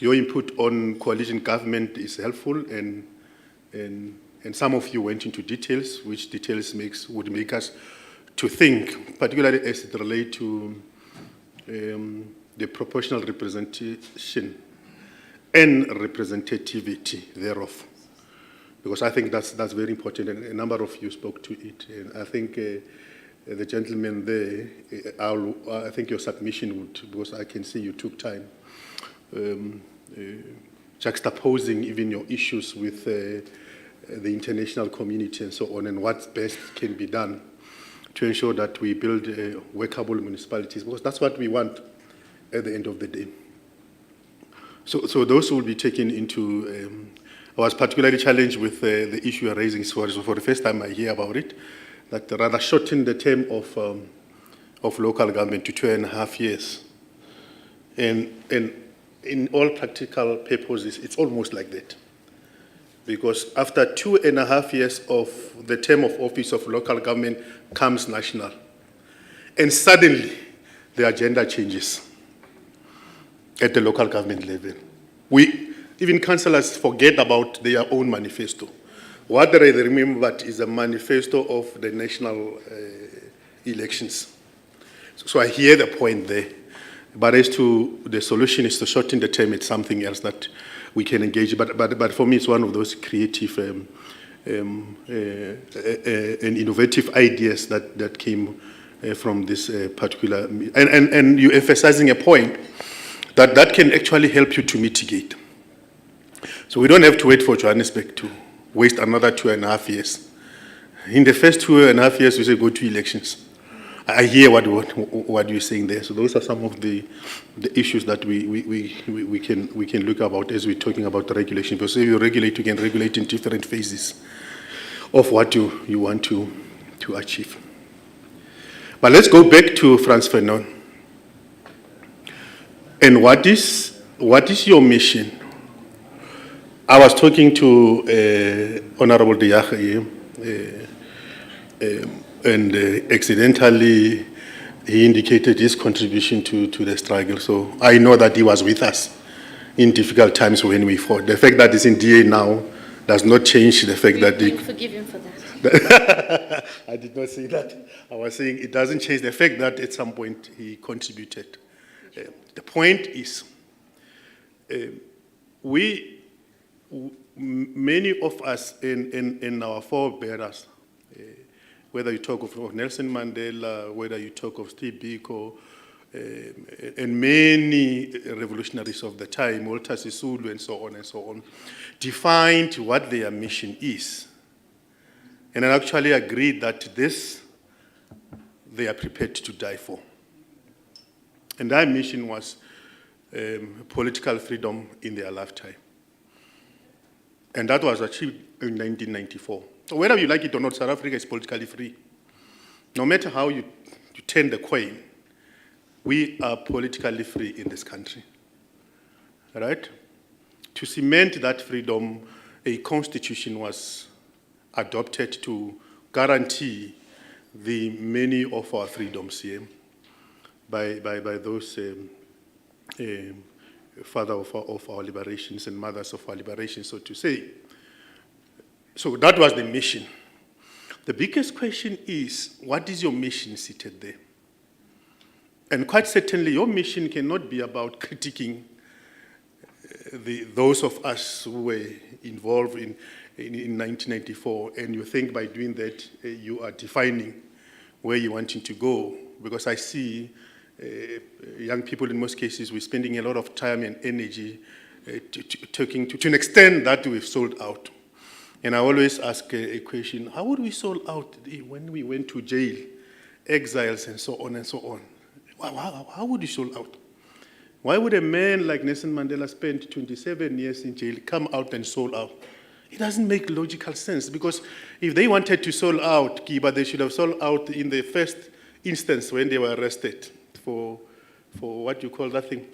your input on coalition government is helpful, and some of you went into details, which details would make us to think, particularly as it relates to the proportional representation and representativity thereof, because I think that's very important, and a number of you spoke to it. And I think the gentleman there, I think your submission would, because I can see you took time, juxtaposing even your issues with the international community and so on, and what best can be done to ensure that we build workable municipalities, because that's what we want at the end of the day. So those will be taken into, I was particularly challenged with the issue you're raising, so for the first time I hear about it, that rather shorten the term of local government to 2.5 years. And in all practical purposes, it's almost like that. Because after 2.5 years of the term of office of local government comes national. And suddenly, the agenda changes. at the local government level. Even councillors forget about their own manifesto. What they remember is a manifesto of the national elections. So I hear the point there. But as to the solution is to shorten the term, it's something else that we can engage. But for me, it's one of those creative and innovative ideas that came from this particular. And you're emphasizing a point that can actually help you to mitigate. So we don't have to wait for Johannesburg to waste another 2.5 years. In the first 2.5 years, we say go to elections. I hear what you're saying there. So those are some of the issues that we can look about as we're talking about the regulation. Because if you regulate, you can regulate in different phases of what you want to achieve. But let's go back to Frans Fanon. And what is your mission? I was talking to Honorable De Jager and accidentally he indicated his contribution to the struggle. So I know that he was with us in difficult times when we fought. The fact that he's in DA now does not change the fact that he...
Forgive him for that.
I did not say that. I was saying it doesn't change the fact that at some point he contributed. The point is, many of us in our forebearers, whether you talk of Nelson Mandela, whether you talk of Steve Biko, and many revolutionaries of the time, Walter Sisulu and so on, defined what their mission is. And I actually agreed that this, they are prepared to die for. And their mission was political freedom in their lifetime. And that was achieved in 1994. So whether you like it or not, South Africa is politically free. No matter how you turn the coin, we are politically free in this country. Right? To cement that freedom, a constitution was adopted to guarantee the many of our freedoms here by those fathers of our liberations and mothers of our liberations, so to say. So that was the mission. The biggest question is, what is your mission seated there? And quite certainly, your mission cannot be about critiquing those of us who were involved in 1994, and you think by doing that, you are defining where you're wanting to go. Because I see young people, in most cases, we're spending a lot of time and energy to an extent that we've sold out. And I always ask a question, how would we sold out when we went to jail, exiles and so on and so on? How would you sold out? Why would a man like Nelson Mandela spend 27 years in jail, come out and sold out? It doesn't make logical sense, because if they wanted to sold out, Kiba, they should have sold out in the first instance when they were arrested for what you call that thing?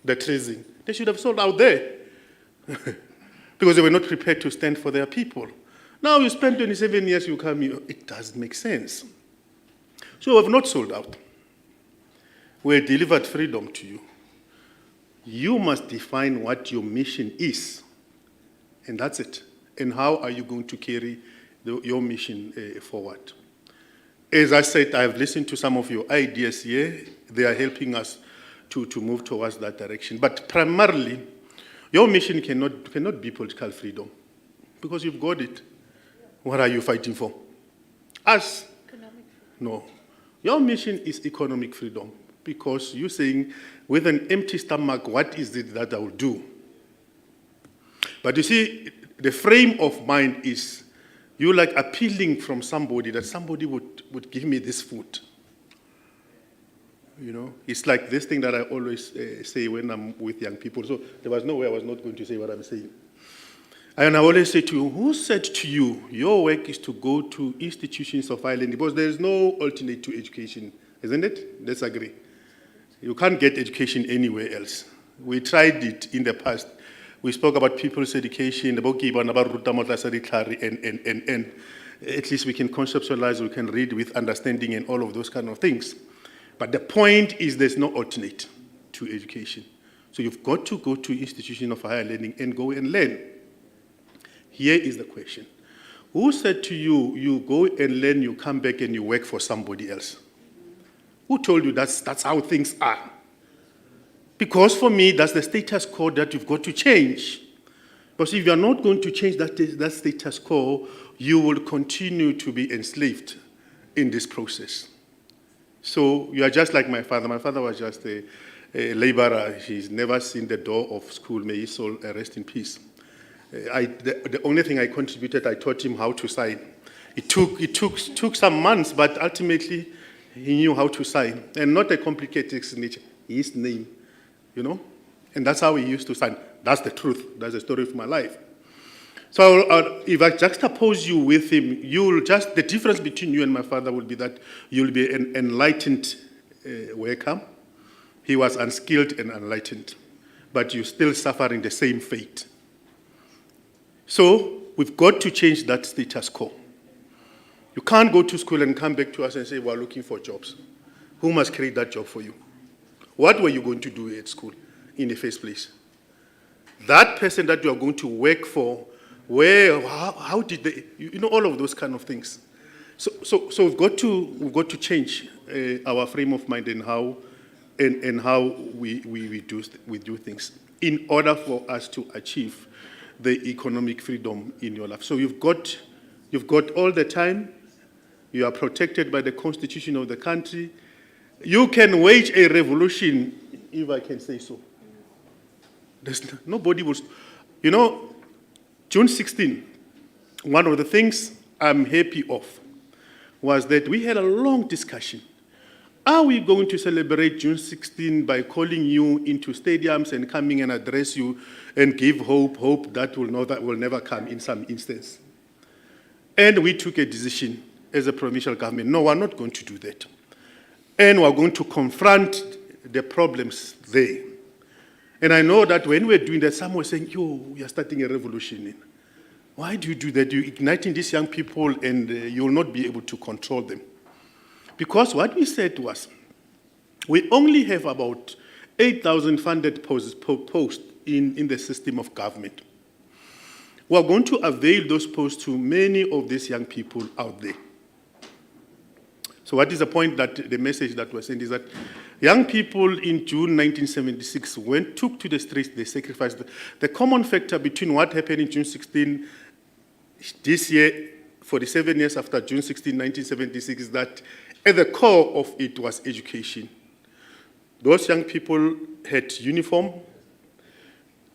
The treason. They should have sold out there. Because they were not prepared to stand for their people. Now you spend 27 years, you come here, it doesn't make sense. So we have not sold out. We delivered freedom to you. You must define what your mission is. And that's it. And how are you going to carry your mission forward? As I said, I've listened to some of your ideas here. They are helping us to move towards that direction. But primarily, your mission cannot be political freedom, because you've got it. What are you fighting for? Us? No. Your mission is economic freedom, because you're saying, with an empty stomach, what is it that I will do? But you see, the frame of mind is, you like appealing from somebody that somebody would give me this food. You know, it's like this thing that I always say when I'm with young people. So there was no way I was not going to say what I'm saying. And I always say to you, who said to you, your work is to go to institutions of Ireland, because there is no alternate to education, isn't it? Let's agree. You can't get education anywhere else. We tried it in the past. We spoke about people's education, about and at least we can conceptualize, we can read with understanding and all of those kind of things. But the point is there's no alternate to education. So you've got to go to institution of higher learning and go and learn. Here is the question. Who said to you, you go and learn, you come back and you work for somebody else? Who told you that's how things are? Because for me, that's the status quo that you've got to change. Because if you're not going to change that status quo, you will continue to be enslaved in this process. So you are just like my father. My father was just a laborer. He's never seen the door of school. May his soul rest in peace. The only thing I contributed, I taught him how to sign. It took some months, but ultimately he knew how to sign. And not a complicated signature, his name, you know? And that's how he used to sign. That's the truth. That's the story of my life. So if I juxtapose you with him, the difference between you and my father will be that you'll be an enlightened worker. He was unskilled and enlightened, but you're still suffering the same fate. So we've got to change that status quo. You can't go to school and come back to us and say, we're looking for jobs. Who must create that job for you? What were you going to do at school in the first place? That person that you are going to work for, how did they, you know, all of those kind of things. So we've got to change our frame of mind and how we do things in order for us to achieve the economic freedom in your life. So you've got all the time. You are protected by the constitution of the country. You can wage a revolution, if I can say so. Nobody will, you know, June 16, one of the things I'm happy of was that we had a long discussion. Are we going to celebrate June 16 by calling you into stadiums and coming and address you and give hope that will never come in some instance? And we took a decision as a provincial government. No, we're not going to do that. And we're going to confront the problems there. And I know that when we're doing that, some were saying, we are starting a revolution. Why do you do that? You're igniting these young people and you will not be able to control them. Because what we said was, we only have about 8,000 funded posts in the system of government. We're going to avail those posts to many of these young people out there. So what is the point that the message that we're saying is that young people in June 1976 took to the streets, they sacrificed. The common factor between what happened in June 16 this year, 47 years after June 16, 1976, is that at the core of it was education. Those young people had uniform.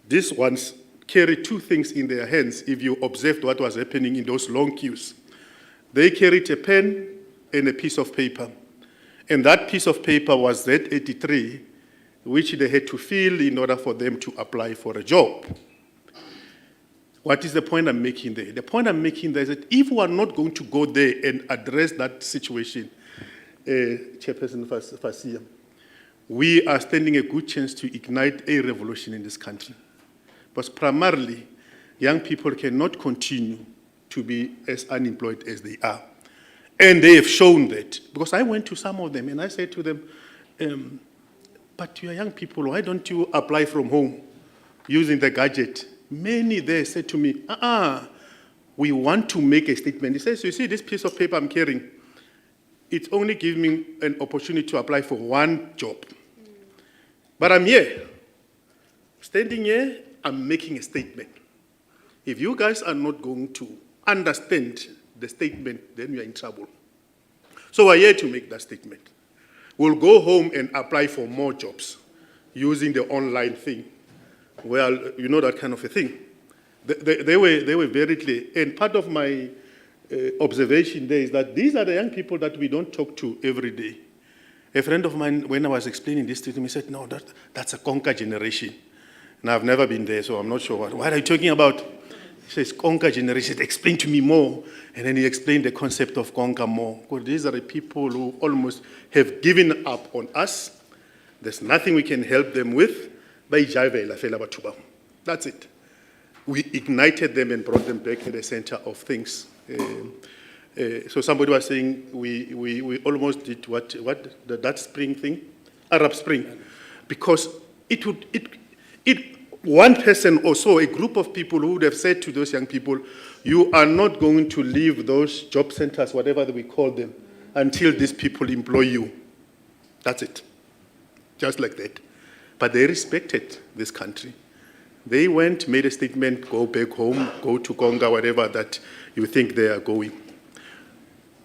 These ones carried two things in their hands if you observed what was happening in those long queues. They carried a pen and a piece of paper. And that piece of paper was Z83, which they had to fill in order for them to apply for a job. What is the point I'm making there? The point I'm making there is that if we are not going to go there and address that situation, Chairperson Fasia, we are standing a good chance to ignite a revolution in this country. But primarily, young people cannot continue to be as unemployed as they are. And they have shown that. Because I went to some of them and I said to them, but you are young people, why don't you apply from home using the gadget? Many there said to me, we want to make a statement. He says, you see this piece of paper I'm carrying, it's only giving me an opportunity to apply for one job. But I'm here. Standing here, I'm making a statement. If you guys are not going to understand the statement, then we are in trouble. So we're here to make that statement. We'll go home and apply for more jobs using the online thing. Well, you know that kind of a thing. They were very clear. And part of my observation there is that these are the young people that we don't talk to every day. A friend of mine, when I was explaining this to him, he said, no, that's a Cogta generation. And I've never been there, so I'm not sure what are you talking about? He says, Cogta generation, explain to me more. And then he explained the concept of Cogta more. Because these are the people who almost have given up on us. There's nothing we can help them with. That's it. We ignited them and brought them back to the center of things. So somebody was saying we almost did that spring thing, Arab Spring, because One person or so, a group of people who would have said to those young people, you are not going to leave those job centers, whatever we call them, until these people employ you. That's it. Just like that. But they respected this country. They went, made a statement, go back home, go to Conga, whatever that you think they are going.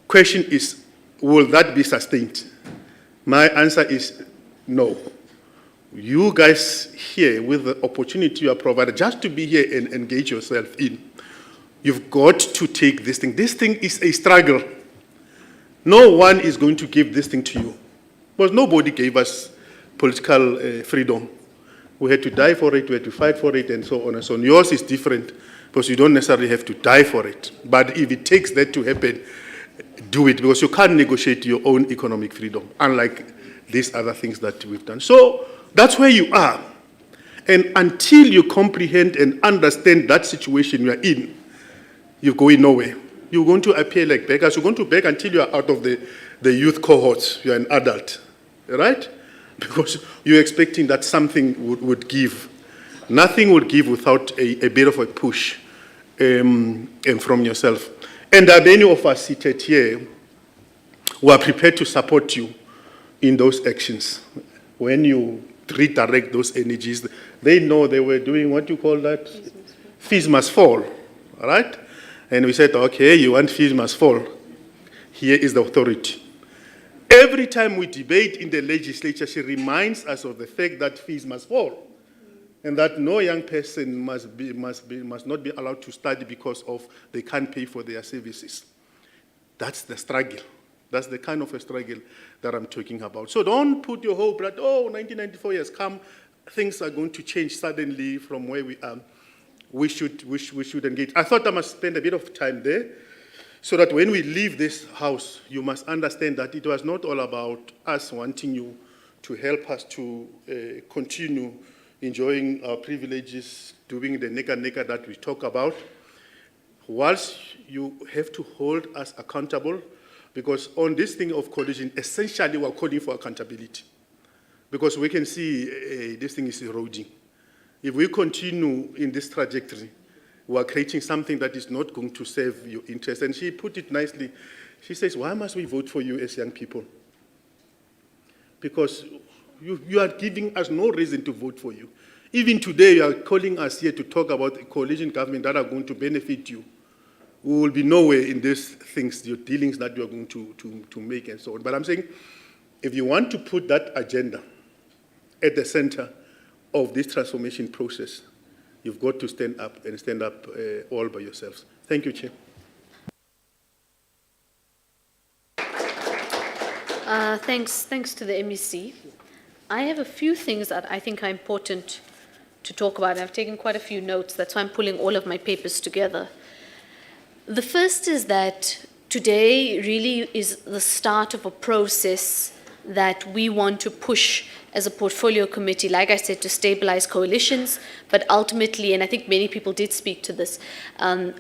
Question is, will that be sustained? My answer is no. You guys here, with the opportunity you are provided, just to be here and engage yourself in, you've got to take this thing. This thing is a struggle. No one is going to give this thing to you. Because nobody gave us political freedom. We had to die for it, we had to fight for it, and so on and so on. Yours is different, because you don't necessarily have to die for it. But if it takes that to happen, do it, because you can't negotiate your own economic freedom, unlike these other things that we've done. So that's where you are. And until you comprehend and understand that situation you are in, you're going nowhere. You're going to appear like beggars. You're going to beg until you are out of the youth cohorts. You're an adult, right? Because you're expecting that something would give. Nothing would give without a bit of a push and from yourself. And many of us seated here who are prepared to support you in those actions. When you redirect those energies, they know they were doing what you call that? Fees must fall, all right? And we said, okay, you want fees must fall. Here is the authority. Every time we debate in the legislature, she reminds us of the fact that fees must fall, and that no young person must not be allowed to study because of they can't pay for their services. That's the struggle. That's the kind of a struggle that I'm talking about. So don't put your hope that, 1994 has come, things are going to change suddenly from where we are. We should engage. I thought I must spend a bit of time there, so that when we leave this house, you must understand that it was not all about us wanting you to help us to continue enjoying our privileges, doing the neka that we talk about. Whilst you have to hold us accountable, because on this thing of coalition, essentially we're calling for accountability. Because we can see this thing is eroding. If we continue in this trajectory, we are creating something that is not going to serve your interest. And she put it nicely. She says, why must we vote for you as young people? Because you are giving us no reason to vote for you. Even today, you are calling us here to talk about a coalition government that are going to benefit you. We will be nowhere in these things, your dealings that you are going to make and so on. But I'm saying, if you want to put that agenda at the center of this transformation process, you've got to stand up and stand up all by yourselves. Thank you, Chair.
Thanks to the MEC. I have a few things that I think are important to talk about. I've taken quite a few notes. That's why I'm pulling all of my papers together. The first is that today really is the start of a process that we want to push as a portfolio committee, like I said, to stabilize coalitions, but ultimately, and I think many people did speak to this,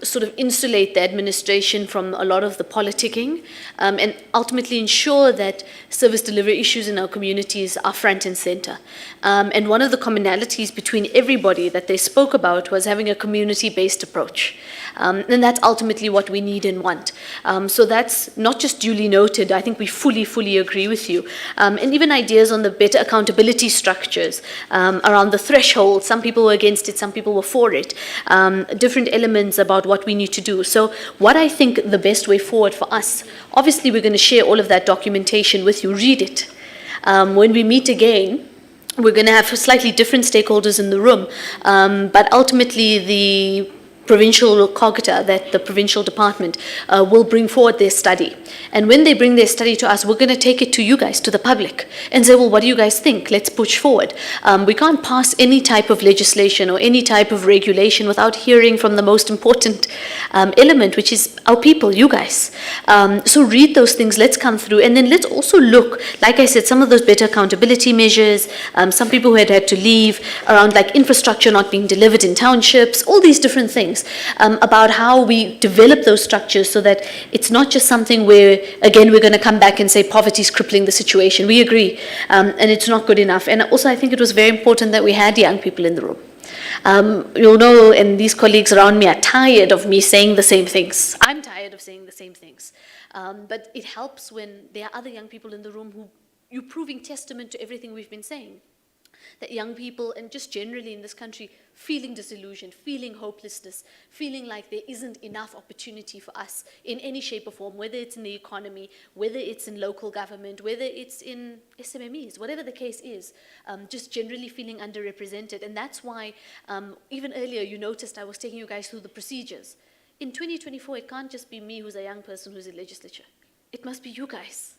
sort of insulate the administration from a lot of the politicking, and ultimately ensure that service delivery issues in our communities are front and center. And one of the commonalities between everybody that they spoke about was having a community-based approach. And that's ultimately what we need and want. So that's not just duly noted. I think we fully agree with you. And even ideas on the better accountability structures around the threshold. Some people were against it, some people were for it. Different elements about what we need to do. So what I think the best way forward for us, obviously we're going to share all of that documentation with you. Read it. When we meet again, we're going to have slightly different stakeholders in the room. But ultimately the provincial Cogta, that the provincial department will bring forward their study. And when they bring their study to us, we're going to take it to you guys, to the public, and say, well, what do you guys think? Let's push forward. We can't pass any type of legislation or any type of regulation without hearing from the most important element, which is our people, you guys. So read those things, let's come through, and then let's also look, like I said, some of those better accountability measures, some people who had to leave, around like infrastructure not being delivered in townships, all these different things. things, about how we develop those structures so that it's not just something where, again, we're going to come back and say poverty is crippling the situation. We agree, and it's not good enough. And also, I think it was very important that we had young people in the room. You'll know, and these colleagues around me are tired of me saying the same things. I'm tired of saying the same things. But it helps when there are other young people in the room who you're proving testament to everything we've been saying. That young people, and just generally in this country, feeling disillusioned, feeling hopelessness, feeling like there isn't enough opportunity for us in any shape or form, whether it's in the economy, whether it's in local government, whether it's in SMMEs, whatever the case is, just generally feeling underrepresented. And that's why, even earlier, you noticed I was taking you guys through the procedures. In 2024, it can't just be me who's a young person who's in legislature. It must be you guys.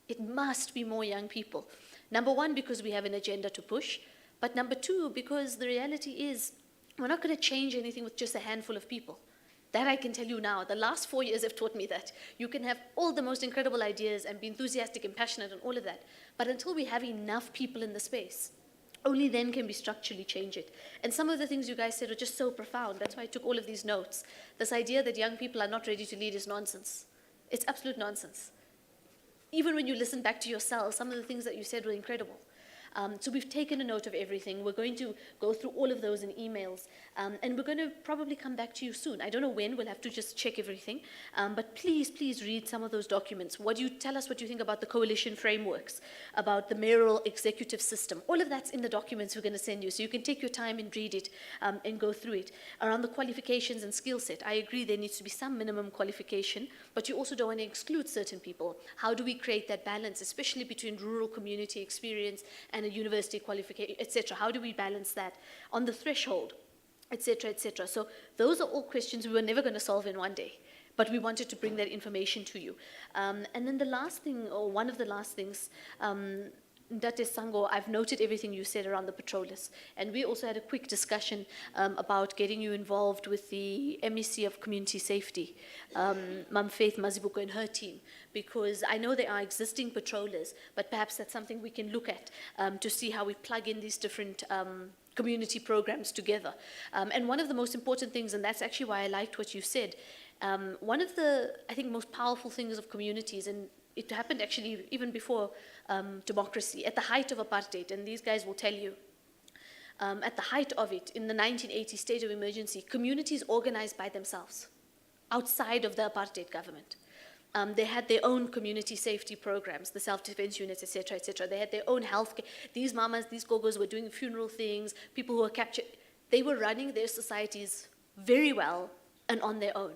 It must be more young people. Number one, because we have an agenda to push, but number two, because the reality is we're not going to change anything with just a handful of people. That I can tell you now. The last 4 years have taught me that. You can have all the most incredible ideas and be enthusiastic and passionate and all of that, but until we have enough people in the space, only then can we structurally change it. And some of the things you guys said are just so profound. That's why I took all of these notes. This idea that young people are not ready to lead is nonsense. It's absolute nonsense. Even when you listen back to yourselves, some of the things that you said were incredible. So we've taken a note of everything. We're going to go through all of those in emails, and we're going to probably come back to you soon. I don't know when, we'll have to just check everything, but please, please read some of those documents. Tell us what you think about the coalition frameworks, about the mayoral executive system. All of that's in the documents we're going to send you, so you can take your time and read it and go through it. Around the qualifications and skill set, I agree there needs to be some minimum qualification, but you also don't want to exclude certain people. How do we create that balance, especially between rural community experience and a university qualification, etc.? How do we balance that on the threshold, etc., etc.? So those are all questions we were never going to solve in one day, but we wanted to bring that information to you. And then the last thing, or one of the last things, Ndate Sango, I've noted everything you said around the patrollers, and we also had a quick discussion about getting you involved with the MEC of Community Safety, Mam Faith Mazibuko and her team, because I know there are existing patrollers, but perhaps that's something we can look at to see how we plug in these different community programs together. And one of the most important things, and that's actually why I liked what you said, one of the, I think, most powerful things of communities, and it happened actually even before democracy, at the height of apartheid, and these guys will tell you, at the height of it, in the 1980 state of emergency, communities organized by themselves, outside of the apartheid government. They had their own community safety programs, the self-defense units, etc., etc. They had their own healthcare. These mamas, these gogos were doing funeral things, people who were captured. They were running their societies very well and on their own.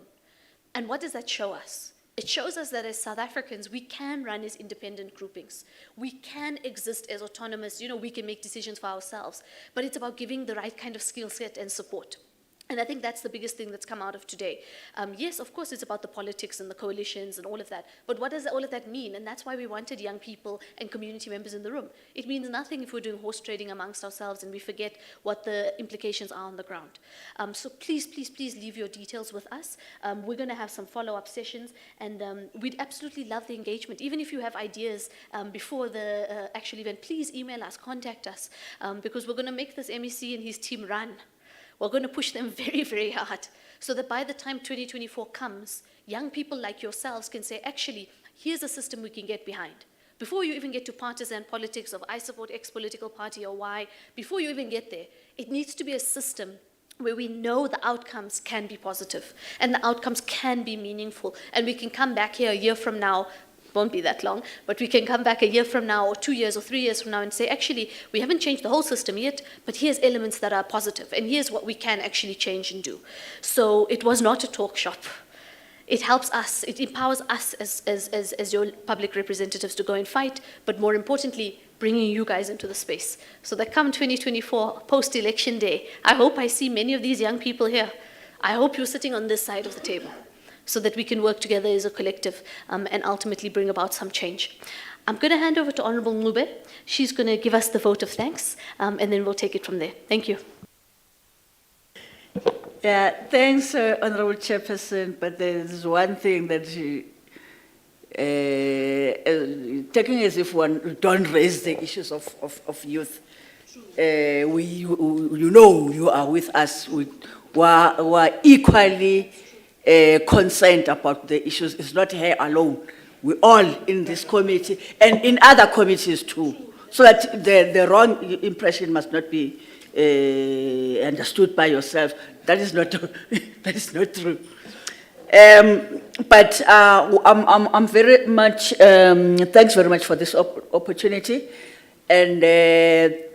And what does that show us? It shows us that as South Africans, we can run as independent groupings. We can exist as autonomous, we can make decisions for ourselves. But it's about giving the right kind of skill set and support. And I think that's the biggest thing that's come out of today. Yes, of course, it's about the politics and the coalitions and all of that. But what does all of that mean? And that's why we wanted young people and community members in the room. It means nothing if we're doing horse trading amongst ourselves and we forget what the implications are on the ground. So please, please, please leave your details with us. We're going to have some follow-up sessions, and we'd absolutely love the engagement. Even if you have ideas before the actual event, please email us, contact us, because we're going to make this MEC and his team run. We're going to push them very, very hard so that by the time 2024 comes, young people like yourselves can say, actually, here's a system we can get behind. Before you even get to partisan politics of I support X political party or Y, before you even get there, it needs to be a system where we know the outcomes can be positive and the outcomes can be meaningful. And we can come back here a year from now, won't be that long, but we can come back a year from now or 2 years or 3 years from now and say, actually, we haven't changed the whole system yet, but here's elements that are positive, and here's what we can actually change and do. So it was not a talk shop. It helps us, it empowers us as your public representatives to go and fight, but more importantly, bringing you guys into the space. So that come 2024, post-election day, I hope I see many of these young people here. I hope you're sitting on this side of the table, so that we can work together as a collective and ultimately bring about some change. I'm going to hand over to Honorable Ngube. She's going to give us the vote of thanks, and then we'll take it from there. Thank you.
Yeah, thanks, Honorable Chairperson, but there's one thing that taking as if one don't raise the issues of youth. You know you are with us. were equally concerned about the issues. It's not her alone. We all in this committee and in other committees too. So that the wrong impression must not be understood by yourself. That is not, that is not true. But I'm very much, thanks very much for this opportunity. And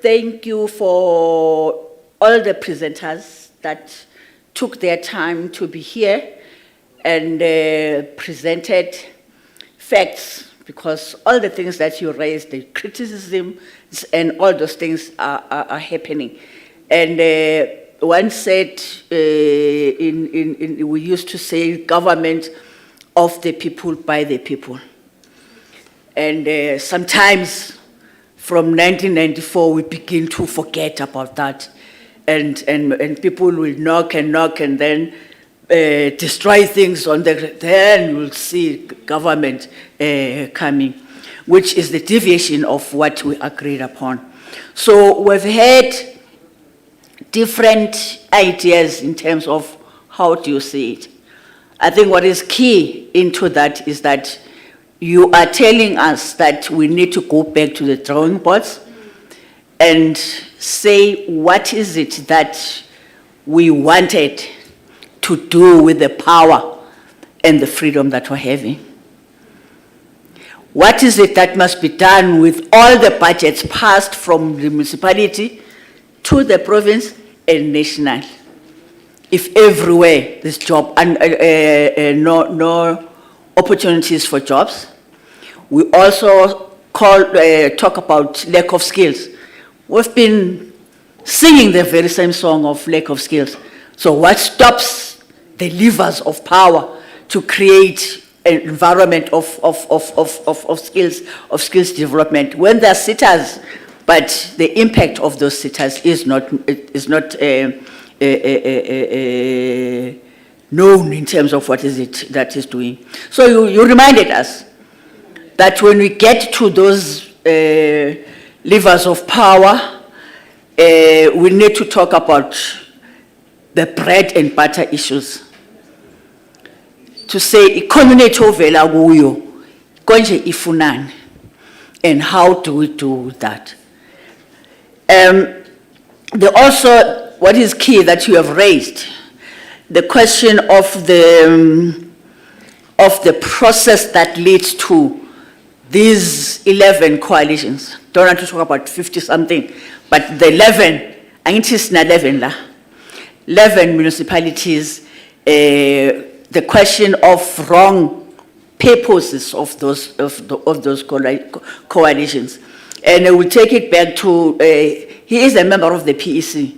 thank you for all the presenters that took their time to be here and presented facts, because all the things that you raised, the criticism and all those things are happening. And one said, we used to say government of the people, by the people. And sometimes from 1994, we begin to forget about that. And people will knock and knock and then destroy things on then you'll see government coming, which is the deviation of what we agreed upon. So we've had different ideas in terms of how do you see it. I think what is key into that is that you are telling us that we need to go back to the drawing boards and say what is it that we wanted to do with the power and the freedom that we're having. What is it that must be done with all the budgets passed from the municipality to the province and national? If everywhere there's job and no opportunities for jobs. We also talk about lack of skills. We've been singing the very same song of lack of skills. So what stops the levers of power to create an environment of skills development when there are sitters, but the impact of those sitters is not known in terms of what is it that is doing. So you reminded us that when we get to those levers of power, we need to talk about the bread and butter issues. To say, community ovela kuyo, konje ifunani, and how do we do that? Also, what is key that you have raised, the question of the process that leads to these 11 coalitions. Don't want to talk about 50 something, but the 11, I think it's 11 la. 11 municipalities, the question of wrong purposes of those coalitions. And I will take it back to, he is a member of the PEC,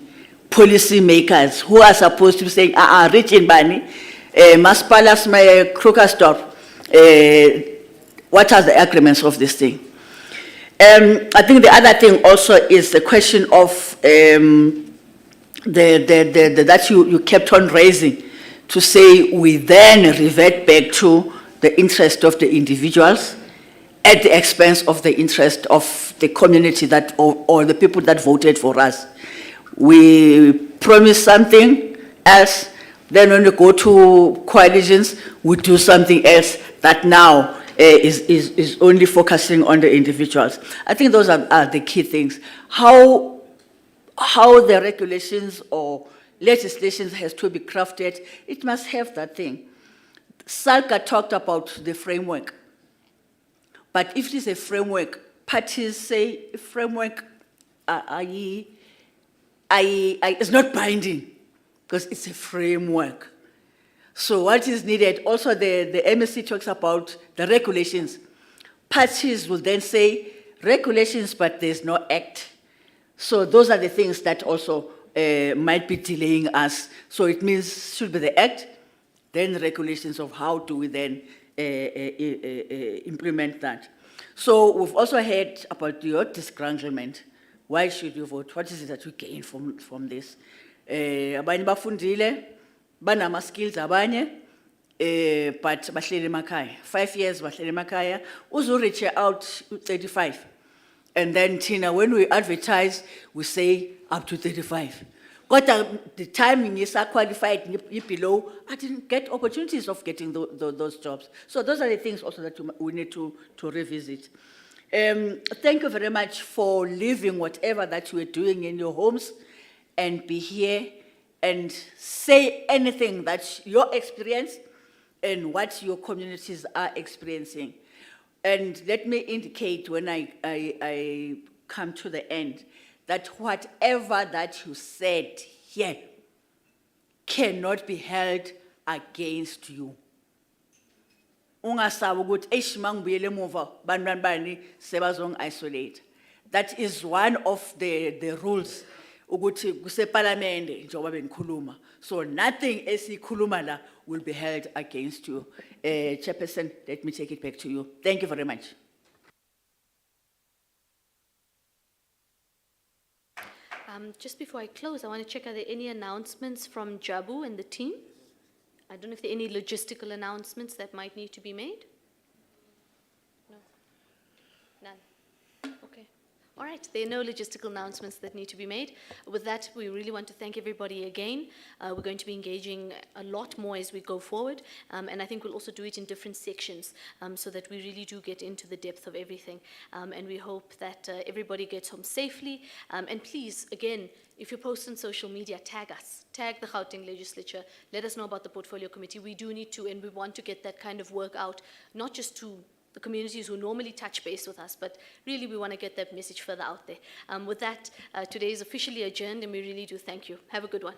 policy makers who are supposed to be saying, rich in Bani, Maspalas, my Krugersdorp, what are the agreements of this thing? I think the other thing also is the question of that you kept on raising, to say we then revert back to the interest of the individuals at the expense of the interest of the community that, or the people that voted for us. We promise something else, then when we go to coalitions, we do something else that now is only focusing on the individuals. I think those are the key things. How the regulations or legislation has to be crafted, it must have that thing. Salka talked about the framework. But if it is a framework, parties say framework is not binding because it's a framework. So what is needed, also the MSC talks about the regulations. Parties will then say regulations, but there's no act. So those are the things that also might be delaying us. So it means should be the act, then the regulations of how do we then implement that. So we've also heard about your disgruntlement. Why should you vote? What is it that you gain from this? Abanye bafundile, banama skills abanye, but bahleli emakhaya. 5 years bahleli emakhaya, uzu reach out 35. And then Tina, when we advertise, we say up to 35. The timing is qualified below, I didn't get opportunities of getting those jobs. So those are the things also that we need to revisit. Thank you very much for leaving whatever that you were doing in your homes and be here and say anything that's your experience and what your communities are experiencing. And let me indicate when I come to the end that whatever that you said here cannot be held against you. Ungasabi ukuthi eish mangibuyele emuva bantwana bani sebazong isolate. That is one of the rules ukuthi kuseparlamente njengoba benikhuluma. So nothing esikhuluma la will be held against you. Chairperson, let me take it back to you. Thank you very much.
Just before I close, I want to check, are there any announcements from Jabu and the team? I don't know if there are any logistical announcements that might need to be made. No? None? Okay. All right, there are no logistical announcements that need to be made. With that, we really want to thank everybody again. We're going to be engaging a lot more as we go forward, and I think we'll also do it in different sections so that we really do get into the depth of everything. And we hope that everybody gets home safely. And please, again, if you post on social media, tag us. Tag the Gauteng legislature. Let us know about the portfolio committee. We do need to, and we want to get that kind of work out, not just to the communities who normally touch base with us, but really we want to get that message further out there. With that, today is officially adjourned, and we really do thank you. Have a good one.